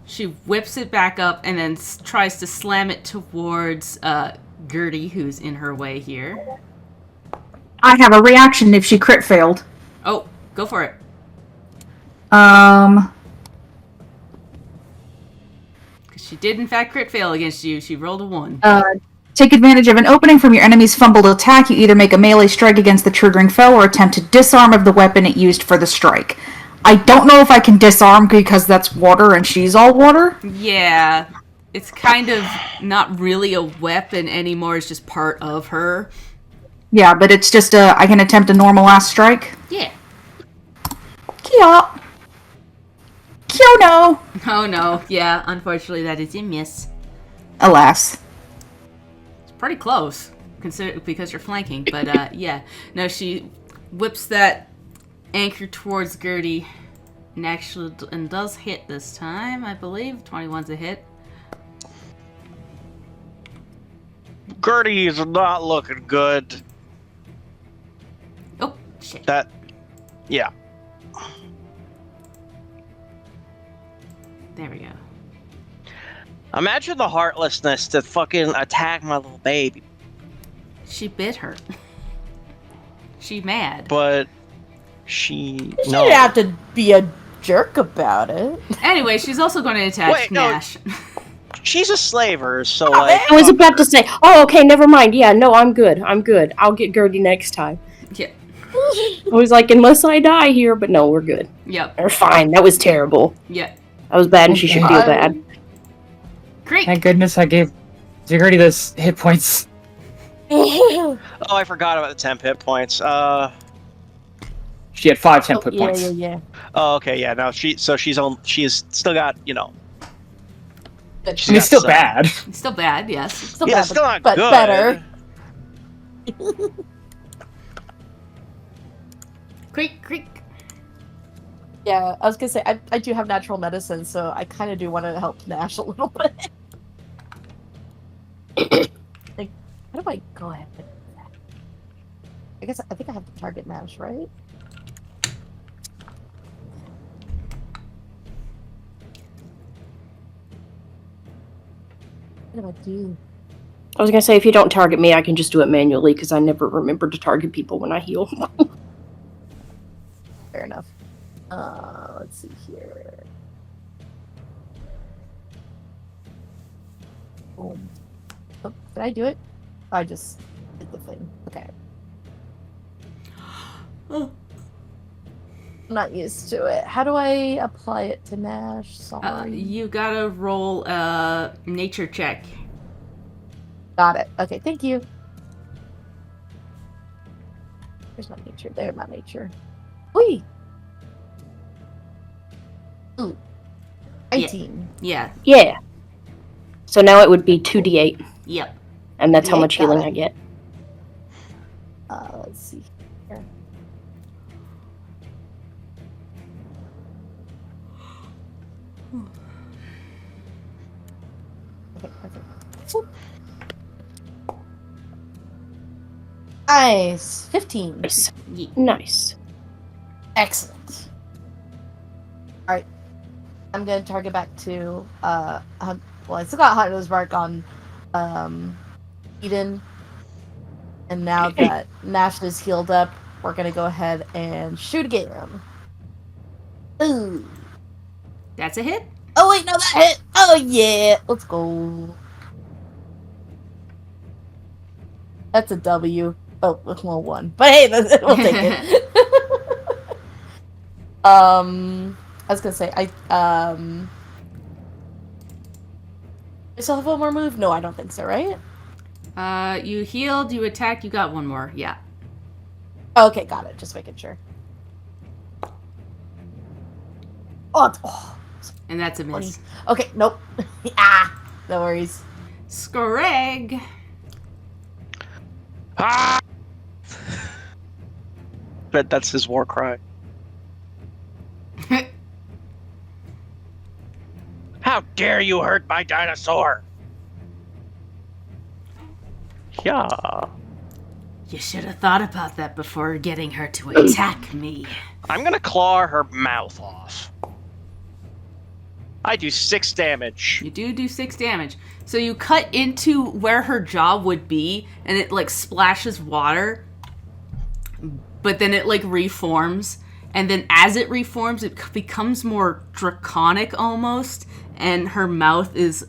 She whips it back up and then tries to slam it towards Gertie, who's in her way here. I have a reaction if she crit failed. Oh, go for it. Um, Because she did, in fact, crit fail against you. She rolled a 1. take advantage of an opening from your enemy's fumbled attack. You either make a melee strike against the triggering foe or attempt to disarm of the weapon it used for the strike. I don't know if I can disarm because that's water and she's all water. Yeah. It's kind of not really a weapon anymore. It's just part of her. Yeah, but it's just I can attempt a normal ass strike. Yeah. Kyo. Kyo no. Oh, no. Yeah, unfortunately, that is a miss. Alas. It's pretty close, because you're flanking. But, yeah. No, she whips that anchor towards Gertie and does hit this time, I believe. 21's a hit. Gertie is not looking good. Oh, shit. Yeah. There we go. Imagine the heartlessness to fucking attack my little baby. She bit her. She mad. But You shouldn't have to be a jerk about it. Anyway, she's also going to attack Wait, no. Nash. She's a slaver, so like. I was about to say, oh, okay, never mind. Yeah, no, I'm good. I'll get Gertie next time. Yeah. I was like, unless I die here, but no, we're good. Yep. We're fine. That was terrible. Yep. That was bad, and she should feel bad. Great. Thank goodness I gave Gertie those hit points. Oh, I forgot about the temp hit points. She had 5 temp hit points. Yeah. Oh, okay, yeah. No, she's still got, I mean, she's it's got still some. bad. It's still bad, yes. Still Yeah, bad, it's still not but good. better. Creak. Yeah, I was gonna say, I do have natural medicine, so I kind of do want to help Nash a little bit. Like, how do I go ahead and do that? I think I have to target Nash, right? What do I do? I was gonna say, if you don't target me, I can just do it manually, because I never remember to target people when I heal. Fair enough. Let's see here. Boom. Oh, did I do it? I just did the thing. Okay. I'm not used to it. How do I apply it to Nash? Sorry. You gotta roll a nature check. Got it. Okay, thank you. There's my nature. There's my nature. Whee! Ooh. 18. Yeah. Yeah. So now it would be 2d8. Yep. And that's how Yeah, much got healing it. I get. Let's see here. Okay, perfect. Whoop. Nice. 15. Nice. Ye- Nice. Excellent. Alright. I'm gonna target back to well, I still got Hunter's Mark on Eden. And now that Nash is healed up, we're gonna go ahead and shoot again. Ooh. That's a hit. Oh wait, no, that hit. Oh yeah, let's go. That's a W. Oh, well, 1. But hey, we'll take it. I was gonna say I still have one more move. No, I don't think so. Right? You healed, you attacked, you got one more. Yeah. Okay, got it. Just making sure. Oh, And that's a miss. okay, nope. No worries. Scrag. Ah! Bet that's his war cry. How dare you hurt my dinosaur? Yeah. You should have thought about that before getting her to attack me. I'm gonna claw her mouth off. I do 6 damage. You do 6 damage. So you cut into where her jaw would be, and it like splashes water, but then it like reforms, and then as it reforms, it becomes more draconic almost, and her mouth is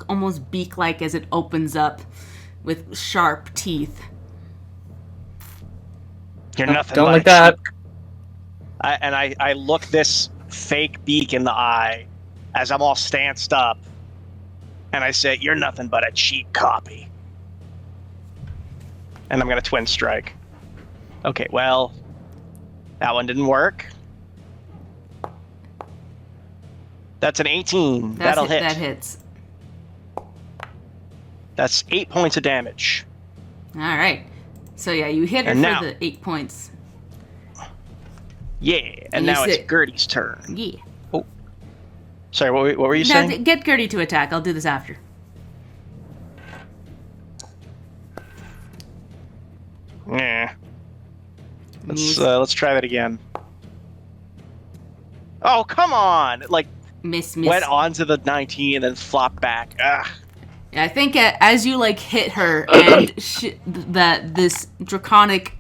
almost beak-like as it opens up with sharp teeth. You're nothing Don't but like a that. cheap- I look this fake beak in the eye as I'm all stanced up, and I say, "You're nothing but a cheap copy." And I'm gonna twin strike. Okay, well, that one didn't work. That's an 18. That'll hit. That hits. That's 8 points of damage. All right. So yeah, you hit her And for now- the 8 points. Yeah, And and you now it's sit. Gertie's turn. Yeah. Sorry, what were you Now, saying? get Gertie to attack. I'll do this after. Nah. Let's try that again. Oh, come on! It, like, Miss. went onto the 19 and then flopped back. Ugh. I think as you like hit her and that this draconic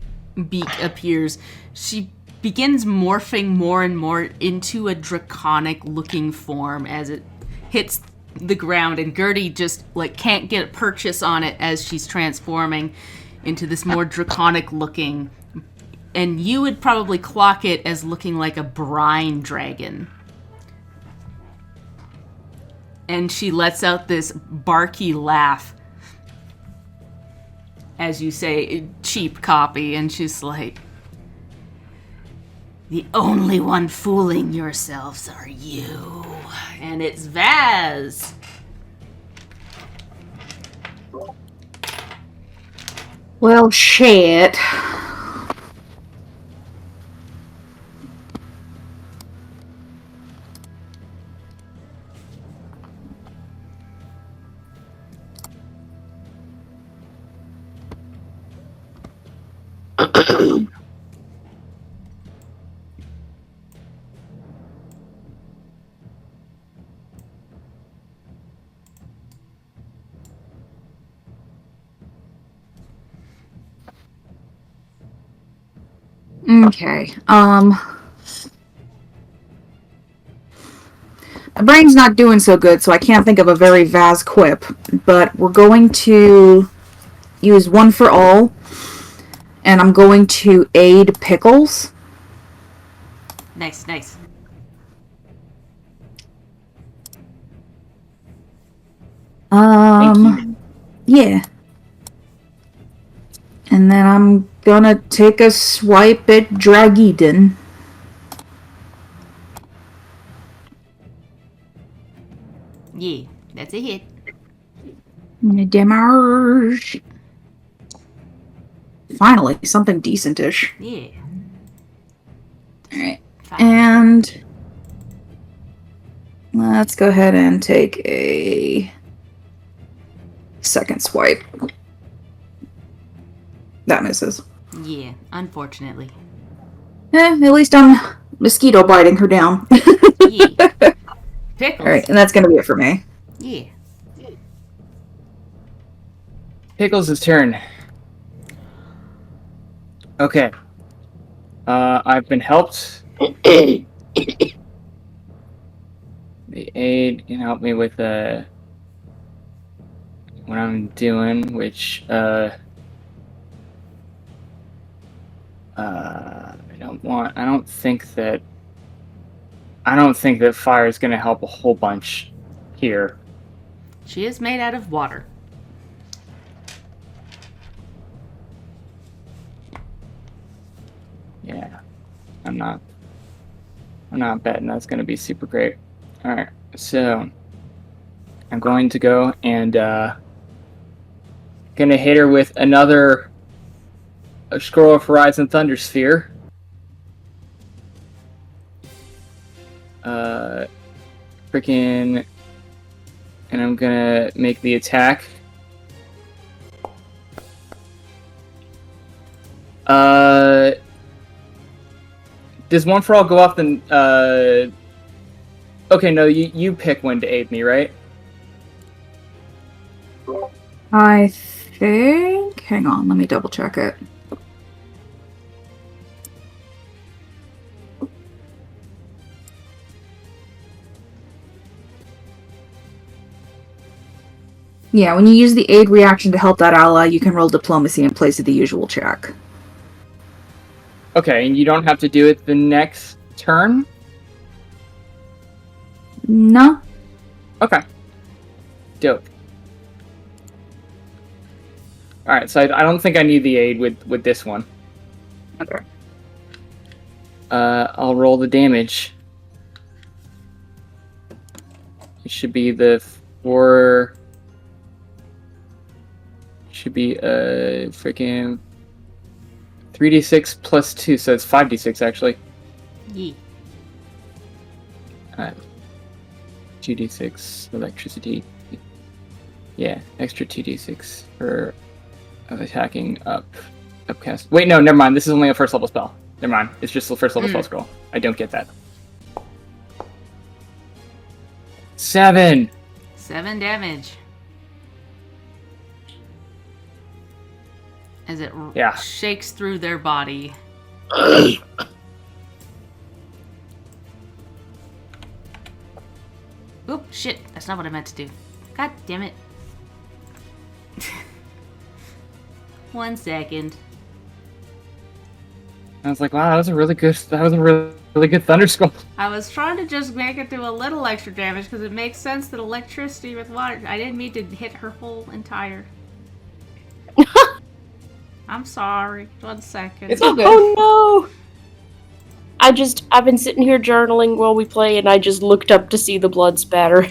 beak appears, she begins morphing more and more into a draconic looking form as it hits the ground, and Gertie just like can't get a purchase on it as she's transforming into this more draconic looking, and you would probably clock it as looking like a brine dragon. And she lets out this barky laugh as you say, cheap copy, and she's like, "The only one fooling yourselves are you." And it's Vaz. Well, shit. Okay. My brain's not doing so good, so I can't think of a very vast quip. But we're going to use one for all, and I'm going to aid Pickles. Nice, nice. Thank you. Yeah. And then I'm gonna take a swipe at Dragiden. Yeah, that's a hit. Damage. Finally, something decentish. Yeah. Alright. Fine. And let's go ahead and take a second swipe. That misses. Yeah, unfortunately. At least I'm mosquito biting her down. Yeah. Pickles. Alright, and that's gonna be it for me. Yeah. Pickles' turn. Okay. I've been helped. The aid can help me with what I'm doing, which I don't think that fire is gonna help a whole bunch here. She is made out of water. Yeah. I'm not betting that's gonna be super great. Alright, so I'm going to go and gonna hit her with another Scroll of Horizon Thunder Sphere. Freaking, and I'm gonna make the attack. Does one for all go off the? Okay, no, you pick when to aid me, right? I think. Hang on, let me double check it. Yeah, when you use the aid reaction to help that ally, you can roll diplomacy in place of the usual check. Okay, and you don't have to do it the next turn? No. Okay. Dope. Alright, so I don't think I need the aid with this one. Okay. I'll roll the damage. It should be the 4... Should be freaking 3d6 plus 2, so it's 5d6 actually. Yeah. 2d6 electricity. Yeah, extra 2d6 for attacking upcast. Wait, no, never mind. This is only a first level spell. Never mind. It's just the first level spell scroll. I don't get that. 7. 7 damage. As it shakes through their body. Oop, shit. That's not what I meant to do. God damn it. 1 second. I was like, wow, that was a really good thunder skull. I was trying to just make it do a little extra damage because it makes sense that electricity with water. I didn't mean to hit her whole entire. I'm sorry. 1 second. It's all good. Oh no! I've been sitting here journaling while we play, and I just looked up to see the blood spatter.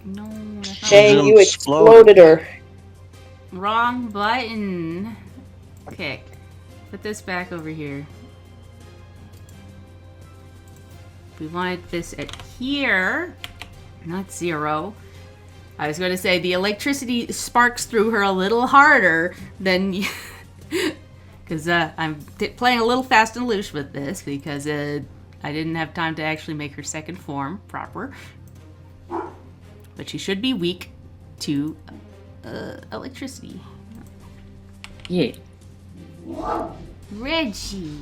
No, that's not Shay, Zoom you exploded her. wrong button. Okay, put this back over here. We wanted this at here, not 0. I was going to say the electricity sparks through her a little harder than because I'm playing a little fast and loose with this because I didn't have time to actually make her second form proper. But she should be weak to electricity. Yeah. Reggie.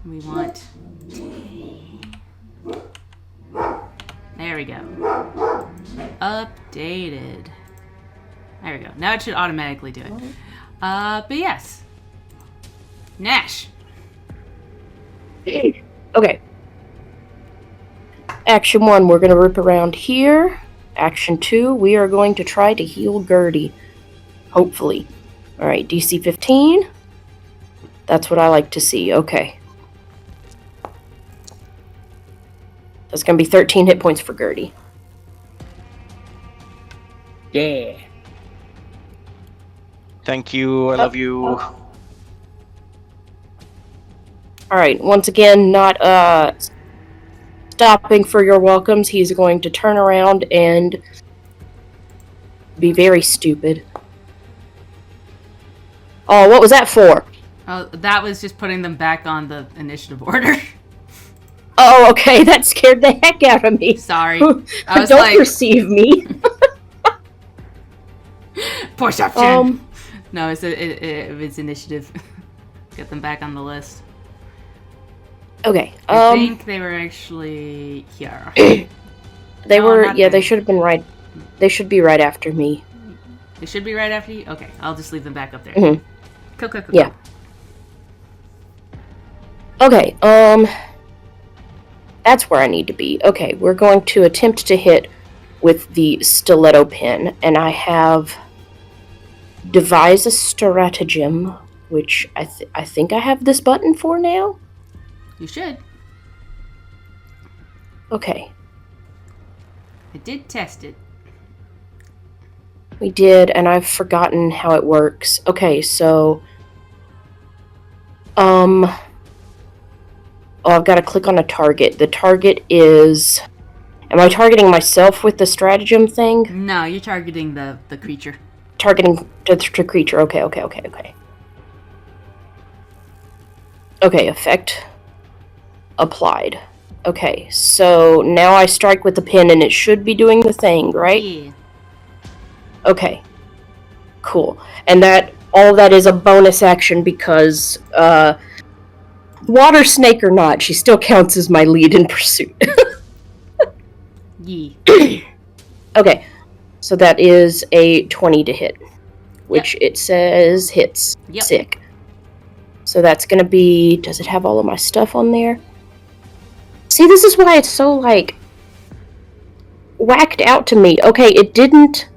We want... There we go. Updated. There we go. Now it should automatically do it. But yes. Nash. Okay. Action 1, we're going to rip around here. Action 2, we are going to try to heal Gertie. Hopefully. Alright, DC 15. That's what I like to see. Okay. That's going to be 13 hit points for Gertie. Yeah. Thank you. I love you. Alright, once again, not stopping for your welcomes. He's going to turn around and be very stupid. Oh, what was that for? Oh, that was just putting them back on the initiative order. Oh, okay, that scared the heck out of me. Sorry. I was Don't like, perceive me. perception. No, it was initiative. Get them back on the list. Okay. I think they were actually here. They No, were. not Yeah, there. they should have been right. They should be right after me. They should be right after you? Okay, I'll just leave them back up there. Mhm. Cool. Yeah. Okay. That's where I need to be. Okay, we're going to attempt to hit with the stiletto pin, and I have devise a stratagem, which I think I have this button for now. You should. Okay, I did test it. we did, and I've forgotten how it works. Okay, so oh, I've got to click on a target. The target is. Am I targeting myself with the stratagem thing? No, you're targeting the creature. Targeting the creature. Okay. Okay, effect applied. Okay, so now I strike with the pin and it should be doing the thing, right? Yeah. Okay. Cool. And all of that is a bonus action because, water snake or not, she still counts as my lead in pursuit. Yeah. Okay, so that is a 20 to hit, which it says hits. Yep. Sick. So that's gonna be. Does it have all of my stuff on there? See, this is why it's so, like, whacked out to me. Okay, it didn't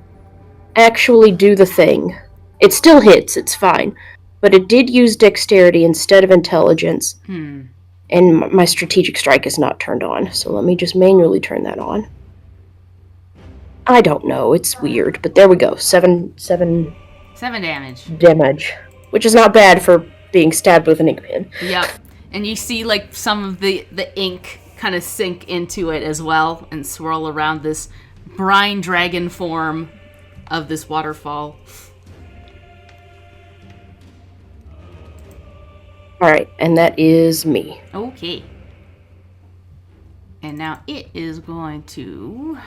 actually do the thing. It still hits, it's fine. But it did use dexterity instead of intelligence. And my strategic strike is not turned on, so let me just manually turn that on. I don't know, it's weird, but there we go. 7 damage. damage, which is not bad for being stabbed with an ink pen. Yep. And you see, like, some of the ink kind of sink into it as well and swirl around this brine dragon form of this waterfall. Alright, and that is me. Okay. And now it is going to...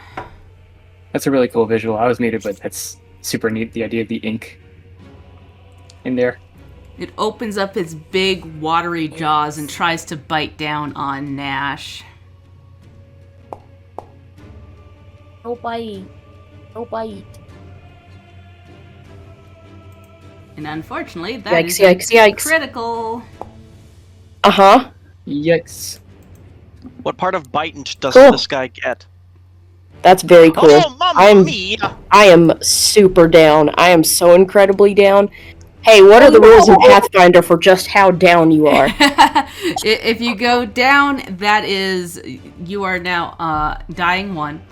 That's a really cool visual. I was muted, but that's super neat. The idea of the ink in there. It opens up its big, watery jaws and tries to bite down on Nash. No bite. No bite. And unfortunately, that is Yikes. critical. Uh-huh. Yikes. What part of biting does Cool. this guy get? That's very cool. Oh, mamma mia! I am super down. I am so incredibly down. Hey, what are the rules in Pathfinder for just how down you are? If you go down, that is, you are now dying 1.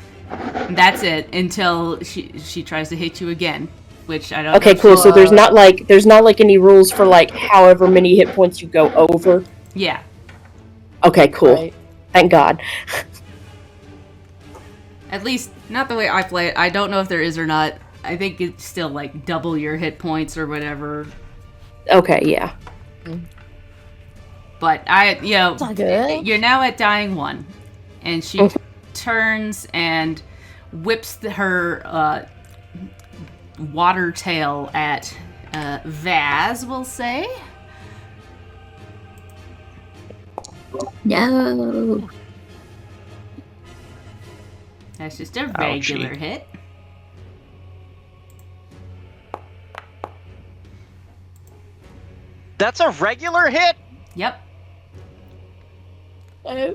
That's it until she tries to hit you again, which I don't. Okay, know. cool. So there's not like any rules for like however many hit points you go over. Yeah. Okay, cool. Right. Thank God. At least not the way I play it. I don't know if there is or not. I think it's still like double your hit points or whatever. Okay, yeah. But not good. you're now at dying 1, and she turns and whips her water tail at Vaz, we'll say. No. That's just a regular hit. That's a regular hit? Yep.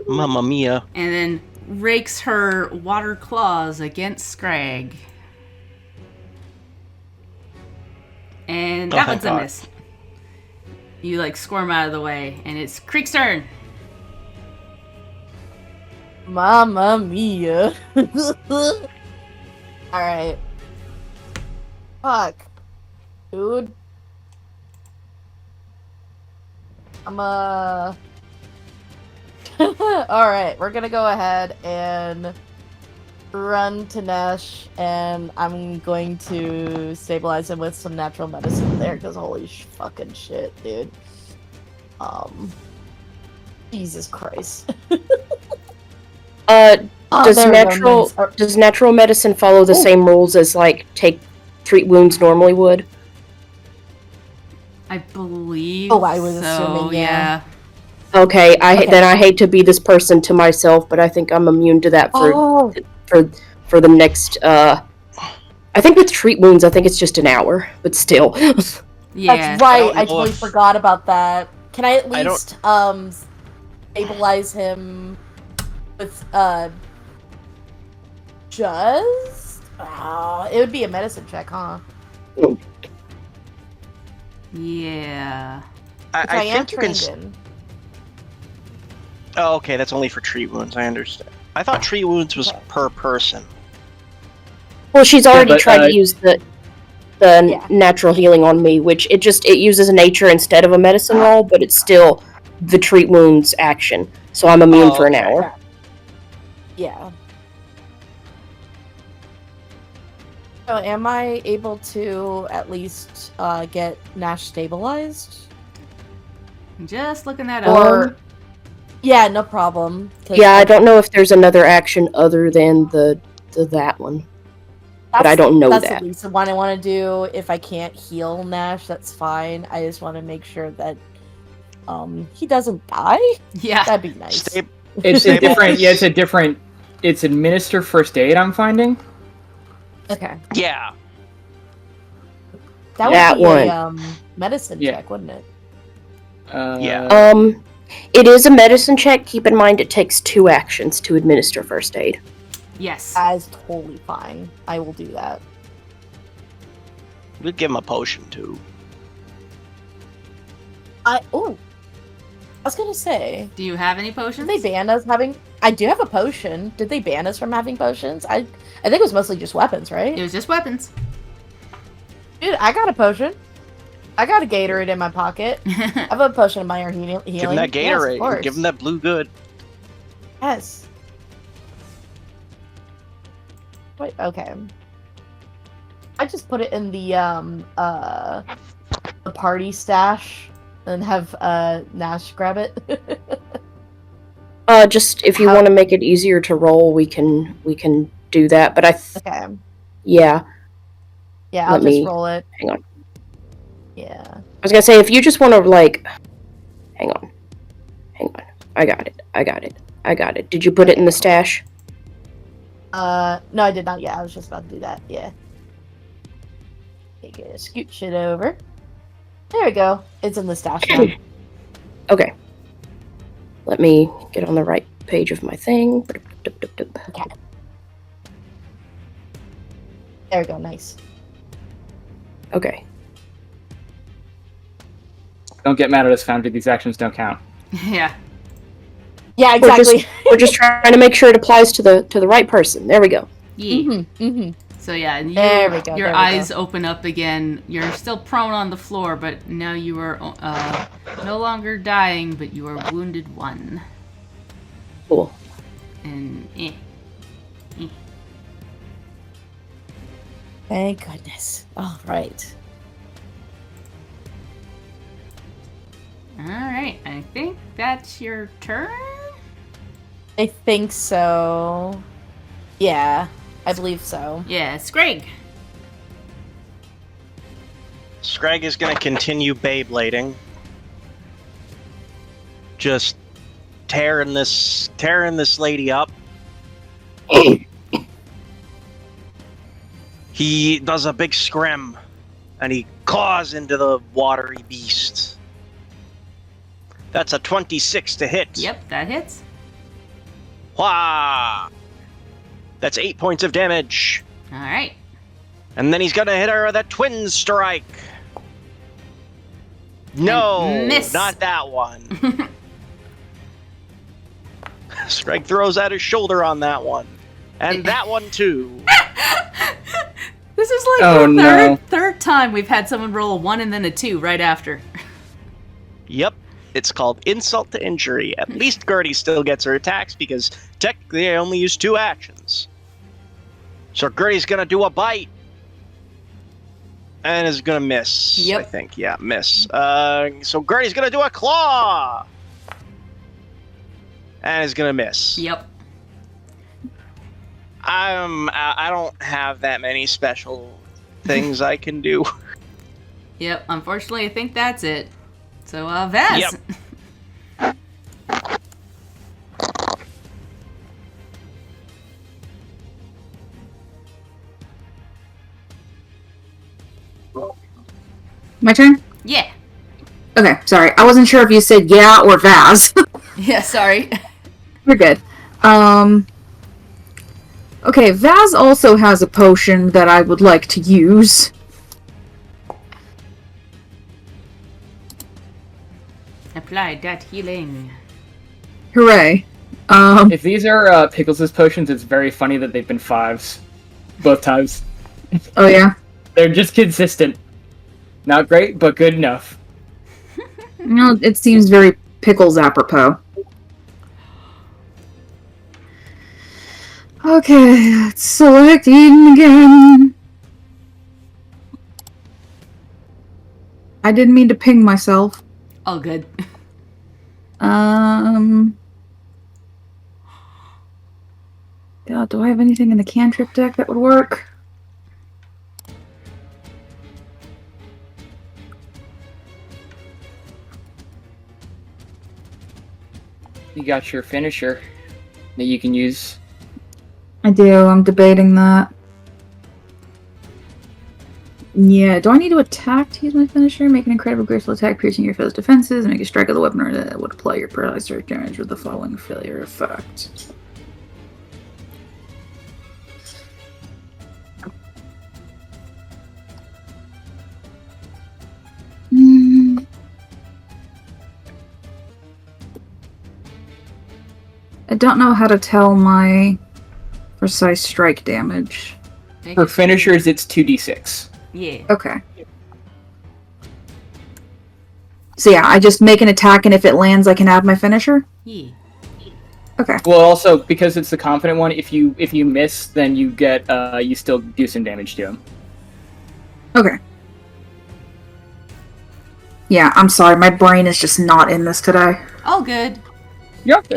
Mamma mia. And then rakes her water claws against Scrag. And Oh, that thank one's a God. miss. You like squirm out of the way, and it's Creek's turn. Mamma mia. Alright. Fuck. Dude. Alright, we're gonna go ahead and run to Nash, and I'm going to stabilize him with some natural medicine there, because holy fucking shit, dude. Jesus Christ. Does there we go, natural nice. does natural medicine follow the same rules as like treat wounds normally would? I believe. Oh, I was so, assuming, yeah. Okay, Okay. Then I hate to be this person to myself, but I think I'm immune to that for the next. I think with treat wounds, I think it's just an hour, but still. Yeah. That's right. I I don't know totally if- forgot about that. Can I at I don't- least stabilize him with just it would be a medicine check, huh? Yeah. Which I am think you can. trained in. Oh, okay, that's only for treat wounds. I understand. I thought treat wounds was Okay. per person. Well, she's already but, tried to use the Yeah. natural healing on me, which it uses nature instead of a medicine roll, but it's still the treat wounds action. So I'm immune for an okay. hour. Yeah. So am I able to at least get Nash stabilized? Just looking that up. Or yeah, no problem. 'Cause Yeah, I don't know if there's another action other than that one. but I don't know that's that. at least the one I want to do. If I can't heal Nash, that's fine. I just want to make sure that he doesn't die. Yeah. That'd be nice. It's a different. Yeah, it's a different. It's administer first aid. I'm finding. Okay. Yeah. That would That be one. a medicine Yeah. check, wouldn't it? Yeah. It is a medicine check. Keep in mind it takes 2 actions to administer first aid. Yes. That is totally fine. I will do that. We'd give him a potion too. I was gonna say, Do you have any did potions? they ban us having? I do have a potion. Did they ban us from having potions? I think it was mostly just weapons, right? It was just weapons. Dude, I got a potion. I got a Gatorade in my pocket. I have a potion of minor healing. Give him that Yes, of Gatorade. course. Give him that blue good. Yes. Wait, okay. I just put it in the party stash and have Nash grab it. Just if you How- want to make it easier to roll, we can do that. But Okay. yeah, Yeah, I'll Let just me- roll it. hang on. Yeah. I was gonna say if you just want to hang on. I got it. Did you put it in the stash? No, I did not yet. I was just about to do that. Yeah. Okay, gonna scoot shit over. There we go. It's in the stash now. Okay. Let me get on the right page of my thing. Okay. There we go. Nice. Okay. Don't get mad at us, Foundry. These actions don't count. Yeah. Yeah, We're exactly. We're just trying to make sure it applies to the right person. There we go. Yeah. Mm-hmm. So yeah, and There we go, your there we eyes go. open up again. You're still prone on the floor, but now you are no longer dying, but you are wounded 1. Cool. And Thank goodness. All right. all right, I think that's your turn. I think so. Yeah, I believe so. Yeah, it's Greg. Scrag is gonna continue Beyblading. Just tearing this lady up. He does a big scrim and he claws into the watery beast. That's a 26 to hit. Yep, that hits. Wah! That's 8 points of damage. All right. And then he's gonna hit her with a twin strike. No, Miss. not that one. Strike throws at his shoulder on that one. And that one too. This is like the third time we've had someone roll a 1 and then a 2 right after. Yep. It's called insult to injury. At least Gertie still gets her attacks because technically they only use 2 actions. So Gertie's gonna do a bite. And is gonna miss. Yep. I think. Yeah, miss. So Gertie's gonna do a claw. And is gonna miss. Yep. I don't have that many special things I can do. Yep, unfortunately I think that's it. So, Vaz. Yep. My turn? Yeah. Okay, sorry. I wasn't sure if you said yeah or Vaz. Yeah, sorry. You're good. Okay, Vaz also has a potion that I would like to use. Apply that healing. Hooray. If these are Pickles' potions, it's very funny that they've been 5s. Both times. Oh yeah? They're just consistent. Not great, but good enough. No, it seems very Pickles apropos. Okay, let's select Eden again. I didn't mean to ping myself. All good. God, do I have anything in the cantrip deck that would work? You got your finisher that you can use. I do, I'm debating that. Yeah, do I need to attack to use my finisher? Make an incredible graceful attack piercing your foe's defenses and make a strike of the weapon or that would apply your paralyzed strike damage with the following failure effect. I don't know how to tell my precise strike damage. For finishers, it's 2d6. Yeah. Okay. So yeah, I just make an attack, and if it lands, I can add my finisher? Yeah. Okay. Well, also, because it's the confident one, if you miss, then you get, you still do some damage to him. Okay. Yeah, I'm sorry, my brain is just not in this today. All good. Yep.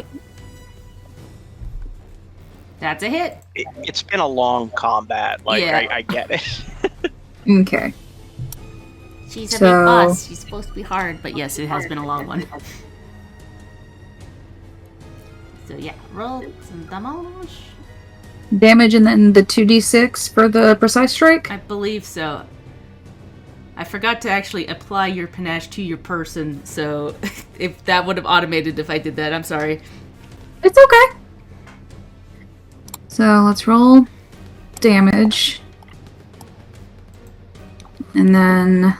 That's a hit. It's been a long combat. Like, Yeah. I get it. Okay. She's a So- big boss. She's supposed to be hard, but yes, it has been a long one. So yeah, roll some damage. Damage and then the 2d6 for the precise strike? I believe so. I forgot to actually apply your panache to your person, so if that would have automated if I did that, I'm sorry. It's okay. So let's roll damage. And then...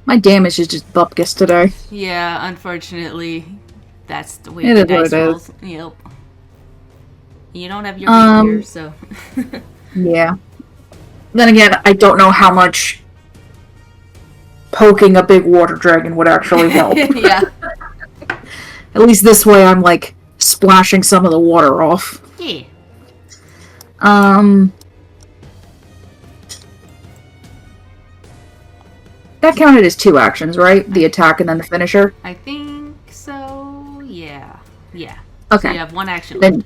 my damage is just bupkis today. Yeah, unfortunately, that's the way It the is what dice it is. rolls. Yep. You don't have your rapier, so. Yeah. Then again, I don't know how much poking a big water dragon would actually help. Yeah. At least this way I'm, like, splashing some of the water off. Yeah. That counted as 2 actions, right? The attack and then the finisher? I think so. Yeah. Yeah. Okay. So you have 1 action. Then,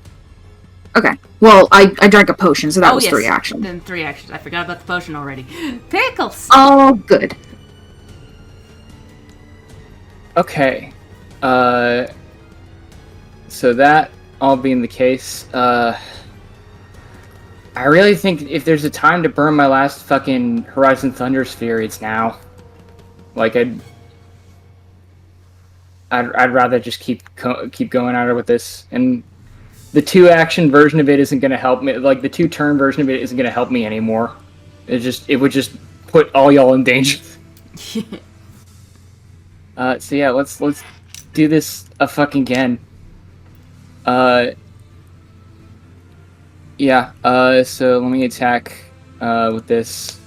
okay. Well, I drank a potion, so that was yes. 3 actions. Then 3 actions. I forgot about the potion already. Pickles! Oh, good. Okay. So that all being the case, I really think if there's a time to burn my last fucking Horizon Thunder Sphere, it's now. Like, I'd rather just keep going at it with this. And the 2-action version of it isn't going to help me. Like, the 2-turn version of it isn't going to help me anymore. It would just put all y'all in danger. So yeah, let's do this a fucking again. Yeah, so let me attack with this.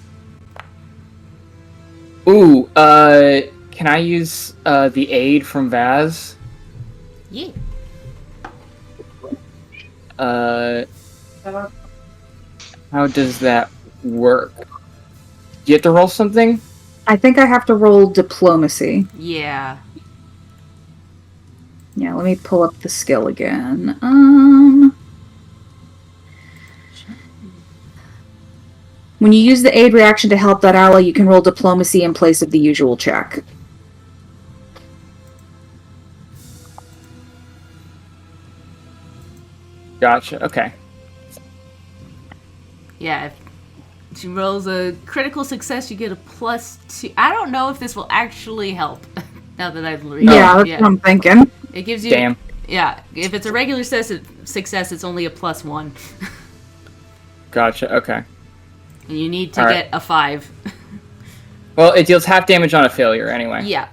Ooh, can I use the aid from Vaz? Yeah. How does that work? Do you have to roll something? I think I have to roll diplomacy. Yeah. Yeah, let me pull up the skill again. When you use the aid reaction to help that ally, you can roll diplomacy in place of the usual check. Gotcha, okay. Yeah, if she rolls a critical success, you get a +2. I don't know if this will actually help. Now that I've read Yeah, that's what I'm thinking. It gives you... Damn. Yeah, if it's a regular success, it's only a +1. Gotcha, okay. And you need to All get a 5. Well, it deals half damage on a failure anyway. Yeah.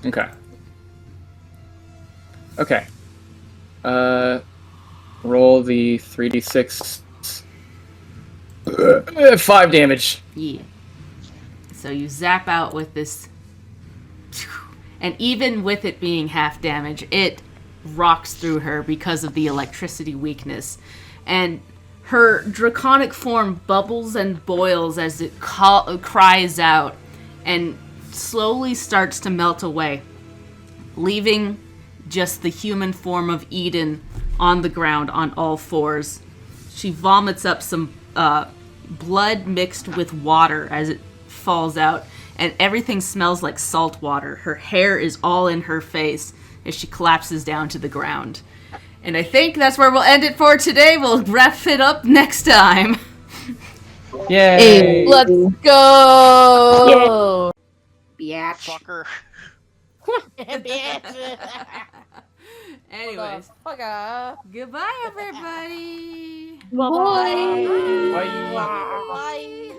Okay. Okay. Roll the 3d6. 5 damage. Yeah. So you zap out with this, and even with it being half damage, it rocks through her because of the electricity weakness. And her draconic form bubbles and boils as it cries out and slowly starts to melt away, leaving just the human form of Eden on the ground on all fours. She vomits up some blood mixed with water as it falls out, and everything smells like salt water. Her hair is all in her face as she collapses down to the ground. And I think that's where we'll end it for today. We'll wrap it up next time. Yay! Let's go! Fucker. Anyways, goodbye, everybody. Bye. Bye. Bye.